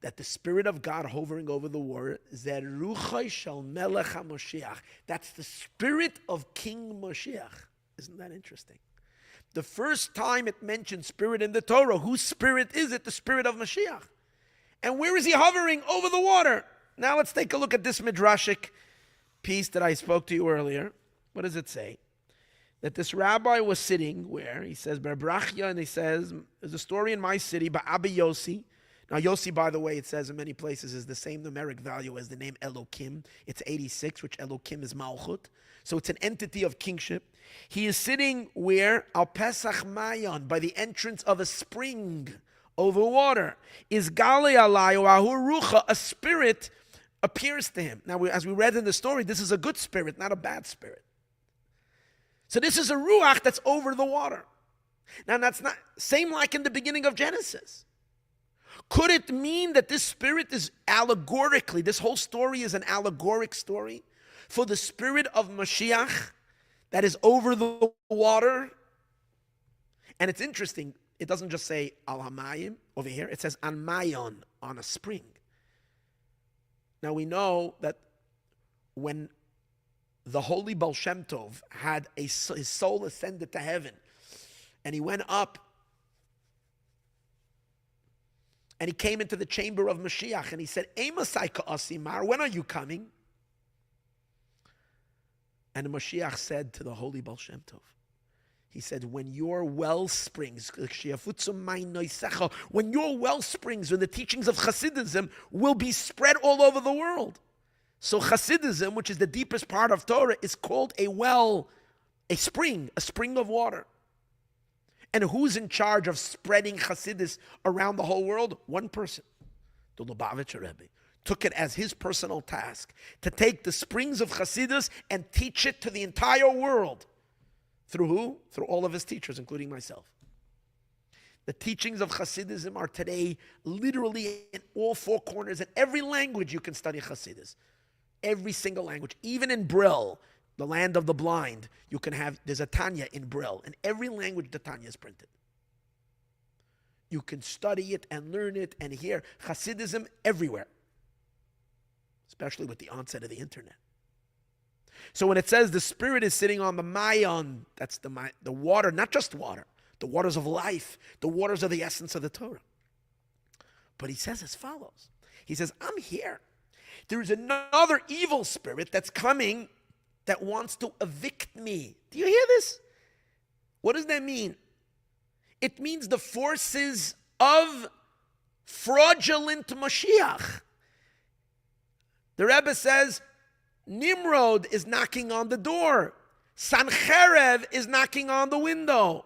that the Spirit of God hovering over the water, Zeruchai shel melech HaMoshiach. That's the spirit of King Moshiach. Isn't that interesting? The first time it mentions spirit in the Torah, whose spirit is it? The spirit of Mashiach. And where is he hovering? Over the water. Now let's take a look at this Midrashic piece that I spoke to you earlier. What does it say? That this rabbi was sitting where? He says, Ber Brachya, and he says, there's a story in my city, Ba'abi Yossi. Now, Yossi, by the way, it says in many places is the same numeric value as the name Elokim. It's 86, which Elokim is Malchut. So it's an entity of kingship. He is sitting where? Al Pesach Mayon, by the entrance of a spring over water. Is Gali Alayu Ahu Rucha, a spirit appears to him. Now, as we read in the story, this is a good spirit, not a bad spirit. So this is a Ruach that's over the water. Now, that's not, same like in the beginning of Genesis. Could it mean that this spirit is allegorically, this whole story is an allegoric story for the spirit of Mashiach that is over the water? And it's interesting, it doesn't just say al hamayim over here, it says an mayon, on a spring. Now we know that when the holy Baal Shem Tov had his soul ascended to heaven and he went up and he came into the chamber of Mashiach and he said, Emasai ka'asimar, when are you coming? And the Mashiach said to the holy Baal Shem Tov, he said, when your well springs, when your well springs, when the teachings of Hasidism will be spread all over the world. So Hasidism, which is the deepest part of Torah, is called a well, a spring of water. And who's in charge of spreading Hasidus around the whole world? One person, the Lubavitcher Rebbe, took it as his personal task to take the springs of Hasidus and teach it to the entire world. Through who? Through all of his teachers, including myself. The teachings of Hasidism are today literally in all four corners. In every language you can study Hasidus. Every single language. Even in Brill, the land of the blind, you can have, there's a Tanya in Brill. In every language, the Tanya is printed. You can study it and learn it and hear Hasidism everywhere. Especially with the onset of the internet. So when it says the Spirit is sitting on the Mayon, that's the water, not just water, the waters of life, the waters of the essence of the Torah. But he says as follows. He says, I'm here. There is another evil spirit that's coming that wants to evict me. Do you hear this? What does that mean? It means the forces of fraudulent Moshiach. The Rebbe says, Nimrod is knocking on the door. Sancherev is knocking on the window.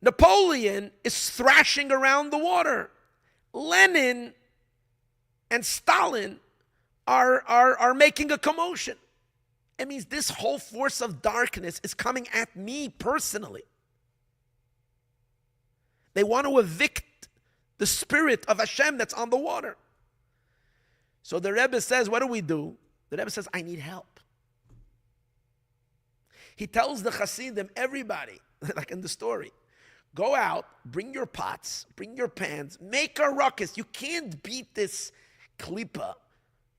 Napoleon is thrashing around the water. Lenin and Stalin are making a commotion. It means this whole force of darkness is coming at me personally. They want to evict the spirit of Hashem that's on the water. So the Rebbe says, what do? The Rebbe says, I need help. He tells the Hasidim, everybody, like in the story, go out, bring your pots, bring your pans, make a ruckus. You can't beat this klipa.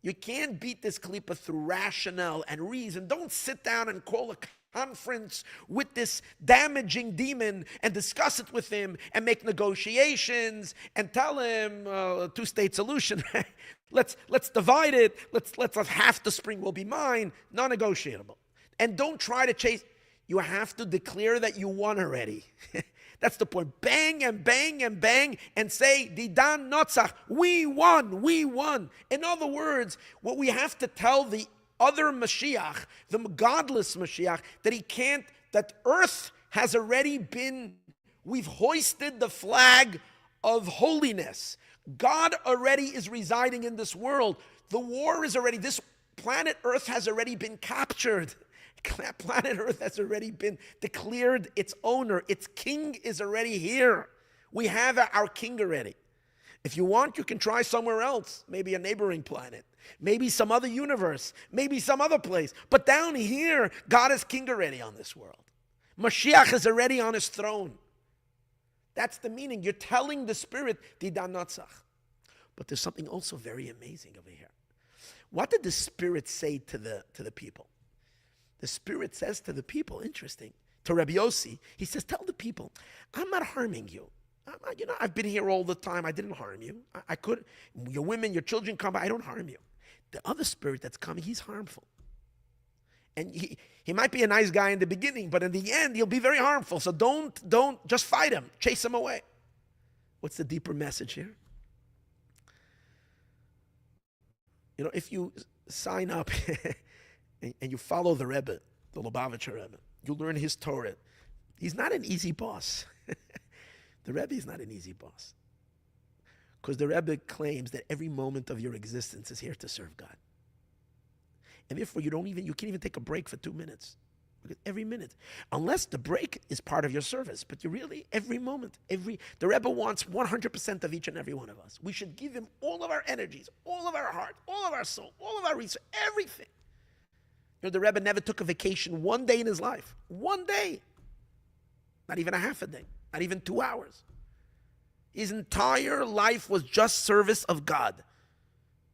You can't beat this klipa through rationale and reason. Don't sit down and call a conference with this damaging demon and discuss it with him and make negotiations and tell him a two-state solution. Let's divide it. Let's half the spring will be mine. Non-negotiable. And don't try to chase. You have to declare that you won already. That's the point. Bang and bang and bang and say, Didan Notzach, we won. In other words, what we have to tell the other Mashiach, the godless Mashiach, that earth has already been, we've hoisted the flag of holiness. God already is residing in this world. The war is already, this planet earth has already been captured. Planet Earth has already been declared its owner. Its king is already here. We have our king already. If you want, you can try somewhere else. Maybe a neighboring planet. Maybe some other universe. Maybe some other place. But down here, God is king already on this world. Mashiach is already on his throne. That's the meaning. You're telling the spirit, Didan Natzach. But there's something also very amazing over here. What did the spirit say to the people? The spirit says to the people, interesting, to Rabbi Yossi, he says, tell the people, I'm not harming you. I've been here all the time. I didn't harm you. I could, your women, your children come by, I don't harm you. The other spirit that's coming, he's harmful. And he might be a nice guy in the beginning, but in the end, he'll be very harmful. So don't just fight him. Chase him away. What's the deeper message here? If you sign up and you follow the Rebbe, the Lubavitcher Rebbe, you learn his Torah. He's not an easy boss. The Rebbe is not an easy boss. Because the Rebbe claims that every moment of your existence is here to serve God. And therefore, you can't even take a break for 2 minutes. Because every minute, unless the break is part of your service, but every moment, the Rebbe wants 100% of each and every one of us. We should give him all of our energies, all of our heart, all of our soul, all of our research, everything. The Rebbe never took a vacation one day in his life. One day. Not even a half a day. Not even 2 hours. His entire life was just service of God.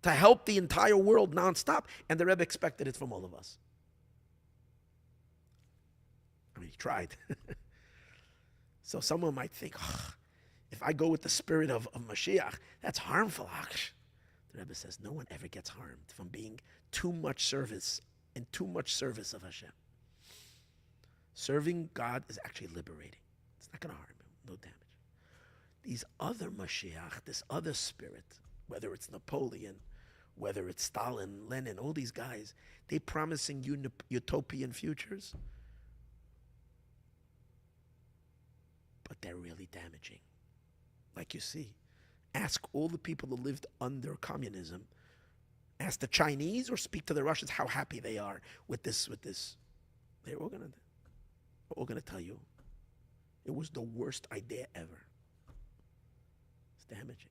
To help the entire world nonstop. And the Rebbe expected it from all of us. He tried. So someone might think, if I go with the spirit of Mashiach, that's harmful. The Rebbe says, no one ever gets harmed from being too much service and too much service of Hashem. Serving God is actually liberating. It's not going to harm him. No damage. These other Mashiach, this other spirit, whether it's Napoleon, whether it's Stalin, Lenin, all these guys, they promising you utopian futures, but they're really damaging. Like you see, ask all the people who lived under communism. Ask the Chinese or speak to the Russians how happy they are with this. They're all gonna tell you it was the worst idea ever. It's damaging.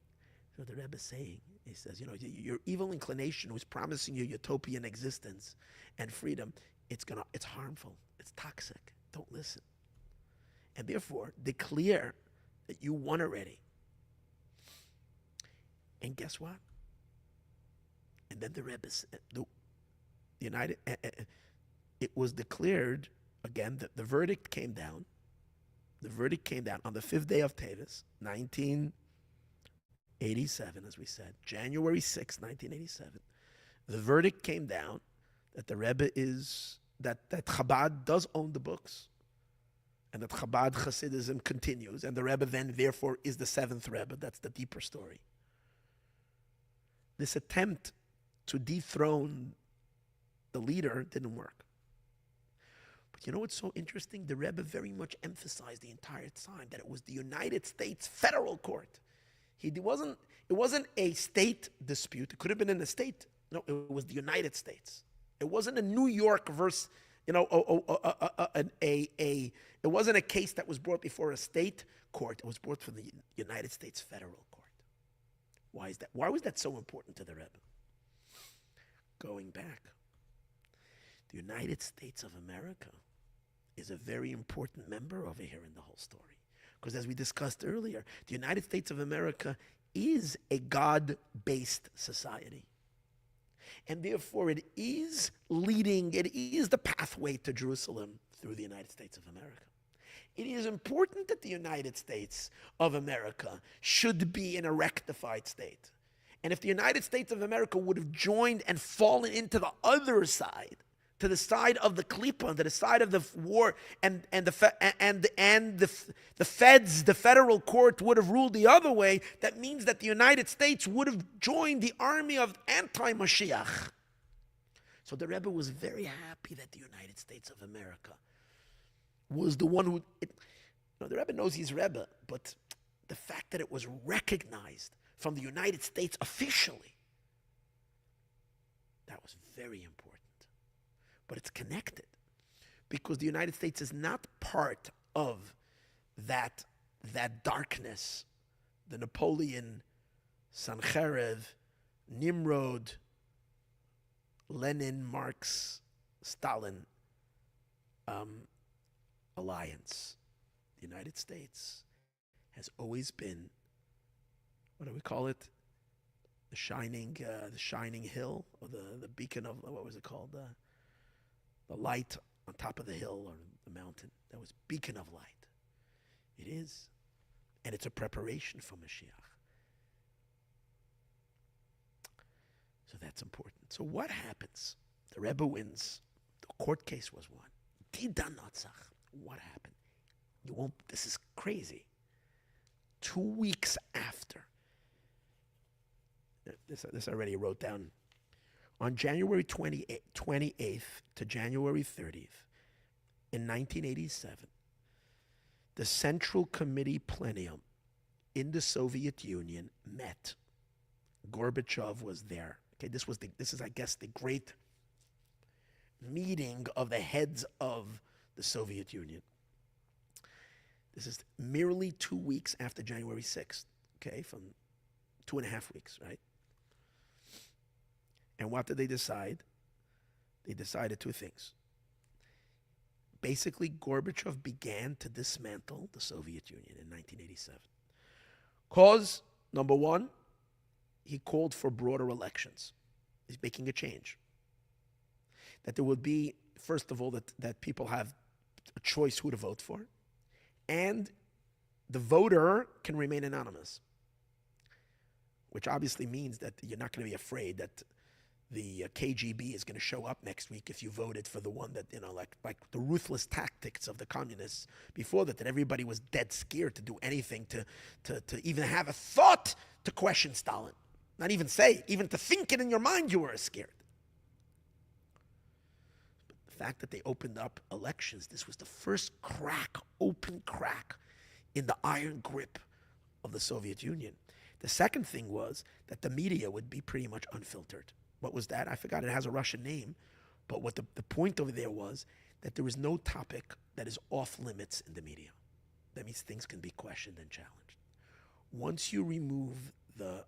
So the Rebbe is saying, he says, your evil inclination was promising you utopian existence and freedom. It's harmful. It's toxic. Don't listen. And therefore, declare that you won already. And guess what? And then the Rebbe said, it was declared, again, that the verdict came down. The verdict came down on the 5th day of Teves, 1987, as we said, January 6, 1987. The verdict came down that the Rebbe that Chabad does own the books. and that Chabad Hasidism continues, and the Rebbe then, therefore, is the seventh Rebbe. That's the deeper story. This attempt to dethrone the leader didn't work. But you know what's so interesting? The Rebbe very much emphasized the entire time that it was the United States federal court. It wasn't a state dispute. It could have been in a state. No, it was the United States. It wasn't a New York versus, it wasn't a case that was brought before a state court. It was brought from the United States federal court. Why is that? Why was that so important to the Rebbe? Going back, the United States of America is a very important member over here in the whole story. Because as we discussed earlier, the United States of America is a God-based society. And therefore it is the pathway to Jerusalem through the United States of America. It is important that the United States of America should be in a rectified state. And if the United States of America would have joined and fallen into the other side, to the side of the Klippa, to the side of the war, and the feds, the federal court would have ruled the other way, that means that the United States would have joined the army of anti-Moshiach. So the Rebbe was very happy that the United States of America was the one who... the Rebbe knows he's Rebbe, but the fact that it was recognized from the United States officially, that was very important. But it's connected, because the United States is not part of that darkness, the Napoleon, Sancherev, Nimrod, Lenin, Marx, Stalin alliance. The United States has always been, what do we call it? The shining hill, or the beacon of, what was it called? The light on top of the hill or the mountain. That was beacon of light. It is. And it's a preparation for Mashiach. So that's important. So what happens? The Rebbe wins. The court case was won. Didan Natzach. What happened? This is crazy. 2 weeks after. This I already wrote down. On January 28th to January 30th in 1987, the Central Committee Plenum in the Soviet Union met. Gorbachev was there. Okay, this is, I guess, the great meeting of the heads of the Soviet Union. This is merely 2 weeks after January 6th, okay, from 2.5 weeks, right? And what did they decide? They decided two things. Basically, Gorbachev began to dismantle the Soviet Union in 1987. Cause, number one, he called for broader elections. He's making a change. That there would be, first of all, that people have a choice who to vote for, and the voter can remain anonymous, which obviously means that you're not going to be afraid that the KGB is going to show up next week if you voted for the one that, like the ruthless tactics of the communists before that everybody was dead scared to do anything to even have a thought to question Stalin. Not even even to think it in your mind you were scared. But the fact that they opened up elections, this was the first open crack in the iron grip of the Soviet Union. The second thing was that the media would be pretty much unfiltered. What was that? I forgot. It has a Russian name. But what the point over there was that there is no topic that is off limits in the media. That means things can be questioned and challenged. Once you remove the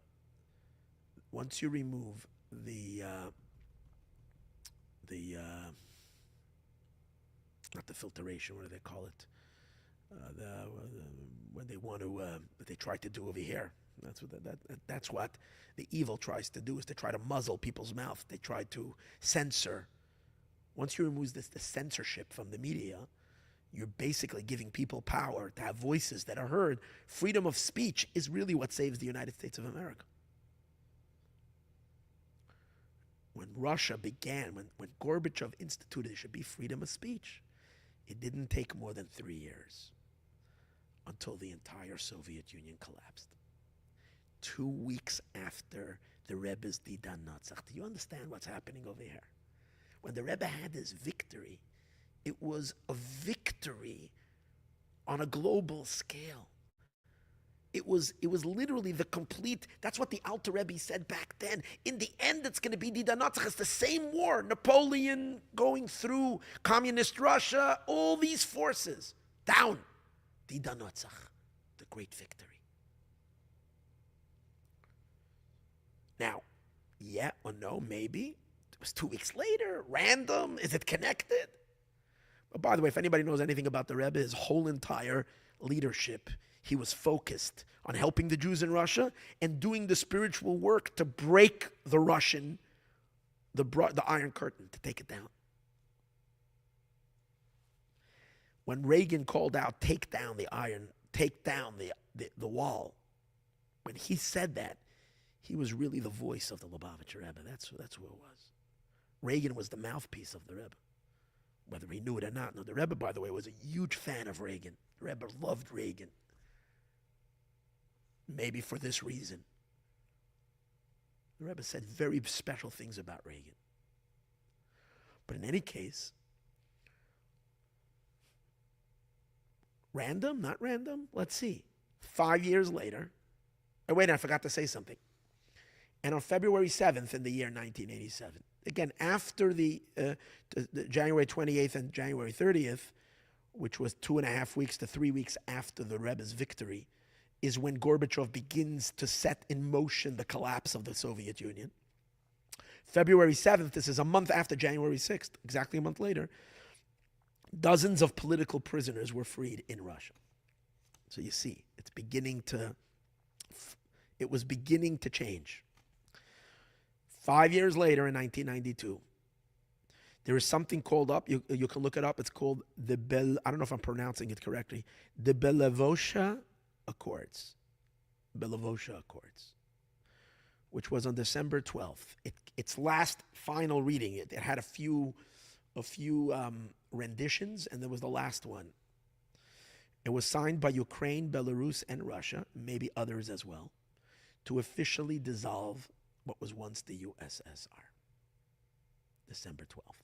not the filtration, what do they call it? When they want to, what they try to do over here. That's what the evil tries to do, is to try to muzzle people's mouth. They try to censor. Once you remove the censorship from the media, you're basically giving people power to have voices that are heard. Freedom of speech is really what saves the United States of America. When Russia began, when Gorbachev instituted there should be freedom of speech, It didn't take more than 3 years until the entire Soviet Union collapsed. 2 weeks after the Rebbe's Didan Natzach. Do you understand what's happening over here? When the Rebbe had his victory, it was a victory on a global scale. It was literally the complete, that's what the Alter Rebbe said back then. In the end, it's going to be Didan Natzach. It's the same war. Napoleon going through communist Russia, all these forces. Down. Didan Natzach, the great victory. Now, yeah or no, maybe. It was 2 weeks later. Random. Is it connected? But by the way, if anybody knows anything about the Rebbe, his whole entire leadership, he was focused on helping the Jews in Russia and doing the spiritual work to break the Iron Curtain, to take it down. When Reagan called out, take down the wall, when he said that, he was really the voice of the Lubavitcher Rebbe. That's who it was. Reagan was the mouthpiece of the Rebbe, whether he knew it or not. No, the Rebbe, by the way, was a huge fan of Reagan. The Rebbe loved Reagan. Maybe for this reason. The Rebbe said very special things about Reagan. But in any case, random, not random? Let's see. 5 years later, oh wait, I forgot to say something. And on February 7th in the year 1987, again, after the January 28th and January 30th, which was 2.5 weeks to 3 weeks after the Rebbe's victory, is when Gorbachev begins to set in motion the collapse of the Soviet Union. February 7th, this is a month after January 6th, exactly a month later, dozens of political prisoners were freed in Russia. So you see, it was beginning to change. 5 years later, in 1992, there is something called up, you can look it up, it's called I don't know if I'm pronouncing it correctly, the Belavosha Accords. Belavosha Accords, which was on December 12th. Its last final reading, it had a few renditions, and there was the last one. It was signed by Ukraine, Belarus, and Russia, maybe others as well, to officially dissolve what was once the USSR. December 12th.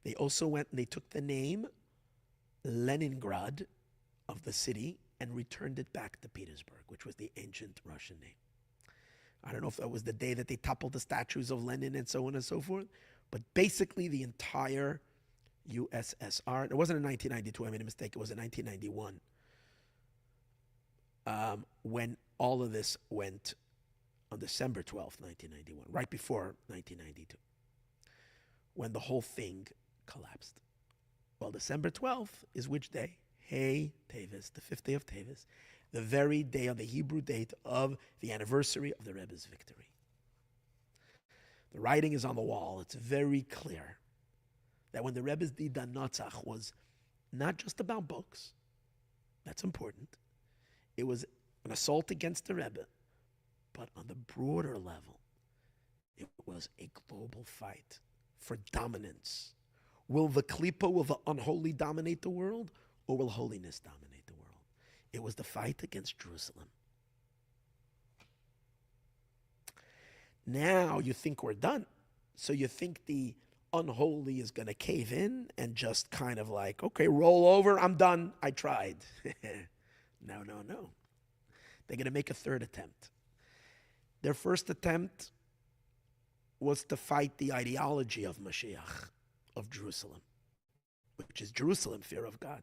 They also went and they took the name Leningrad of the city and returned it back to Petersburg, which was the ancient Russian name. I don't know if that was the day that they toppled the statues of Lenin and so on and so forth, but basically the entire USSR, it wasn't in 1992, I made a mistake, it was in 1991, when all of this went on December 12th, 1991, right before 1992, when the whole thing collapsed. Well, December 12th is which day? Hey Teves, the 5th day of Teves, the very day on the Hebrew date of the anniversary of the Rebbe's victory. The writing is on the wall. It's very clear that when the Rebbe's Didan Natzach was not just about books, that's important, it was an assault against the Rebbe, but on the broader level, it was a global fight for dominance. Will the Klippa, will the unholy dominate the world, or will holiness dominate the world? It was the fight against Jerusalem. Now you think we're done. So you think the unholy is going to cave in and just kind of like, okay, roll over, I'm done, I tried. No. They're going to make a third attempt. Their first attempt was to fight the ideology of Moshiach, of Jerusalem, which is Jerusalem, fear of God.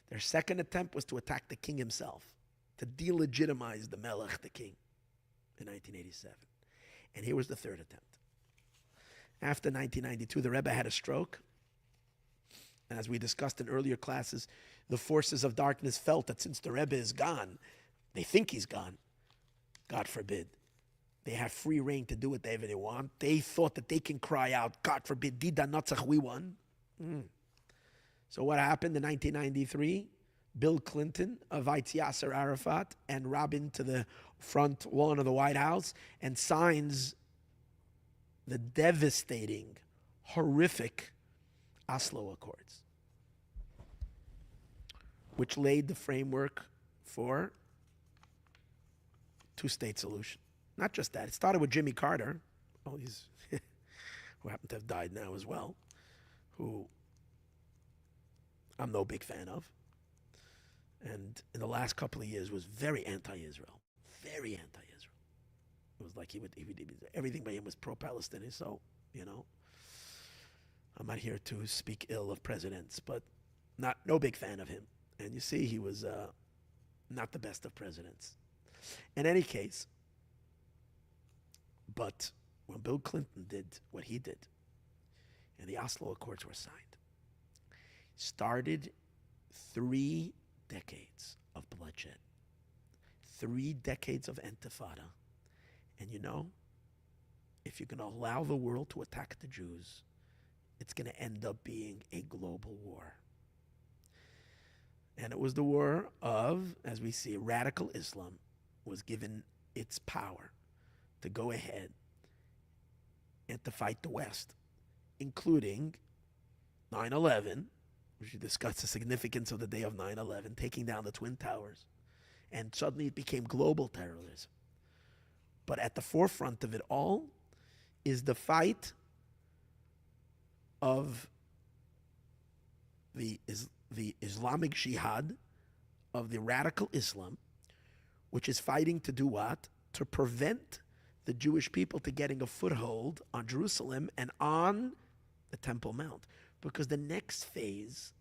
Their second attempt was to attack the king himself, to delegitimize the Melech, the king, in 1987. And here was the third attempt. After 1992, the Rebbe had a stroke. And as we discussed in earlier classes, the forces of darkness felt that since the Rebbe is gone, they think he's gone. God forbid. They have free reign to do whatever they want. They thought that they can cry out, God forbid, Didan Natzach, we won. So what happened in 1993? Bill Clinton invites Yasser Arafat and Rabin to the front lawn of the White House and signs the devastating, horrific Oslo Accords. which laid the framework for two-state solution. Not just that. It started with Jimmy Carter, he's who happened to have died now as well, who I'm no big fan of. And in the last couple of years was very anti-Israel. Very anti-Israel. It was like he would everything by him was pro-Palestinian. So, I'm not here to speak ill of presidents, but no big fan of him. And you see, he was not the best of presidents. In any case, but when Bill Clinton did what he did, and the Oslo Accords were signed, started 3 decades of bloodshed, 3 decades of intifada. And if you're going to allow the world to attack the Jews, it's going to end up being a global war. And it was the war of, as we see, radical Islam was given its power to go ahead and to fight the West, including 9/11, we should discuss the significance of the day of 9/11, taking down the Twin Towers. And suddenly it became global terrorism. But at the forefront of it all is the fight of the Islamic Jihad, of the radical Islam, which is fighting to do what? To prevent the Jewish people to getting a foothold on Jerusalem and on the Temple Mount. Because the next phase,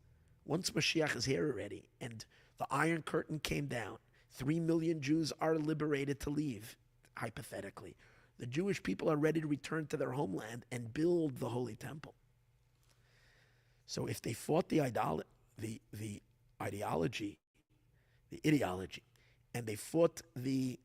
once Moshiach is here already, and the Iron Curtain came down, 3 million Jews are liberated to leave, hypothetically. The Jewish people are ready to return to their homeland and build the Holy Temple. So if they fought the ideology, and they fought the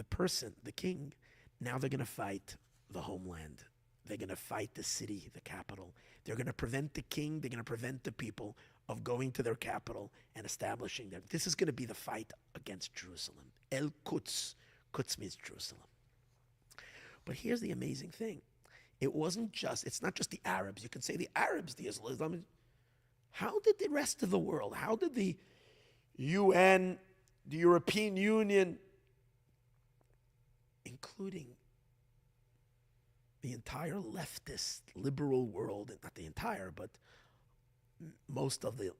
person, the king, now they're going to fight the homeland. They're going to fight the city, the capital. They're going to prevent the king, they're going to prevent the people of going to their capital and establishing them. This is going to be the fight against Jerusalem. El Quds. Quds means Jerusalem. But here's the amazing thing. It's not just the Arabs. You can say the Arabs, the Islam. How did the rest of the world, how did the UN, the European Union, including the entire leftist, liberal world, not the entire, but most of the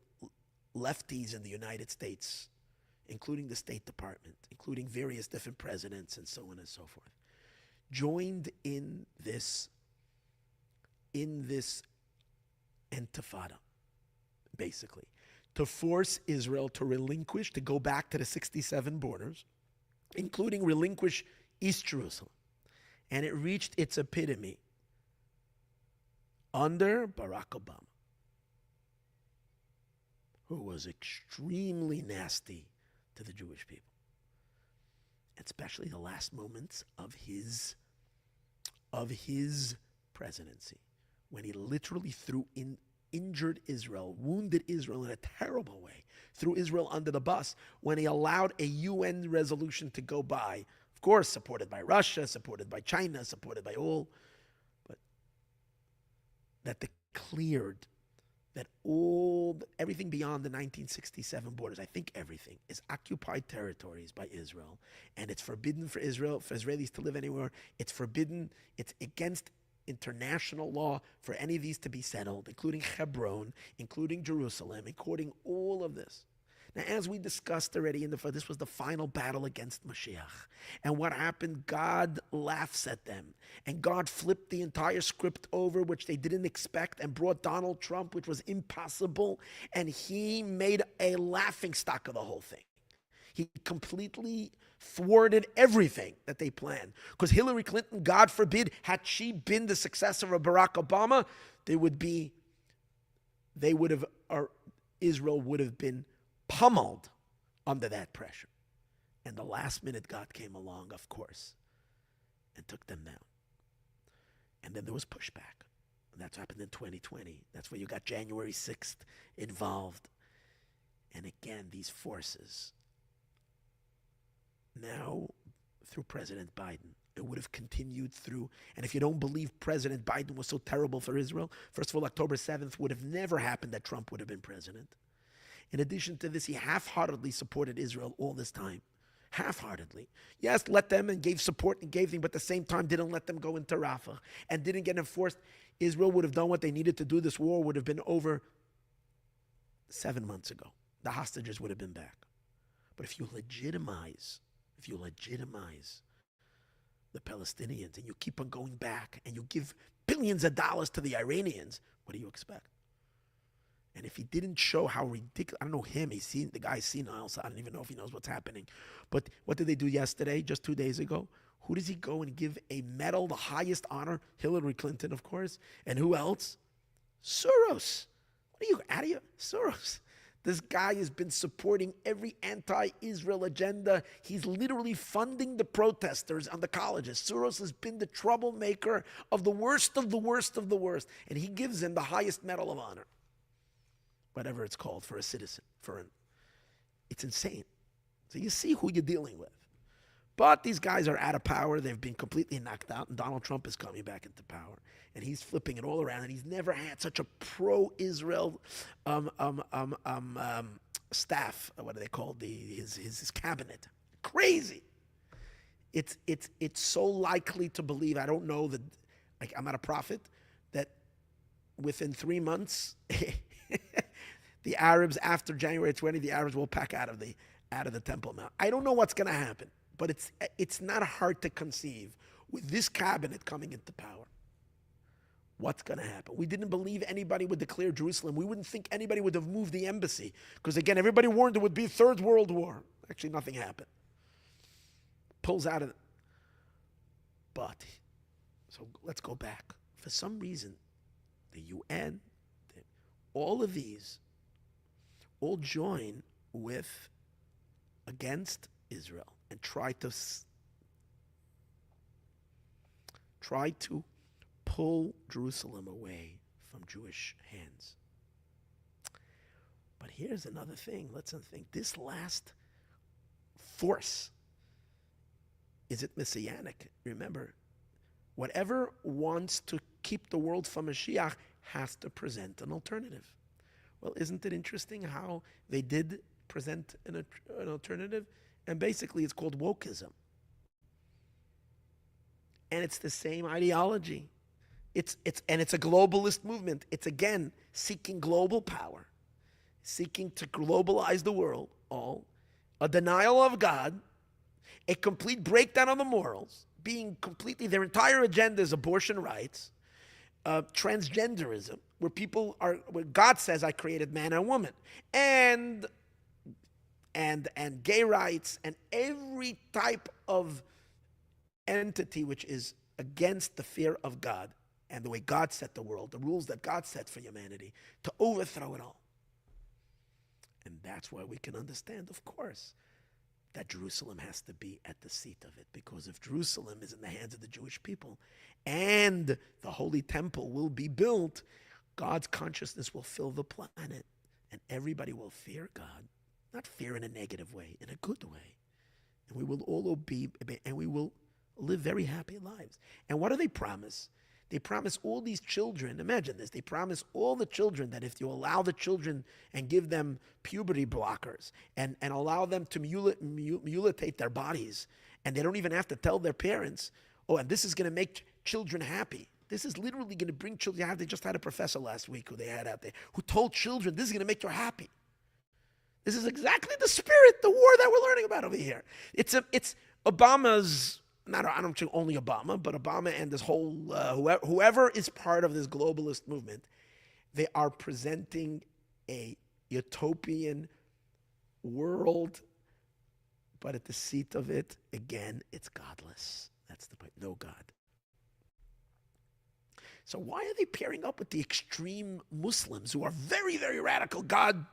lefties in the United States, including the State Department, including various different presidents and so on and so forth, joined in this intifada, basically, to force Israel to relinquish, to go back to the 67 borders, including relinquish East Jerusalem. And it reached its epitome under Barack Obama, who was extremely nasty to the Jewish people, especially the last moments of his presidency, when he literally injured Israel, wounded Israel in a terrible way, threw Israel under the bus, when he allowed a UN resolution to go by, of course, supported by Russia, supported by China, supported by all, but that declared that everything beyond the 1967 borders, I think everything, is occupied territories by Israel, and it's forbidden for Israelis to live anywhere. It's forbidden, it's against international law for any of these to be settled, including Hebron, including Jerusalem, including all of this. Now, as we discussed already, this was the final battle against Moshiach. And what happened? God laughs at them. And God flipped the entire script over, which they didn't expect, and brought Donald Trump, which was impossible. And he made a laughingstock of the whole thing. He completely thwarted everything that they planned. Because Hillary Clinton, God forbid, had she been the successor of Barack Obama, Israel would have been pummeled under that pressure. And the last minute God came along, of course, and took them down. And then there was pushback. And that's what happened in 2020. That's where you got January 6th involved. And again, these forces, now through President Biden, it would have continued through. And if you don't believe President Biden was so terrible for Israel, first of all, October 7th would have never happened that Trump would have been president. In addition to this, he half-heartedly supported Israel all this time. Half-heartedly. Yes, let them and gave support and gave them, but at the same time didn't let them go into Rafah and didn't get enforced. Israel would have done what they needed to do. This war would have been over 7 months ago. The hostages would have been back. But if you legitimize the Palestinians and you keep on going back and you give billions of dollars to the Iranians, what do you expect? And if he didn't show how ridiculous, I don't know him, the guy's senile, so I don't even know if he knows what's happening. But what did they do yesterday, just 2 days ago? Who does he go and give a medal, the highest honor? Hillary Clinton, of course. And who else? Soros. What are you, out of here? Soros. This guy has been supporting every anti-Israel agenda. He's literally funding the protesters on the colleges. Soros has been the troublemaker of the worst of the worst of the worst. And he gives him the highest medal of honor. Whatever it's called for a citizen. It's insane. So you see who you're dealing with. But these guys are out of power. They've been completely knocked out. And Donald Trump is coming back into power. And he's flipping it all around. And he's never had such a pro-Israel staff. What are they called? His cabinet. Crazy. It's so likely to believe. I don't know that. I'm not a prophet. That within 3 months, the Arabs, after January 20, the Arabs will pack out of the Temple Mount. I don't know what's going to happen. But it's not hard to conceive with this cabinet coming into power. What's going to happen? We didn't believe anybody would declare Jerusalem. We wouldn't think anybody would have moved the embassy. Because again, everybody warned it would be a third world war. Actually, nothing happened. Pulls out of it. But, so let's go back. For some reason, the UN, all of these, all join against Israel. And try to pull Jerusalem away from Jewish hands. But here's another thing. Let's think. This last force, is it messianic? Remember, whatever wants to keep the world from Moshiach has to present an alternative. Well, isn't it interesting how they did present an alternative? And basically, it's called wokeism. And it's the same ideology. It's a globalist movement. It's, again, seeking global power, seeking to globalize the world, a denial of God, a complete breakdown of the morals, their entire agenda is abortion rights, transgenderism, where God says, I created man and woman, and gay rights, and every type of entity which is against the fear of God and the way God set the world, the rules that God set for humanity, to overthrow it all. And that's why we can understand, of course, that Jerusalem has to be at the seat of it. Because if Jerusalem is in the hands of the Jewish people and the Holy Temple will be built, God's consciousness will fill the planet and everybody will fear God. Not fear in a negative way, in a good way. And we will all obey, and we will live very happy lives. And what do they promise? They promise all these children, imagine this, they promise all the children that if you allow the children and give them puberty blockers and allow them to mutilate their bodies, and they don't even have to tell their parents, and this is going to make children happy. This is literally going to bring children happy. They just had a professor last week who they had out there who told children, this is going to make you happy. This is exactly the spirit, the war that we're learning about over here. It's Obama's, I don't think only Obama, but Obama and this whole, whoever is part of this globalist movement, they are presenting a utopian world, but at the seat of it, again, it's godless. That's the point, no God. So why are they pairing up with the extreme Muslims who are very, very radical God?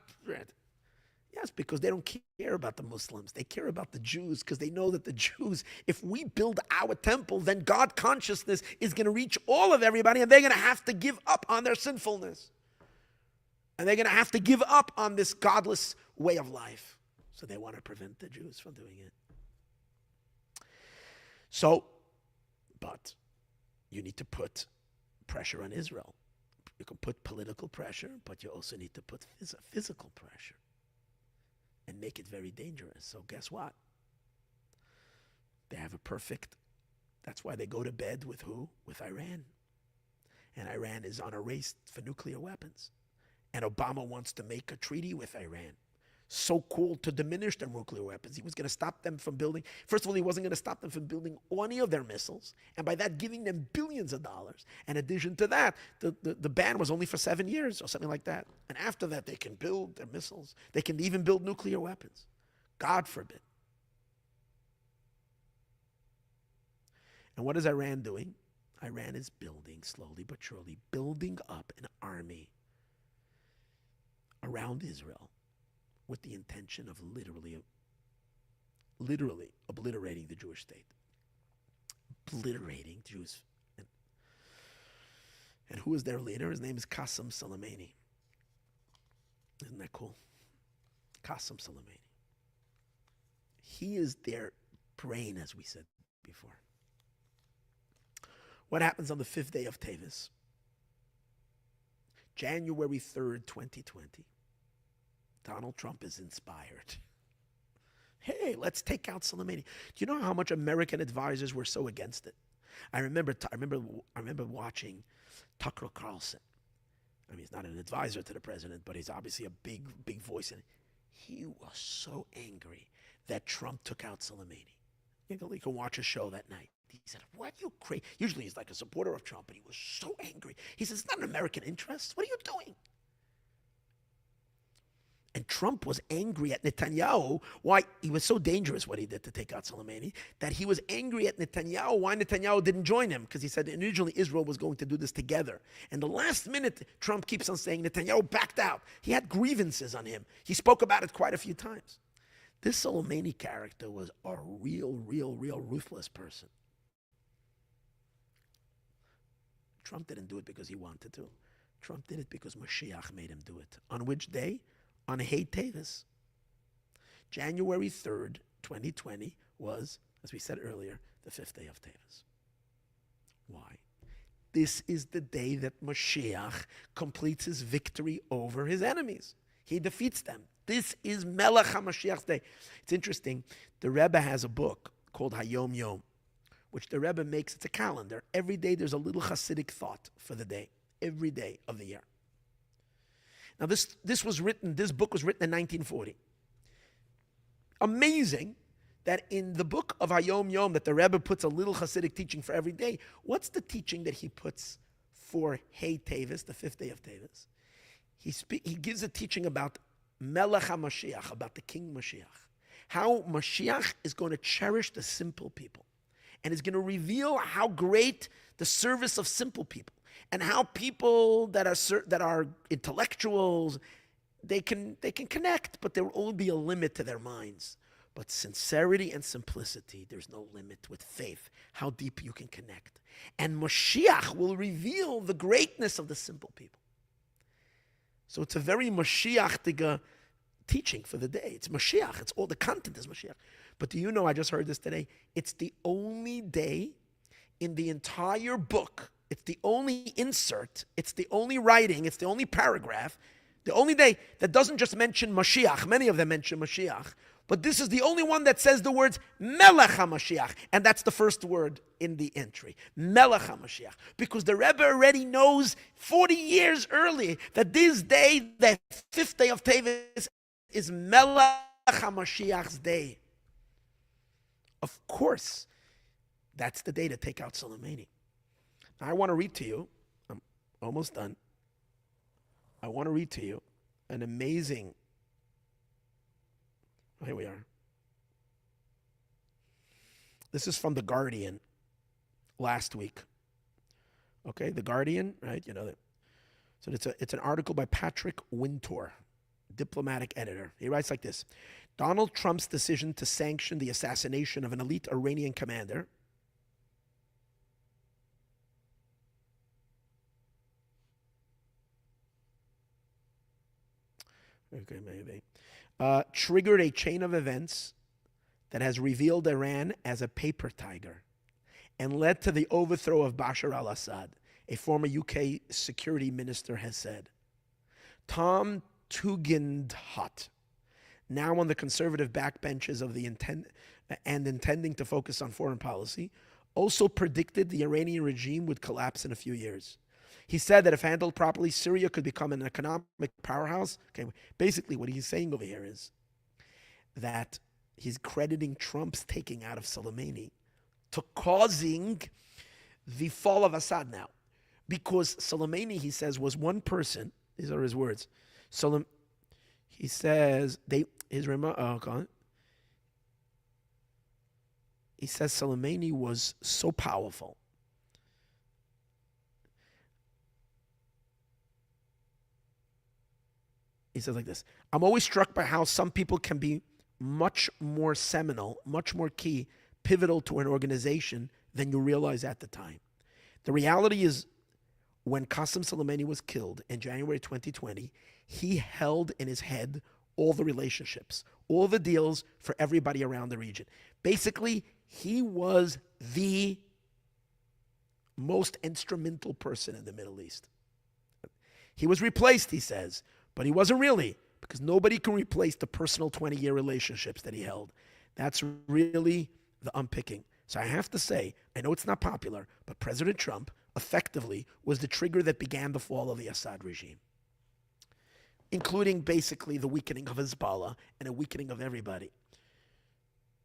Yes, because they don't care about the Muslims. They care about the Jews because they know that the Jews, if we build our temple, then God consciousness is going to reach all of everybody and they're going to have to give up on their sinfulness. And they're going to have to give up on this godless way of life. So they want to prevent the Jews from doing it. So, but you need to put pressure on Israel. You can put political pressure, but you also need to put physical pressure. and make it very dangerous. So guess what? They have a perfect, that's why they go to bed with who? With Iran. And Iran is on a race for nuclear weapons. And Obama wants to make a treaty with Iran. So cool to diminish their nuclear weapons. He was going to stop them from building. First of all, he wasn't going to stop them from building any of their missiles, and by that giving them billions of dollars. In addition to that, the ban was only for 7 years or something like that. And after that, they can build their missiles. They can even build nuclear weapons. God forbid. And what is Iran doing? Iran is building, slowly but surely, building up an army around Israel with the intention of literally obliterating the Jewish state. Obliterating Jews. And who is their leader? His name is Qasem Soleimani. Isn't that cool? Qasem Soleimani. He is their brain, as we said before. What happens on the 5th day of Teves? January 3rd, 2020. Donald Trump is inspired. Hey, let's take out Soleimani. Do you know how much American advisors were so against it? I remember watching Tucker Carlson. I mean, he's not an advisor to the president, but he's obviously a big voice in it. He was so angry that Trump took out Soleimani. You can watch a show that night. He said, what, you crazy? Usually he's like a supporter of Trump, but he was so angry. He says, it's not an American interest. What are you doing? And Trump was angry at Netanyahu. Why? He was so dangerous what he did to take out Soleimani, that he was angry at Netanyahu why Netanyahu didn't join him, because he said originally Israel was going to do this together. And the last minute, Trump keeps on saying Netanyahu backed out. He had grievances on him. He spoke about it quite a few times. This Soleimani character was a real ruthless person. Trump didn't do it because he wanted to. Trump did it because Moshiach made him do it. On which day? On Hey Teves. January 3rd, 2020 was, as we said earlier, the 5th day of Teves. Why? This is the day that Moshiach completes his victory over his enemies. He defeats them. This is Melech HaMashiach's day. It's interesting. The Rebbe has a book called Hayom Yom, which the Rebbe makes. It's a calendar. Every day there's a little Hasidic thought for the day. Every day of the year. Now this book was written in 1940. Amazing that in the book of Hayom Yom that the Rebbe puts a little Hasidic teaching for every day. What's the teaching that he puts for Hey Teves, the 5th day of Teves? He gives a teaching about Melech HaMashiach, about the King Mashiach. How Mashiach is going to cherish the simple people. And is going to reveal how great the service of simple people, and how people that are intellectuals, they can connect, but there will only be a limit to their minds. But sincerity and simplicity, there's no limit with faith, how deep you can connect. And Moshiach will reveal the greatness of the simple people. So it's a very Mashiach teaching for the day. It's Mashiach. It's all the content is Mashiach. But do you know, I just heard this today, it's the only day in the entire book, it's the only insert, it's the only writing, it's the only paragraph, the only day that doesn't just mention Mashiach. Many of them mention Mashiach. But this is the only one that says the words Melech HaMashiach. And that's the first word in the entry. Melech HaMashiach. Because the Rebbe already knows 40 years early that this day, the 5th day of Teves, is Melech HaMashiach's day. Of course, that's the day to take out Soleimani. Now, I want to read to you, I'm almost done. I want to read to you an amazing, here we are. This is from The Guardian last week. Okay, The Guardian, right? You know that. So it's an article by Patrick Wintour, diplomatic editor. He writes like this: Donald Trump's decision to sanction the assassination of an elite Iranian commander triggered a chain of events that has revealed Iran as a paper tiger and led to the overthrow of Bashar al-Assad, a former UK security minister has said. Tom Tugendhat, now on the conservative backbenches of the intending to focus on foreign policy, also predicted the Iranian regime would collapse in a few years. He said that if handled properly, Syria could become an economic powerhouse. Okay, basically what he's saying over here is that he's crediting Trump's taking out of Soleimani to causing the fall of Assad now. Because Soleimani, he says, was one person. These are his words. He says, he says Soleimani was so powerful. He says like this: I'm always struck by how some people can be much more seminal, much more key, pivotal to an organization than you realize at the time. The reality is, when Qasem Soleimani was killed in January 2020, he held in his head all the relationships, all the deals for everybody around the region. Basically, he was the most instrumental person in the Middle East. He was replaced, he says, but he wasn't really, because nobody can replace the personal 20-year relationships that he held. That's really the unpicking. So I have to say, I know it's not popular, but President Trump effectively was the trigger that began the fall of the Assad regime, including basically the weakening of Hezbollah and a weakening of everybody.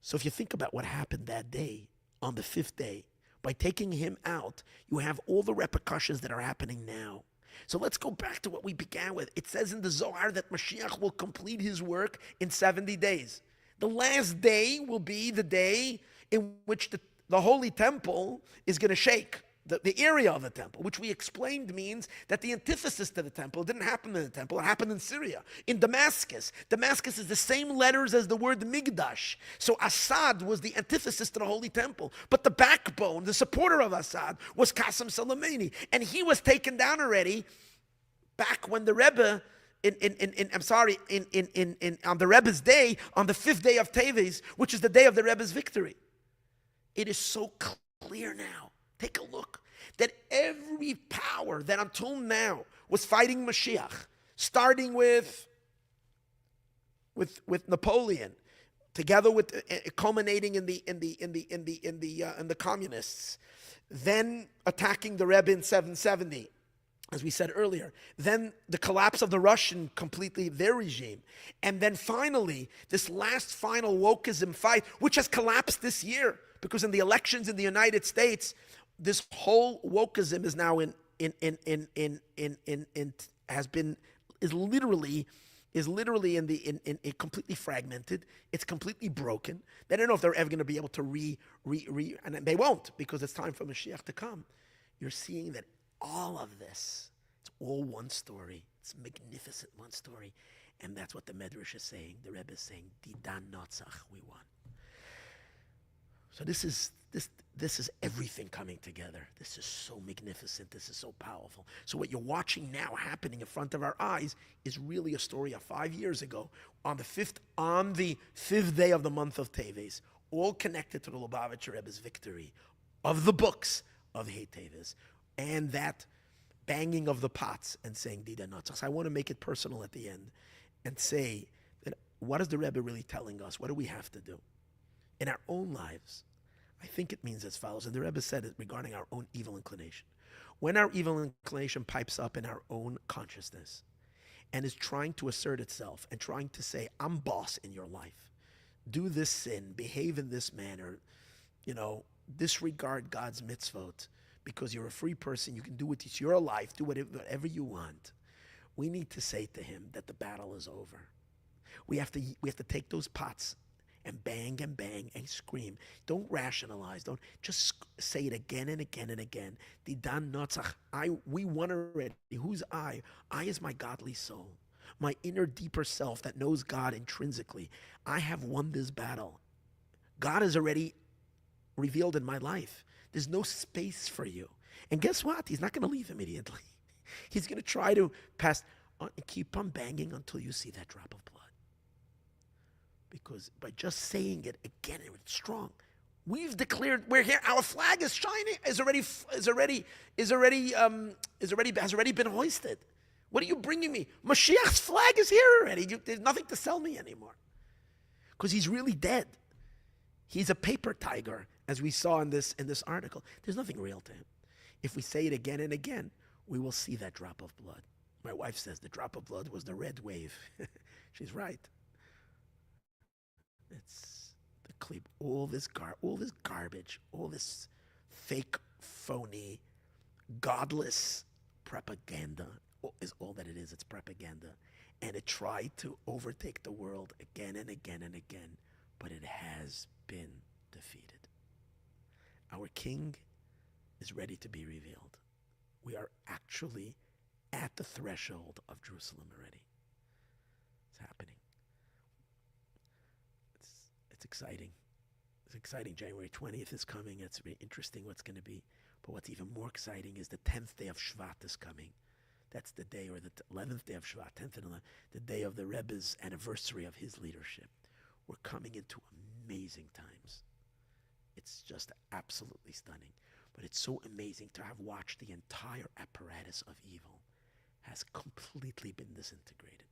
So if you think about what happened that day, on the fifth day, by taking him out, you have all the repercussions that are happening now. So let's go back to what we began with. It says in the Zohar that Moshiach will complete his work in 70 days. The last day will be the day in which the holy temple is going to shake. The area of the temple, which we explained means that the antithesis to the temple didn't happen in the temple, it happened in Syria, in Damascus. Damascus is the same letters as the word Migdash. So Assad was the antithesis to the holy temple. But the backbone, the supporter of Assad, was Qasem Soleimani. And he was taken down already back when the Rebbe, on the Rebbe's day, on the 5th day of Teves, which is the day of the Rebbe's victory. It is so clear now. Take a look that every power that until now was fighting Moshiach, starting with Napoleon, together with culminating in the communists, then attacking the Rebbe in 770, as we said earlier, then the collapse of the Russian, completely their regime, and then finally this last final wokeism fight, which has collapsed this year because in the elections in the United States, this whole wokeism is now is literally completely fragmented. It's completely broken. They don't know if they're ever going to be able to and they won't, because it's time for Mashiach to come. You're seeing that all of this, it's all one story. It's a magnificent one story. And that's what the Midrash is saying. The Rebbe is saying, Didan Notzach, we won. So this is everything coming together. This is so magnificent. This is so powerful. So what you're watching now happening in front of our eyes is really a story of 5 years ago, on the fifth day of the month of Teves, all connected to the Lubavitcher Rebbe's victory of the books of Hey Teves, and that banging of the pots and saying Dida Notzach. I want to make it personal at the end and say that what is the Rebbe really telling us? What do we have to do in our own lives? I think it means as follows, and the Rebbe said it regarding our own evil inclination. When our evil inclination pipes up in our own consciousness and is trying to assert itself and trying to say, I'm boss in your life, do this sin, behave in this manner, disregard God's mitzvot, because you're a free person, you can do it, it's your life, do whatever you want. We need to say to him that the battle is over. We have to take those pots and bang and scream. Don't rationalize. Don't just say it again and again and again. Didan Notzach. We won already. Who's I? I is my godly soul, my inner deeper self that knows God intrinsically. I have won this battle. God is already revealed in my life. There's no space for you. And guess what? He's not going to leave immediately. He's going to try to pass on and keep on banging until you see that drop of blood. Because by just saying it again, it's strong. We've declared we're here. Our flag is shining. Has already been hoisted. What are you bringing me? Mashiach's flag is here already. There's nothing to sell me anymore. because he's really dead. He's a paper tiger, as we saw in this article. There's nothing real to him. If we say it again and again, we will see that drop of blood. My wife says the drop of blood was the red wave. She's right. It's the clip. All this garbage, all this fake, phony, godless propaganda is all that it is. It's propaganda. And it tried to overtake the world again and again and again, but it has been defeated. Our king is ready to be revealed. We are actually at the threshold of Jerusalem already. It's happening. It's exciting. It's exciting. January 20th is coming. It's really interesting what's going to be. But what's even more exciting is the 10th day of Shvat is coming. That's the day, or the 11th day of Shvat, 10th and 11th, the day of the Rebbe's anniversary of his leadership. We're coming into amazing times. It's just absolutely stunning. But it's so amazing to have watched the entire apparatus of evil has completely been disintegrated.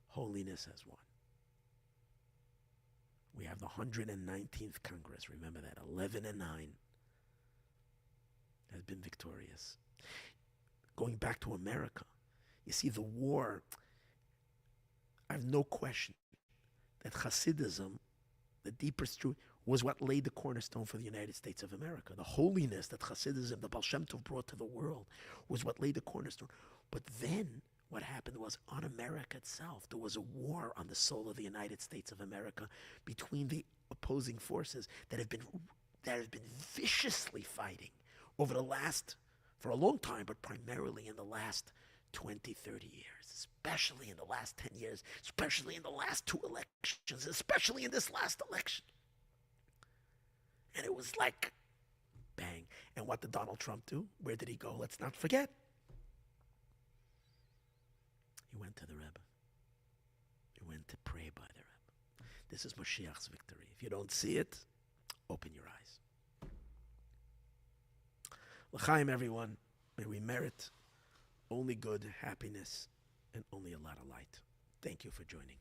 Holiness has won. We have the 119th Congress. Remember that. 11-9 has been victorious. Going back to America, you see the war, I have no question that Hasidism, the deepest truth, was what laid the cornerstone for the United States of America. The holiness that Hasidism, the Baal Shem Tov brought to the world was what laid the cornerstone. But then what happened was on America itself, there was a war on the soul of the United States of America between the opposing forces that have been viciously fighting over the last, for a long time, but primarily in the last 20, 30 years, especially in the last 10 years, especially in the last 2 elections, especially in this last election. And it was like, bang. And what did Donald Trump do? Where did he go? Let's not forget. He went to the Rebbe. He went to pray by the Rebbe. This is Moshiach's victory. If you don't see it, open your eyes. L'chaim, everyone. May we merit only good, happiness, and only a lot of light. Thank you for joining.